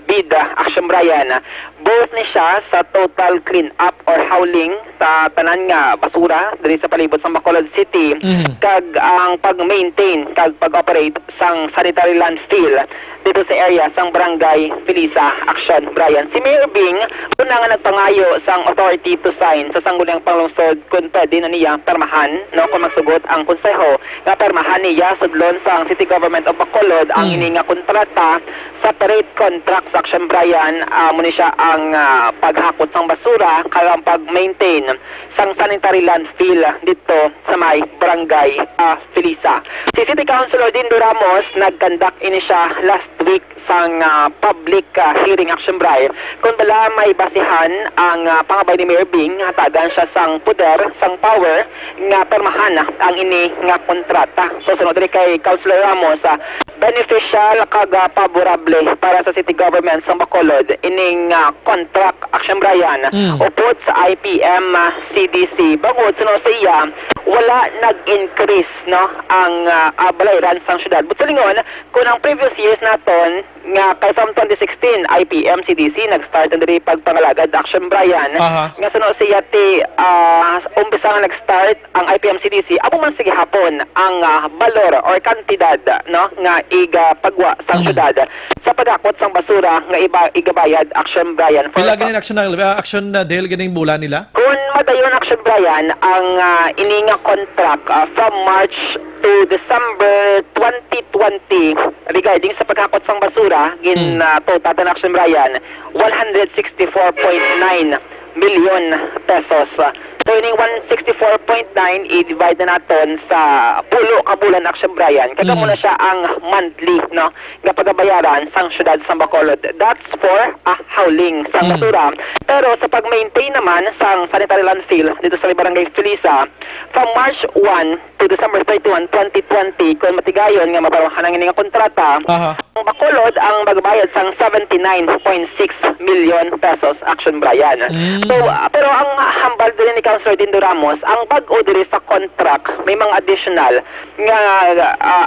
bid Action Brian. Both ni siya sa total clean up or hauling sa tanan nga basura diri sa palibot sa Bacolod City kag ang pag-maintain kag pag-operate sang sanitary landfill dito sa area sang Barangay Felisa Action Brian. Si Mayor Bing una nga nagpangayo sang authority to sign sa sangguniang panglungsod kung pwede na niya permahan, no, kung magsugot ang konseho nga permahan niya sudlon sang City Government of Bacolod ang ini nga kontrata separate contract sa Action Brian. Muna siya ang paghakot sang basura kag ang pag-maintain sang sanitary landfill dito sa may Barangay Felisa. Si City Councilor Dindo Ramos nagkandak ini siya last week sang public hearing Action Brian kung bala may basihan ang pangabay ni Mayor Bing hatagan siya sang poder, sang power nga permahan ang ini nga kontrata. So sunod rin kay Councilor Ramos beneficial kag favorable para sa city government sa Bacolod ining contract Action Brian upod sa IPM CDC bangod sunod sa iya wala nag-increase, no, ang balayran sang syudad. But lingon kung ang previous years naton nga kay from 2016 IPM CDC nag-start na diri pagpangalagad Action Brian nga sunod sa iya ti umpisa nga nag-start ang IPM CDC amo man sige hapon ang balor or kantidad, no, nga iga pagwa sang syudad sa pagakot sang basura nga igabayad Action Brian. Pila ganin action dahil ganing bulan nila? Kung madayon Action Brian ang ini nga contract from March to December 2020 regarding sa paghakot sang basura gin total ng Action Brian 164.9 million pesos. So ining 164.9 i-divide na naton sa pulo ka bulan Action Brian. Kaya muna siya ang monthly no nga pagabayaran sang syudad sa Bacolod. That's for hauling sang basura. Pero sa pag-maintain naman sang sanitary landfill dito sa Barangay Felisa from March 1 to December 31, 2020 kung matigayon nga mabaruhan ang ining kontrata, ang Bacolod ang magbayad sang 79.6 million pesos Action Brian. So pero ang hambal din ni Councilor Dindo Ramos, ang bag-o diri sa contract may mga additional nga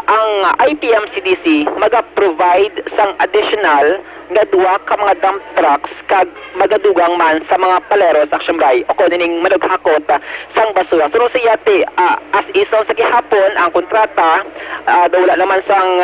ang IPM-CDC maga-provide sang additional nga duwa ka mga dump trucks kag magadugang man sa mga paleros Action Bray o kuning madughakot sang basura. So siya as isang sa gihapon ang kontrata wala naman sang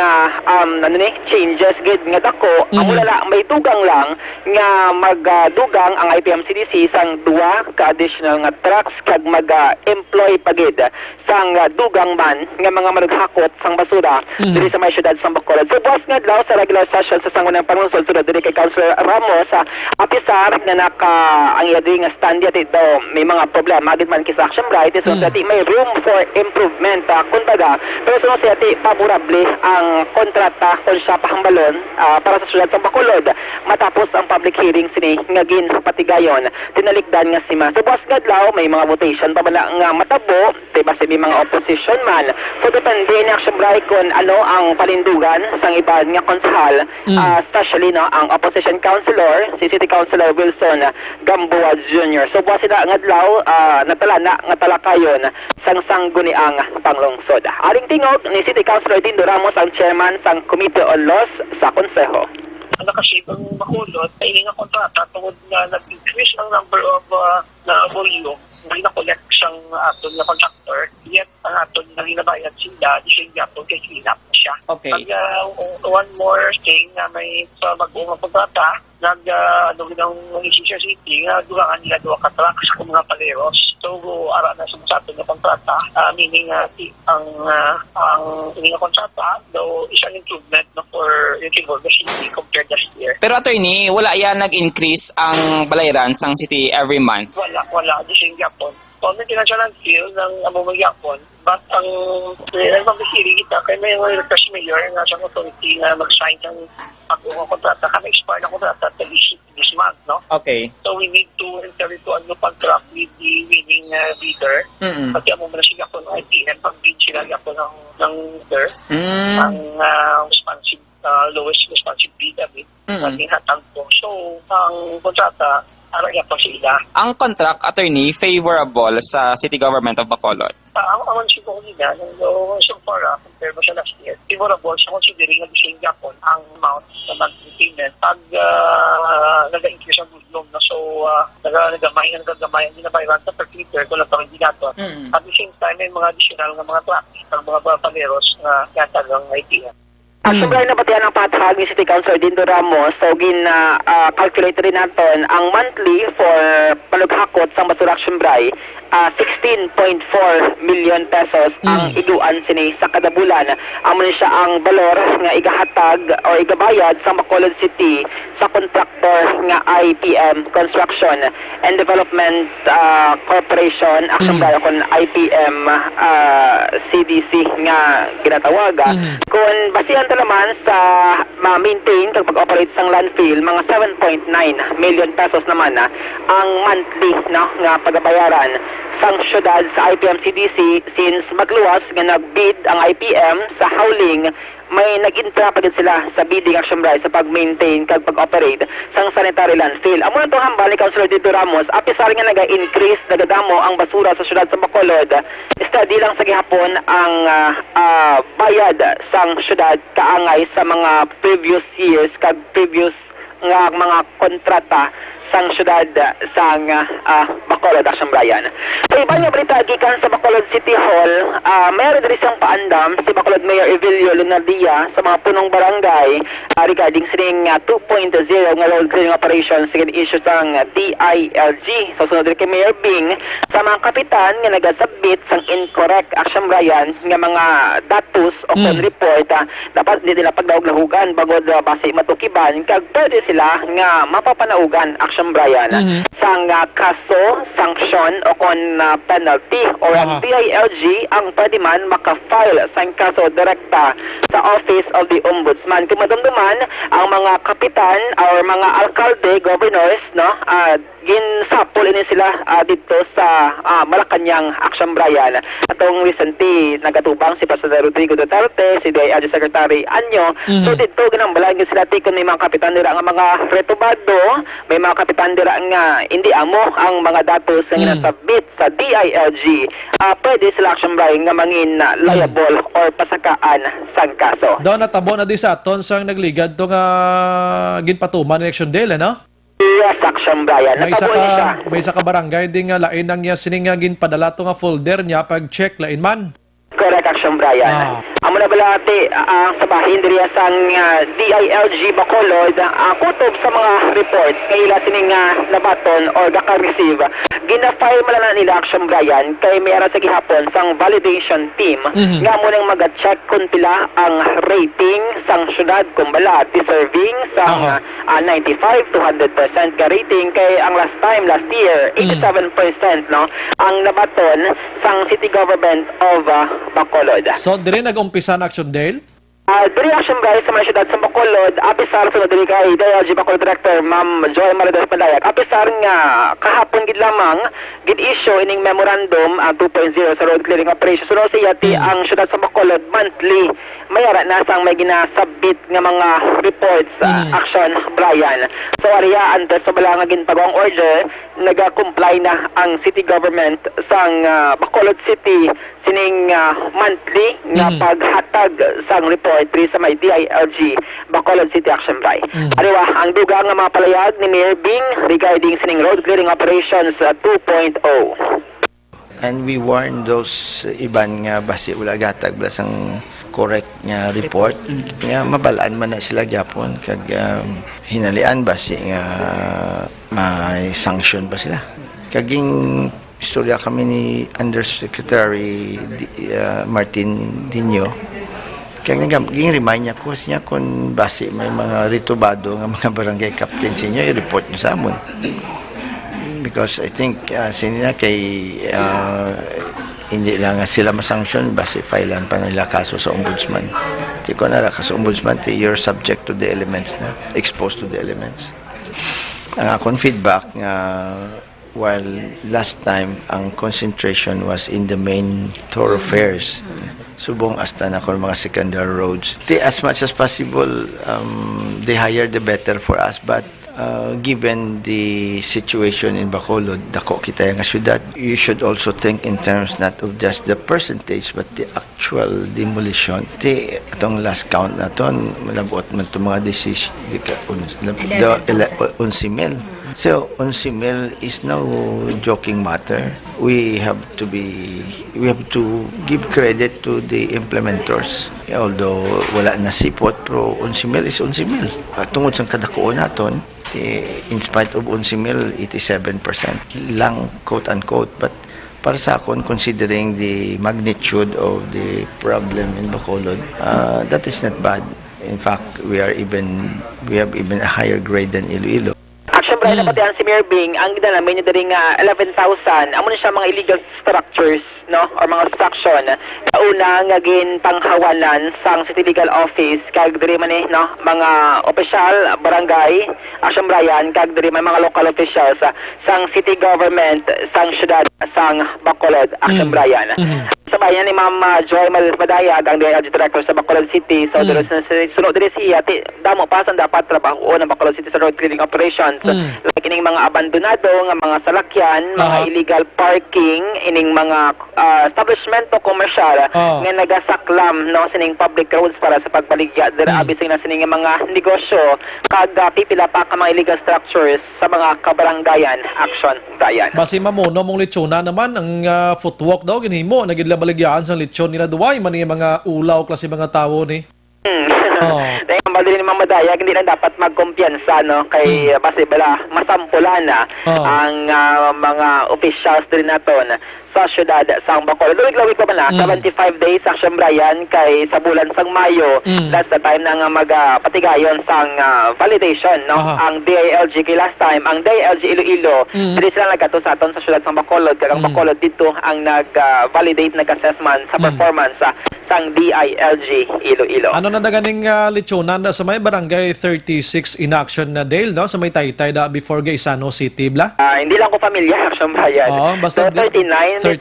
changes gid nga dako ang wala may dugang lang nga magdugang ang IPM-CDC sang duwa ka additional nga trucks kag mag-employ pagid sang dugang man nga mga madughakot sang basura diri sa may syudad sa Bacolod. So buwas nga daw sa regular session sa sangguniang pangunsod sulod diri kay Councilor Ramos apisar nga ang iyading standard ito may mga problema gid man kisa Action Bray so may room for improvement kumbaga pero so siya favorable ang kontrata kon siya pahambalon para sa syudad sa Bacolod matapos ang public hearing sini nga gin patigayon tinalikdan nga sima so buwas gadlaw may mga votation pa bala nga matabo diba si may mga opposition man so depende ni Action Bray kung ano ang panindugan sang iba nga konsehal especially no ang opposition councilor si City Councilor Wilson Gamboa Jr. So buwas sila ngadlaw natalana nga talakayon sang sangguniang panglungsod. Aring tingog ni City Councilor Dindo Ramos ang chairman sang Committee on Laws sa konseho. Nakasave ang Bacolod ay nga kontrata tungod na nag-increase ang number of na volume may na-collect siyang aton na contractor yet ang aton na ginabayad sila di siya yapon kay clean up siya. Okay. One more thing na may sa mag-uong kontrata nag-ng Isicia City nga durangan nila duwa ka trucks kung mga paleros. So ara na sa aton na kontrata meaning ang ining kontrata daw isang improvement no for yung Quezon City compared last year. Pero attorney, wala yan nag-increase ang bayaran sang city every month? Wala. Di siya Japon. So, may tinasyalan feel ng among Japon. But ang pag-isiri kita, kaya may request mayor nga sa authority na mag-sign ng pag-uong kontrata. Kami expire na kontrata this month, no? Okay. So, we need to enter into a new contract with the winning bidder. Pati among na siya Japon ng IPM, pag-bid sila Japon ng bidder. Ang responsive lowest responsive bidder ating hatang po. So, ang kontrata, araya po sila. Ang contract, attorney, favorable sa city government of Bacolod? Ang amansin ko nila, so far, compare mo siya last year, favorable sa considering na dising Japon ang amount na mag-payment. Pag nag-increase ang volume na so nagamay ang ginabayran sa per liter kung lang hindi nato. At the same time, may mga additional ng mga trucks, ng mga paleros na katagang idea. Action Bray na batihan ang pathag ni City Councilor Dindo Ramos so calculate rin natin ang monthly for palughakot sa basura Action Bray 16.4 million pesos ang iduan sini sa kada bulan. Amo ni siya ang balor nga igahatag o igabayad sa Bacolod City sa contractor nga IPM Construction and Development Corporation Action Bray kon IPM CDC nga ginatawaga. Kung basihan naman sa ma-maintain kag pag-operate sang landfill mga 7.9 million pesos naman ang monthly no nga pagabayaran sang syudad sa IPM-CDC since magluwas nga nagbid ang IPM sa hauling may nag-intra pa din sila sa bidding Action Bray sa pag-maintain kag pag-operate sang sanitary landfill. Amo na itong hambal ni Councilor Dindo Ramos, apisar nga naga-increase, nagadamo ang basura sa syudad sa Bacolod. Steady lang sa gihapon ang bayad sang syudad kaangay sa mga previous years kag previous nga mga kontrata sang syudad sang Bacolod. Bacolod, Action Brian. Sa iba niya balita, gikan sa Bacolod City Hall, mayroon din isang paandam si Bacolod Mayor Evelio Lunardia sa mga punong barangay regarding sining 2.0 nga road clearing operations sa issue sang DILG. So sunod rin kay Mayor Bing sa mga kapitan nga nagasabit sang incorrect, Action Brian, nga mga datos o report, dapat hindi nila pagdawag-lahugan bagod base matukiban kag pwede sila nga mapapanaugan, Action Brian, sang kaso, sanction o kon penalty or ang DILG ang pwede man maka-file sang kaso direkta sa Office of the Ombudsman. Kung madumduman ang mga kapitan or mga alkalde, governors, no, ginsapol ini sila dito sa Malacanang, Action Brian. Atong recently nagatubang si President Rodrigo Duterte, si DILG Secretary Anyo. So dito ginambalan sila tikon ni mga kapitan dira nga mga retubado, may mga kapitan dira nga hindi amo ang mga datos nga nasabit sa DILG. Pwede sila, Action Brian, nga mangin liable or pasakaan sang kaso. Daw natabo na di sa aton sang nagligad to nga ginpatuman election day, no? Yes, Action Brian. May isa ka barangay din nga lain nang niya sining nga ginpadala to nga folder niya pag check lain man. Correct, Action Brian. Amo na balati sa bahin diriya sang DILG Bacolod, kutob sa mga reports kaila sining nabaton or gaka-receive. Gina-file man na nila, Action Brian, kay mayroon sa gihapon sang validation team nga mo nang mag-check kung pila ang rating sang syudad kung bala deserving sang 95 to 100% ka rating, kay ang last year 87% no ang nabaton sang city government of Bacolod. So dire nag-umpisa na Action Dale? Diri, Action Brian, sa mga syudad sa Bacolod, apisar sa diri kay DILG Bacolod Director Ma'am Joy Maridas Pandayak. Apisar nga kahapon gid lamang gid-issue ining memorandum 2.0 sa road clearing operation. So siya ang syudad sa Bacolod monthly mayara na sang may ginasabit nga mga reports, Action Brian. So ariya antes sa bala nga ginpagawang order, naga-comply na ang city government sang Bacolod City sining monthly nga paghatag sang report sa may DILG Bacolod City, Action Brian. Ariwa ang duga nga mga palayag ni Mayor Bing regarding sining road clearing operations 2.0. And we warn those iban nga basi wala gatag blasang correct nga report nga mabalaan man na sila gyapon kag hinalian basi nga may sanction pa sila. Kaging istorya kami ni Undersecretary Martin Dino kaya naging remind niya ko siya kung base may mga ritubado ng mga barangay captain sa inyo, i-report niyo sa amon. Because I think sinina kay hindi lang sila masanction base filean pa nila kaso sa ombudsman. Di ko na kaso ombudsman, you're subject to the elements na, exposed to the elements. Ang akong feedback while last time ang concentration was in the main thoroughfares, subong hasta na kung mga secondary roads. As much as possible, the higher the better for us. But given the situation in Bacolod, dako kita nga syudad, you should also think in terms not of just the percentage but the actual demolition. Atong last count na to, malabot man itong mga decision, 11 mil. So, 11 mil is no joking matter. We have to give credit to the implementors. Although wala na sipot, pero 11 mil is 11 mil. Tungod sa kadakuon naton, in spite of 11 mil, 87% lang, quote-unquote. But para sa akon, considering the magnitude of the problem in Bacolod, that is not bad. In fact, we have even a higher grade than Iloilo. Brian, napatihan si Mayor Bing, ang ginalamin niya daring 11,000, amo na siya mga illegal structures, no, or mga obstruction. Una nga panghawalan sang City Legal Office, kag diri man no, mga opisyal, barangay, Action Brian, kag diri man mga local officials, sang city government, sang syudad, sang Bacolod, Action Brian. Sa bayan ni Ma'am Joy Madayag, ang DILG Director sa Bacolod City, so sunod diri siya, damo pa sa dapat trabaho ng Bacolod City sa road clearing operations. Like ining mga abandonado nga mga salakyan, mga illegal parking, ining mga establishmento komersyal nga nagasaklam no sining public roads para sa pagbaligya dira abising na sining mga negosyo kag pipila pa ka mga illegal structures sa mga kabaranggayan. Action, Brian. Basi mamuno mong lechona naman ang footwalk daw ginhimo nagidlabaligyan sa lechon nila duway man mga ulaw klase mga tawo ni. Dahil ang bali ni Mama Daya, hindi na dapat magkumpiyansa no kay base bala masampulan na ang mga officials din naton sa syudad sang Bacolod. Lawig-lawig pa man 75 days Action Brian kay sa bulan sang Mayo. That's the time na nga magpatigayon sang validation no ang DILG kay last time ang DILG Iloilo dili sila nagato sa aton sa syudad sang Bacolod kay ang Bacolod dito ang nag-validate nag-assessment sa performance sang DILG Iloilo. Ano na daganing lechonan sa may barangay 36 in action na Dale no sa may Taytay da before Gaisano City bla? Hindi lang ko pamilya Action Brian. Basta 39 daw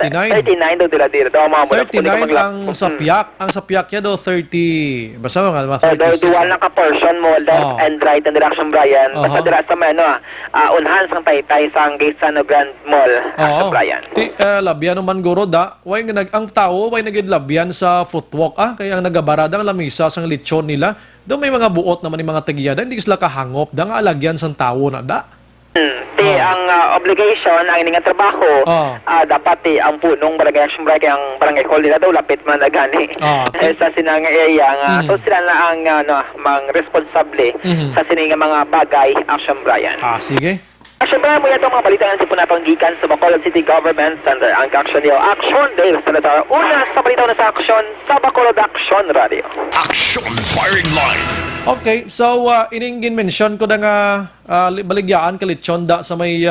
dila daw mga 39 ang sapyak. Ang sapyak niya daw 30. Basta mga 36. Dual na ka portion mo left and right and direction Brian. Basta dira sa may unhan sang Taytay sang Gaisano Grand Mall Action Brian. Ti labyan man guro da way ang tao way nagidlabyan sa footwalk kaya ang nagabaradang lamisa sang lechon nila. Do may mga buot naman ni mga tagiyada hindi sila kahangop da nga alagyan sang tawo na da. Ang obligation ang ining trabaho dapat ang punong barangay action barangay ang barangay hall nila daw lapit man na gani sa sinang area nga so sila na ang mang responsable sa sining mga bagay Action Brian. Sige. Action Brian mo itong mga balita nga po natong gikan sa Bacolod City Government under ang Action Neo Action Dale Senator. Una sa balita na sa Action sa Bacolod Action Radio. Action Firing Line. Okay, so ining mention ko na nga baligyaan kalitsyon da sa may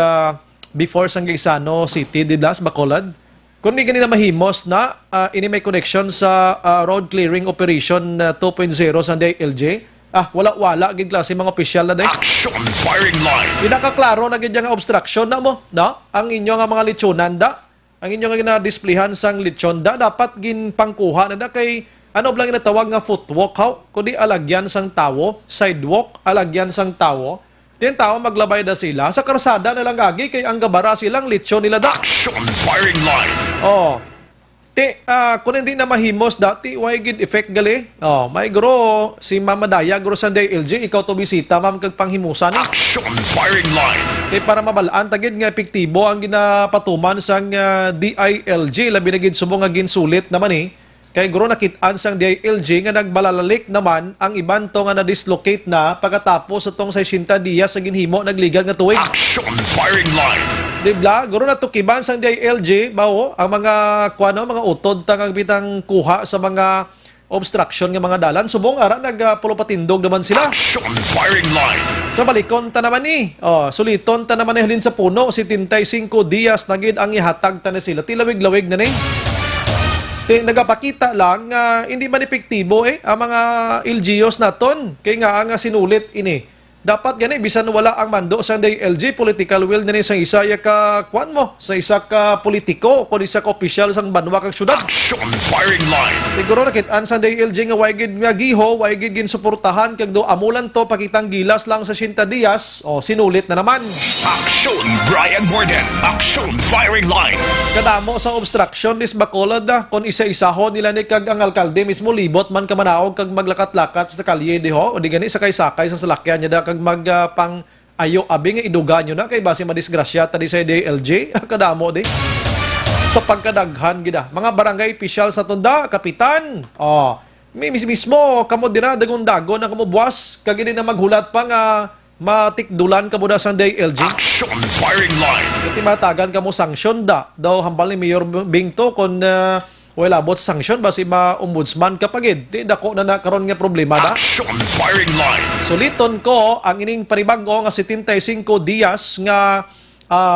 before sang Gaisano City di das Bacolod. Kung di ganina mahimos na ini may connection sa road clearing operation 2.0 sa DILG. Wala gid klase mga opisyal na day. Action Firing Line. Di nakaklaro na gid nga obstruction na mo, no? Ang inyo nga mga litsonan da. Ang inyo nga gina-displayhan sang litsyon da dapat ginpangkuha na da kay ano blang inatawag nga footwalk kundi alagyan sang tawo, sidewalk alagyan sang tawo. Din tao maglabay da sila sa karsada na lang gagi kay ang gabara silang litsyon nila da. Action Firing Line. Kung hindi na mahimos dati, why gid effect gali? May guro si Mama Daya, guro sa DILG, ikaw to bisita, ma'am kag panghimusan. Action Firing Line. Para mabalaan tagid nga epektibo ang ginapatuman sang DILG, labi na gid sumo nga ginsulit naman Kay guro nakit-an sang DILG nga nagbalalalik naman ang iban to nga na-dislocate na pagkatapos itong 60 dias sa ginhimo nagligal nga tuig. Action Firing Line. Dibla, guro na tukiban sang DILG, bao, ang mga mga utod tangang bitang kuha sa mga obstruction ng mga dalan. Subong ara nagpulopatindog naman sila. Action Firing Line. So balikon ta naman suliton ta naman halin sa puno, 75 dias nagid ang ihatag ta na sila. Tilawig-lawig na nagapakita lang hindi man epektibo ang mga LGUs naton. Kaya nga ang sinulit ini. Dapat gani bisan wala ang mando sa DILG political will na sa isa ka kwan mo sa isa ka politiko o isa ka opisyal sang banwa kag syudad. Action Firing Line. Siguro nakit-an sa DILG nga way gid nga giho, way gid gin suportahan kag do amulan to pakitang gilas lang sa 60 dias sinulit na naman. Action Brian Morden. Action Firing Line. Kadamo sa obstruction dis Bacolod kon isa-isahon nila ni kag ang alkalde mismo libot man ka manaog kag maglakat-lakat sa kalye diho o di gani sakay-sakay sa salakyan niya kag magpang ayo abi nga iduga nyo na kay base madisgrasya tadi sa DILG kadamo di sa pagkadaghan gida mga barangay official sa tunda kapitan mismo kamo dira dagon-dagon na kamo buwas kag na maghulat pa nga matikdulan kamo da sa DILG. Action Firing Line. Iti matagan kamo sanction daw hambal ni Mayor Bingto kon wala bot sanction basi ma-ombudsman kapagid. Di dako na nakaroon nga problema da. Action Firing Line. Suliton ko ang ining panibago nga 75 dias nga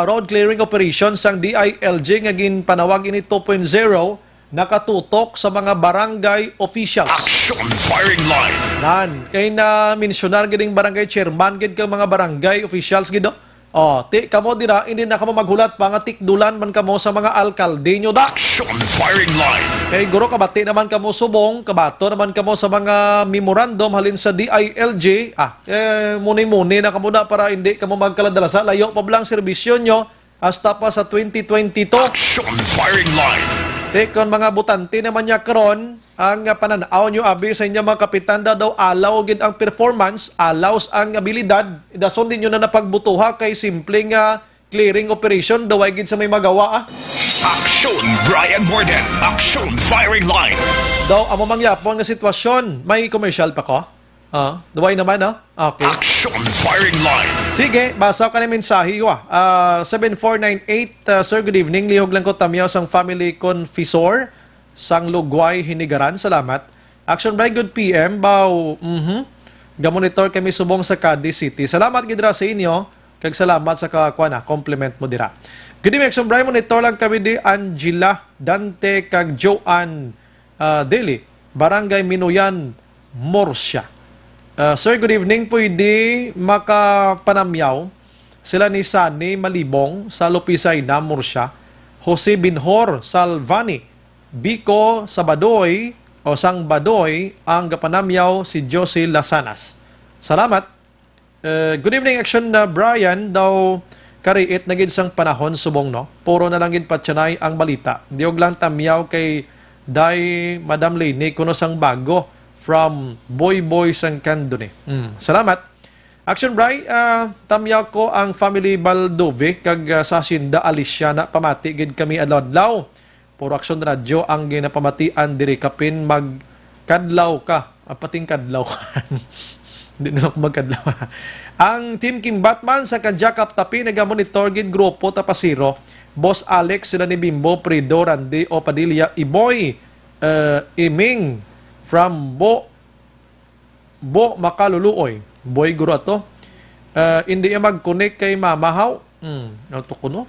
road clearing operation sang DILG nga ginpanawag ini 2.0 nakatutok sa mga barangay officials. Action Firing Line. Kay na mensyonar giding barangay chairman gid kang mga barangay officials gido. Kamo dira hindi na kamo maghulat pa nga tikdulan man kamo sa mga alkalde nyo da. Action Firing Line. Kay guro kabati naman kamo subong, kabato naman kamo sa mga memorandum halin sa DILG. Muni-muni na kamo da para hindi kamo magkaladalasa. Layo pa blang serbisyo nyo hasta pa sa 2022. Action Firing Line. Kon mga butante naman niya karon ang pananaw nyo abi sa inyo mga kapitan daw alaw gid ang performance, alaws ang abilidad, dason din nyo na napagbutuha kay simpleng clearing operation daw ay gid sa may magawa Aksyon Brian Morden. Aksyon Firing Line. Daw amo mangyapon nga sitwasyon, may commercial pa ko? Daway naman Okay. Aksyon Firing Line. Sige, basa ka na mensahe ko 7498, sir, good evening. Lihog lang ko tamyaw sang family confessor sang Lugway, Hinigaran. Salamat. Action by good PM, baw. Gamonitor kami subong sa Cadiz City. Salamat gidra sa inyo. Kag salamat sa compliment mo dira. Good evening, Action Brian. Monitor lang kami di Angela, Dante, kag Joanne Deli, Barangay Minuyan, Morsya. Sir, good evening. Pwede makapanamyaw sila ni Sani Malibong sa Lupisay na Morsya, Jose Binhor Salvani, Biko Sabadoy o Sang Badoy ang gapanamyaw si Josie Lasanas. Salamat. Good evening, Action Brian. Daw kariit na gid sang panahon subong no. Puro na lang gid patyanay ang balita. Diog lang tamyaw kay Day Madam Lene kuno sang bago from Boy sang Candone. Salamat. Action Brian, tamyaw ko ang family Baldove kag sa Sinda Alicia na pamati gid kami adlaw. Puro Action Radio ang ginapamatian diri kapin magkadlaw ka. Pating kadlaw ka. Hindi na ako magkadlaw. Ang Team Kim Batman sa Kadjakap Tapi nagamonitor gid grupo Tapasiro. Boss Alex sila ni Bimbo, Prido, Randy o Padilla, Iboy, Iming from Bo Makaluluoy. Boy guro ato. Hindi mag-connect kay Mamahaw. Ito ko no.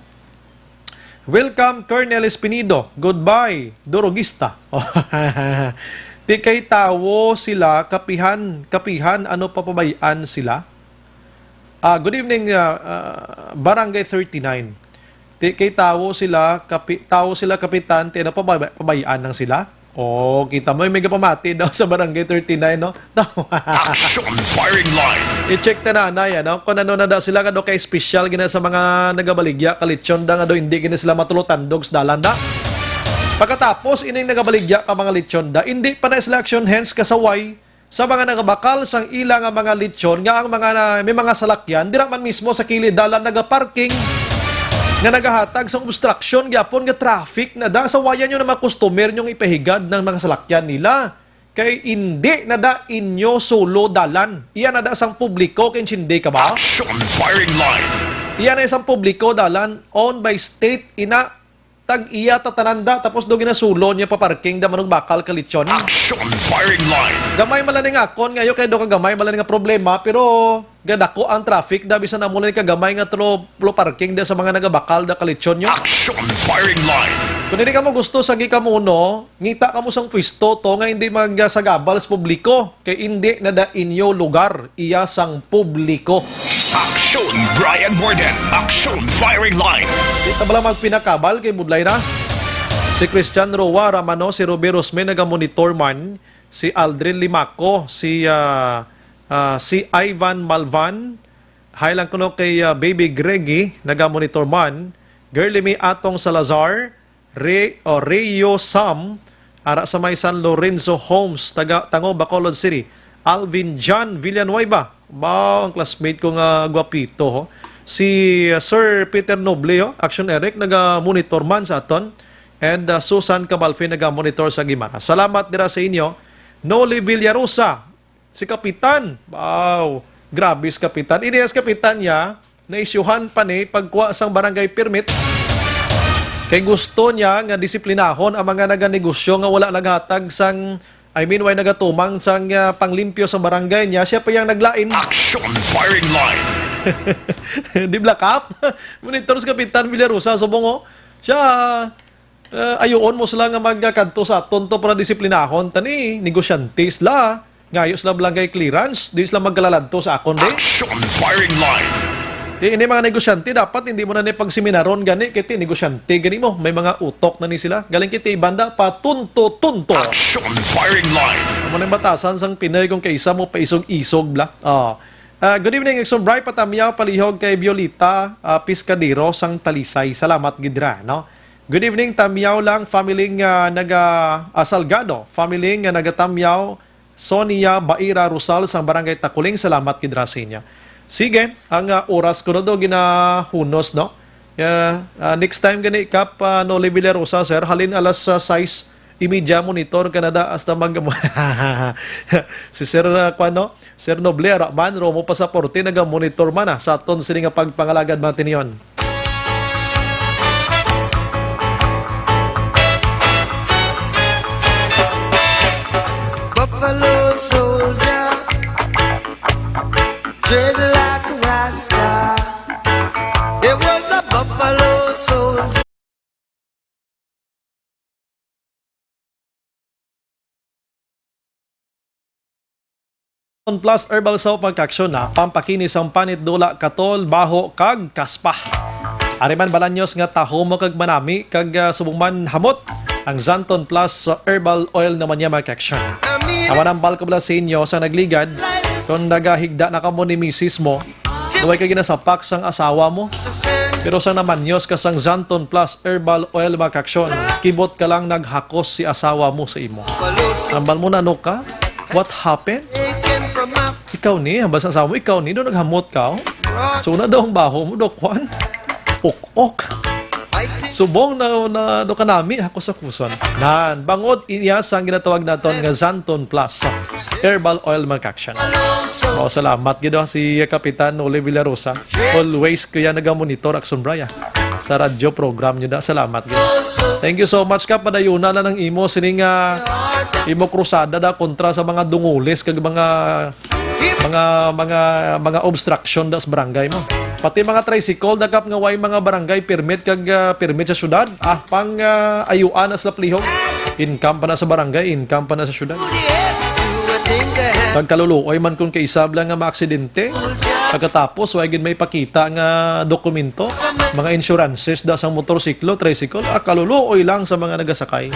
Welcome, Colonel Espinido. Goodbye, Dorogista. Di kay tawo sila, kapihan, ano papabayaan sila? Good evening, Barangay 39. Di kay tawo sila, kapitan, ano pabayaan ng sila? Kita mo, may pamati daw sa Barangay 39, no? Action Firing Line. I-check na nanay, no? Kung ano na daw sila nga daw kay special gina sa mga nagabaligya, kalitsyon da nga daw hindi gina sila matulutan dogs dalan da. Pagkatapos, ining nagabaligya ka mga litsyon da, hindi pa na sila action hands kasaway sa mga nagabakal sang ilang nga mga litsyon nga ang mga may mga salakyan, dira man mismo sa kilid dalan nagaparking nga nagahatag sa obstruction gyapon nga traffic na da sa wayan nyo na mga customer nyong ipahigad ng mga salakyan nila. Kay hindi na da inyo solo dalan. Iyan na da sang publiko kay hindi ka ba? Action Firing Line. Iyan na isang publiko dalan owned by state ina tag-iya tatananda tapos do ginasulo niya pa parking da manug bakal kalitsyon. Action Firing Line. Gamay malaning akon ngayo kay do ka gamay malaning nga problema pero gadako ang traffic da bisan amo ka gamay nga tulo parking da sa mga nagabakal da kalitsyon nyo. Action Firing Line. Kung hindi ka mo gusto sa gikamuno, ngita ka mo sang pwesto to nga hindi magsagabal sa publiko kay hindi na da inyo lugar iya sang publiko. Action Brian Morden. Action Firing Line. Dito ba lang magpinakabal kay Budlay na? Si Christian Roa Ramano, si Robert Rosme nagamonitor man, si Aldrin Limaco, si Ivan Malvan, highlang kuno kay Baby Greggy nagamonitor man, Girlie May Atong Salazar, Rayo Sam, ara sa may San Lorenzo Homes, Tango, Bacolod City, Alvin John Villanueva, ang classmate ko nga gwapito, ho. Si Sir Peter Noble, ho, Action Eric, naga-monitor man sa aton, and Susan Cabalfe, naga-monitor sa Gimara. Salamat dira sa inyo. Noli Villarosa, si Kapitan, grabe si Kapitan. Inias Kapitan niya, naisyuhan pa ni pagkuha sang barangay permit, kay gusto niya nga disiplinahon ang mga naganegosyo nga wala naghatag sang way nagatumang sang panglimpyo sa barangay niya, siya pa yung naglain. Action Firing Line. Di black up? Monitor sa Kapitan Villarosa, subong siya, ayoon mo sila nga magkanto sa tonto para disiplinahon, tani, negosyante sila, ngayos sila barangay clearance, di sila magkalaladto sa akon, de. Action Firing Line. Ini mga negosyante, dapat hindi mo na pagseminaron gani, kiti negosyante, gani mo, may mga utok na ni sila. Galing kiti banda, patunto-tunto. Action Firing Line. Amo na batasan sang Pinay kung kaisa mo paisog-isog bla. Good evening, Exxon Bray, patamyaw, palihog kay Violita, Piscadero, sang Talisay. Salamat gidra, no? Good evening, Tamyaw lang, family nga Salgado, family nga nagatamyaw, Sonia Baira Rosal sa barangay Takuling. Salamat kidra sa inyo. Sige, ang oras ko na do ginahunos, no? Next time gani kap no Levilerosa, sir, halin alas 6 imidya monitor Canada hasta mag si Sir Sir Noblera man Romo pasaporte naga-monitor man sa aton sini nga pagpangalagad natin yon. Buffalo soldier, tread like a rasta. It was a buffalo soldier. Plus herbal soap magkaksyon na pampakinis ang panit dula katol baho kag kaspa. Ariman balanyos nga taho mo kag manami kag subong man hamot ang Zanton Plus herbal oil naman niya magkaksyon. Awan ang balko bala sa inyo sa nagligad kung nagahigda na kamo ni misis mo duway ka ginasapak sang asawa mo. Pero sa naman nyos kasang Zanton Plus herbal oil magkaksyon kibot ka lang naghakos si asawa mo sa imo. Ambal mo na ka? What happened? Ikaw ni, hambas ang asawa mo, ikaw ni, doon naghamot ka. So na daw ang baho mo, dokwan. Ok. Subong na do kanami, ako sa kuson. Nan, bangod iyas ang ginatawag naton nga Zanton Plus herbal oil magkaksyon. Salamat gido si Kapitan Ole Villarosa. Always kaya nagamonitor Action Braya sa radyo program niyo da. Salamat gido. Thank you so much ka padayuna na ng imo sining imo krusada da kontra sa mga dungulis kag mga obstruction da sa barangay mo. Pati mga tricycle dagap nga way mga barangay permit kag permit sa syudad. Pang ayuan na sa plihog. Income pa na sa barangay, income pa na sa syudad. Kag kaluluoy man kung kaisabla nga maaksidente. Pagkatapos way gid may pakita nga dokumento, mga insurances da sa motorsiklo, tricycle, kaluluoy lang sa mga nagasakay.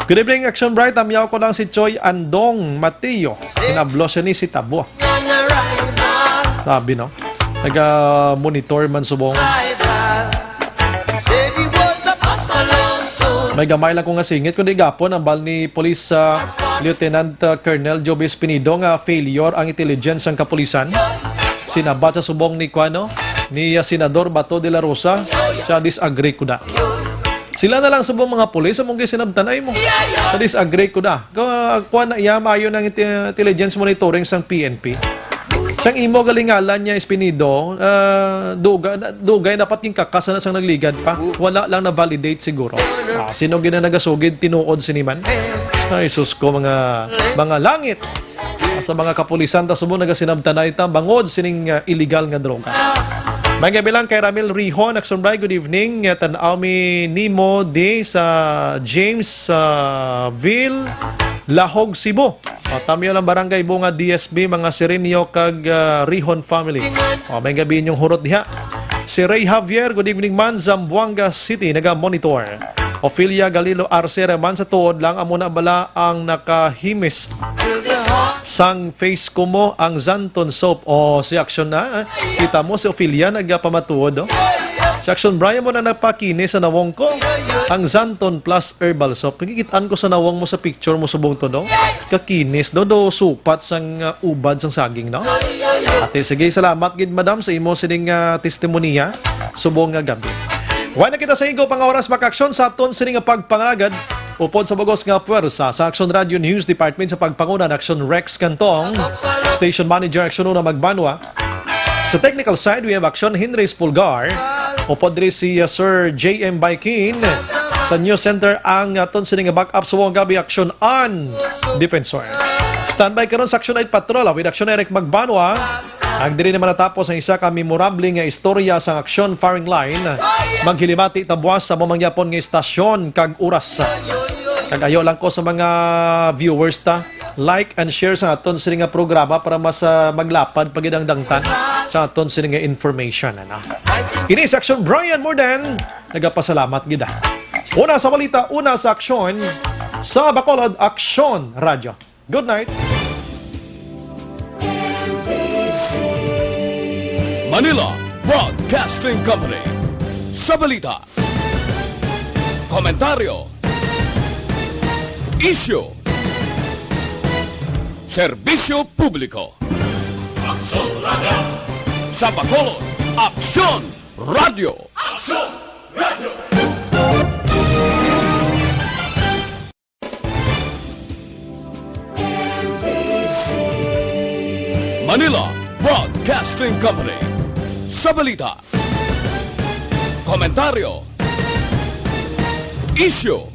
Good evening, Action Bright. Amyaw ko lang si Choi Andong Mateo. Inablo siya ni si Tabo. Sabi, no? Nag-monitor man subong. May gamay lang ko nga singit. Kundi gapon, ang bal ni Police Lieutenant Colonel Joby Espinido nga failure ang intelligence ng kapulisan. Sinabat sa subong ni ni Senador Bato de la Rosa. Siya disagree ko da. Sila na lang subong mga pulis among gisinabtanay mo. Siya disagree ko da. Kuha na iya mayo ng intelligence monitoring sang PNP. Siyang imo galingalan niya Espinido, dugay dapat yung kakasa na sang nagligad pa. Wala lang na validate siguro. Sino ginanagasugid tinuod siniman? Ay sus ko mga langit. Sa mga kapulisan ta subong nagasinabtanay ta bangod sining illegal nga droga. May gabi lang kay Ramil Rihon, Action Bright, good evening. Tanaw mi Nimo de sa Jamesville, Lahog, Cebu. Tamyo lang barangay Bunga DSB, mga Serenio kag Rihon family. May gabi inyong hurot diha. Si Ray Javier, good evening man, Zamboanga City, naga-monitor. Ophelia Galilo Arce, man sa tuod lang, amo na bala ang nakahimis. Sang face ko mo ang Zanton soap. Si Action na. Kita mo si Ophelia nagpamatuod. Si Action Brian mo na napakinis sa nawong ko. Ang Zanton Plus herbal soap. Nagikitaan ko sa nawong mo sa picture mo subong to do. Kakinis do supat sang ubad sang saging no. Ate sige salamat gid madam sa imo sining testimonya subong nga gabi. Wa na kita sa igo pang oras makaksyon sa aton sining pagpangagad. Upod sa bagos nga puwersa sa Action Radio News Department sa pagpanguna ng Action Rex Cantong, Station Manager Action Una Magbanwa. Sa technical side, we have Action Henry Pulgar. Upod rin si Sir J.M. Baikin. Sa News Center ang aton sining backup sa buong gabi Action on Defensor. Standby karon sa Action 8 Patrol with Action Eric Magbanwa. Ang diri naman natapos ang isa ka memorable nga istorya sa Action Firing Line. Maghilimati tabuas sa mamangyapon nga istasyon kag oras. Kag-ayo lang ko sa mga viewers ta, like and share sa aton sining nga programa para mas maglapad pagidangdangtan sa aton sining nga information. Ini sa Action Brian Morden, nagapasalamat gida. Una sa balita, una sa aksyon sa Bacolod Action Radio. Good night. Manila Broadcasting Company. Sa balita. Komentaryo. Issue. Serbisyo publiko. Aksyon Radio. Sa Bacolod, Aksyon Radio. Aksyon Radio. Manila Broadcasting Company. Sa balita. Komentaryo. Issue.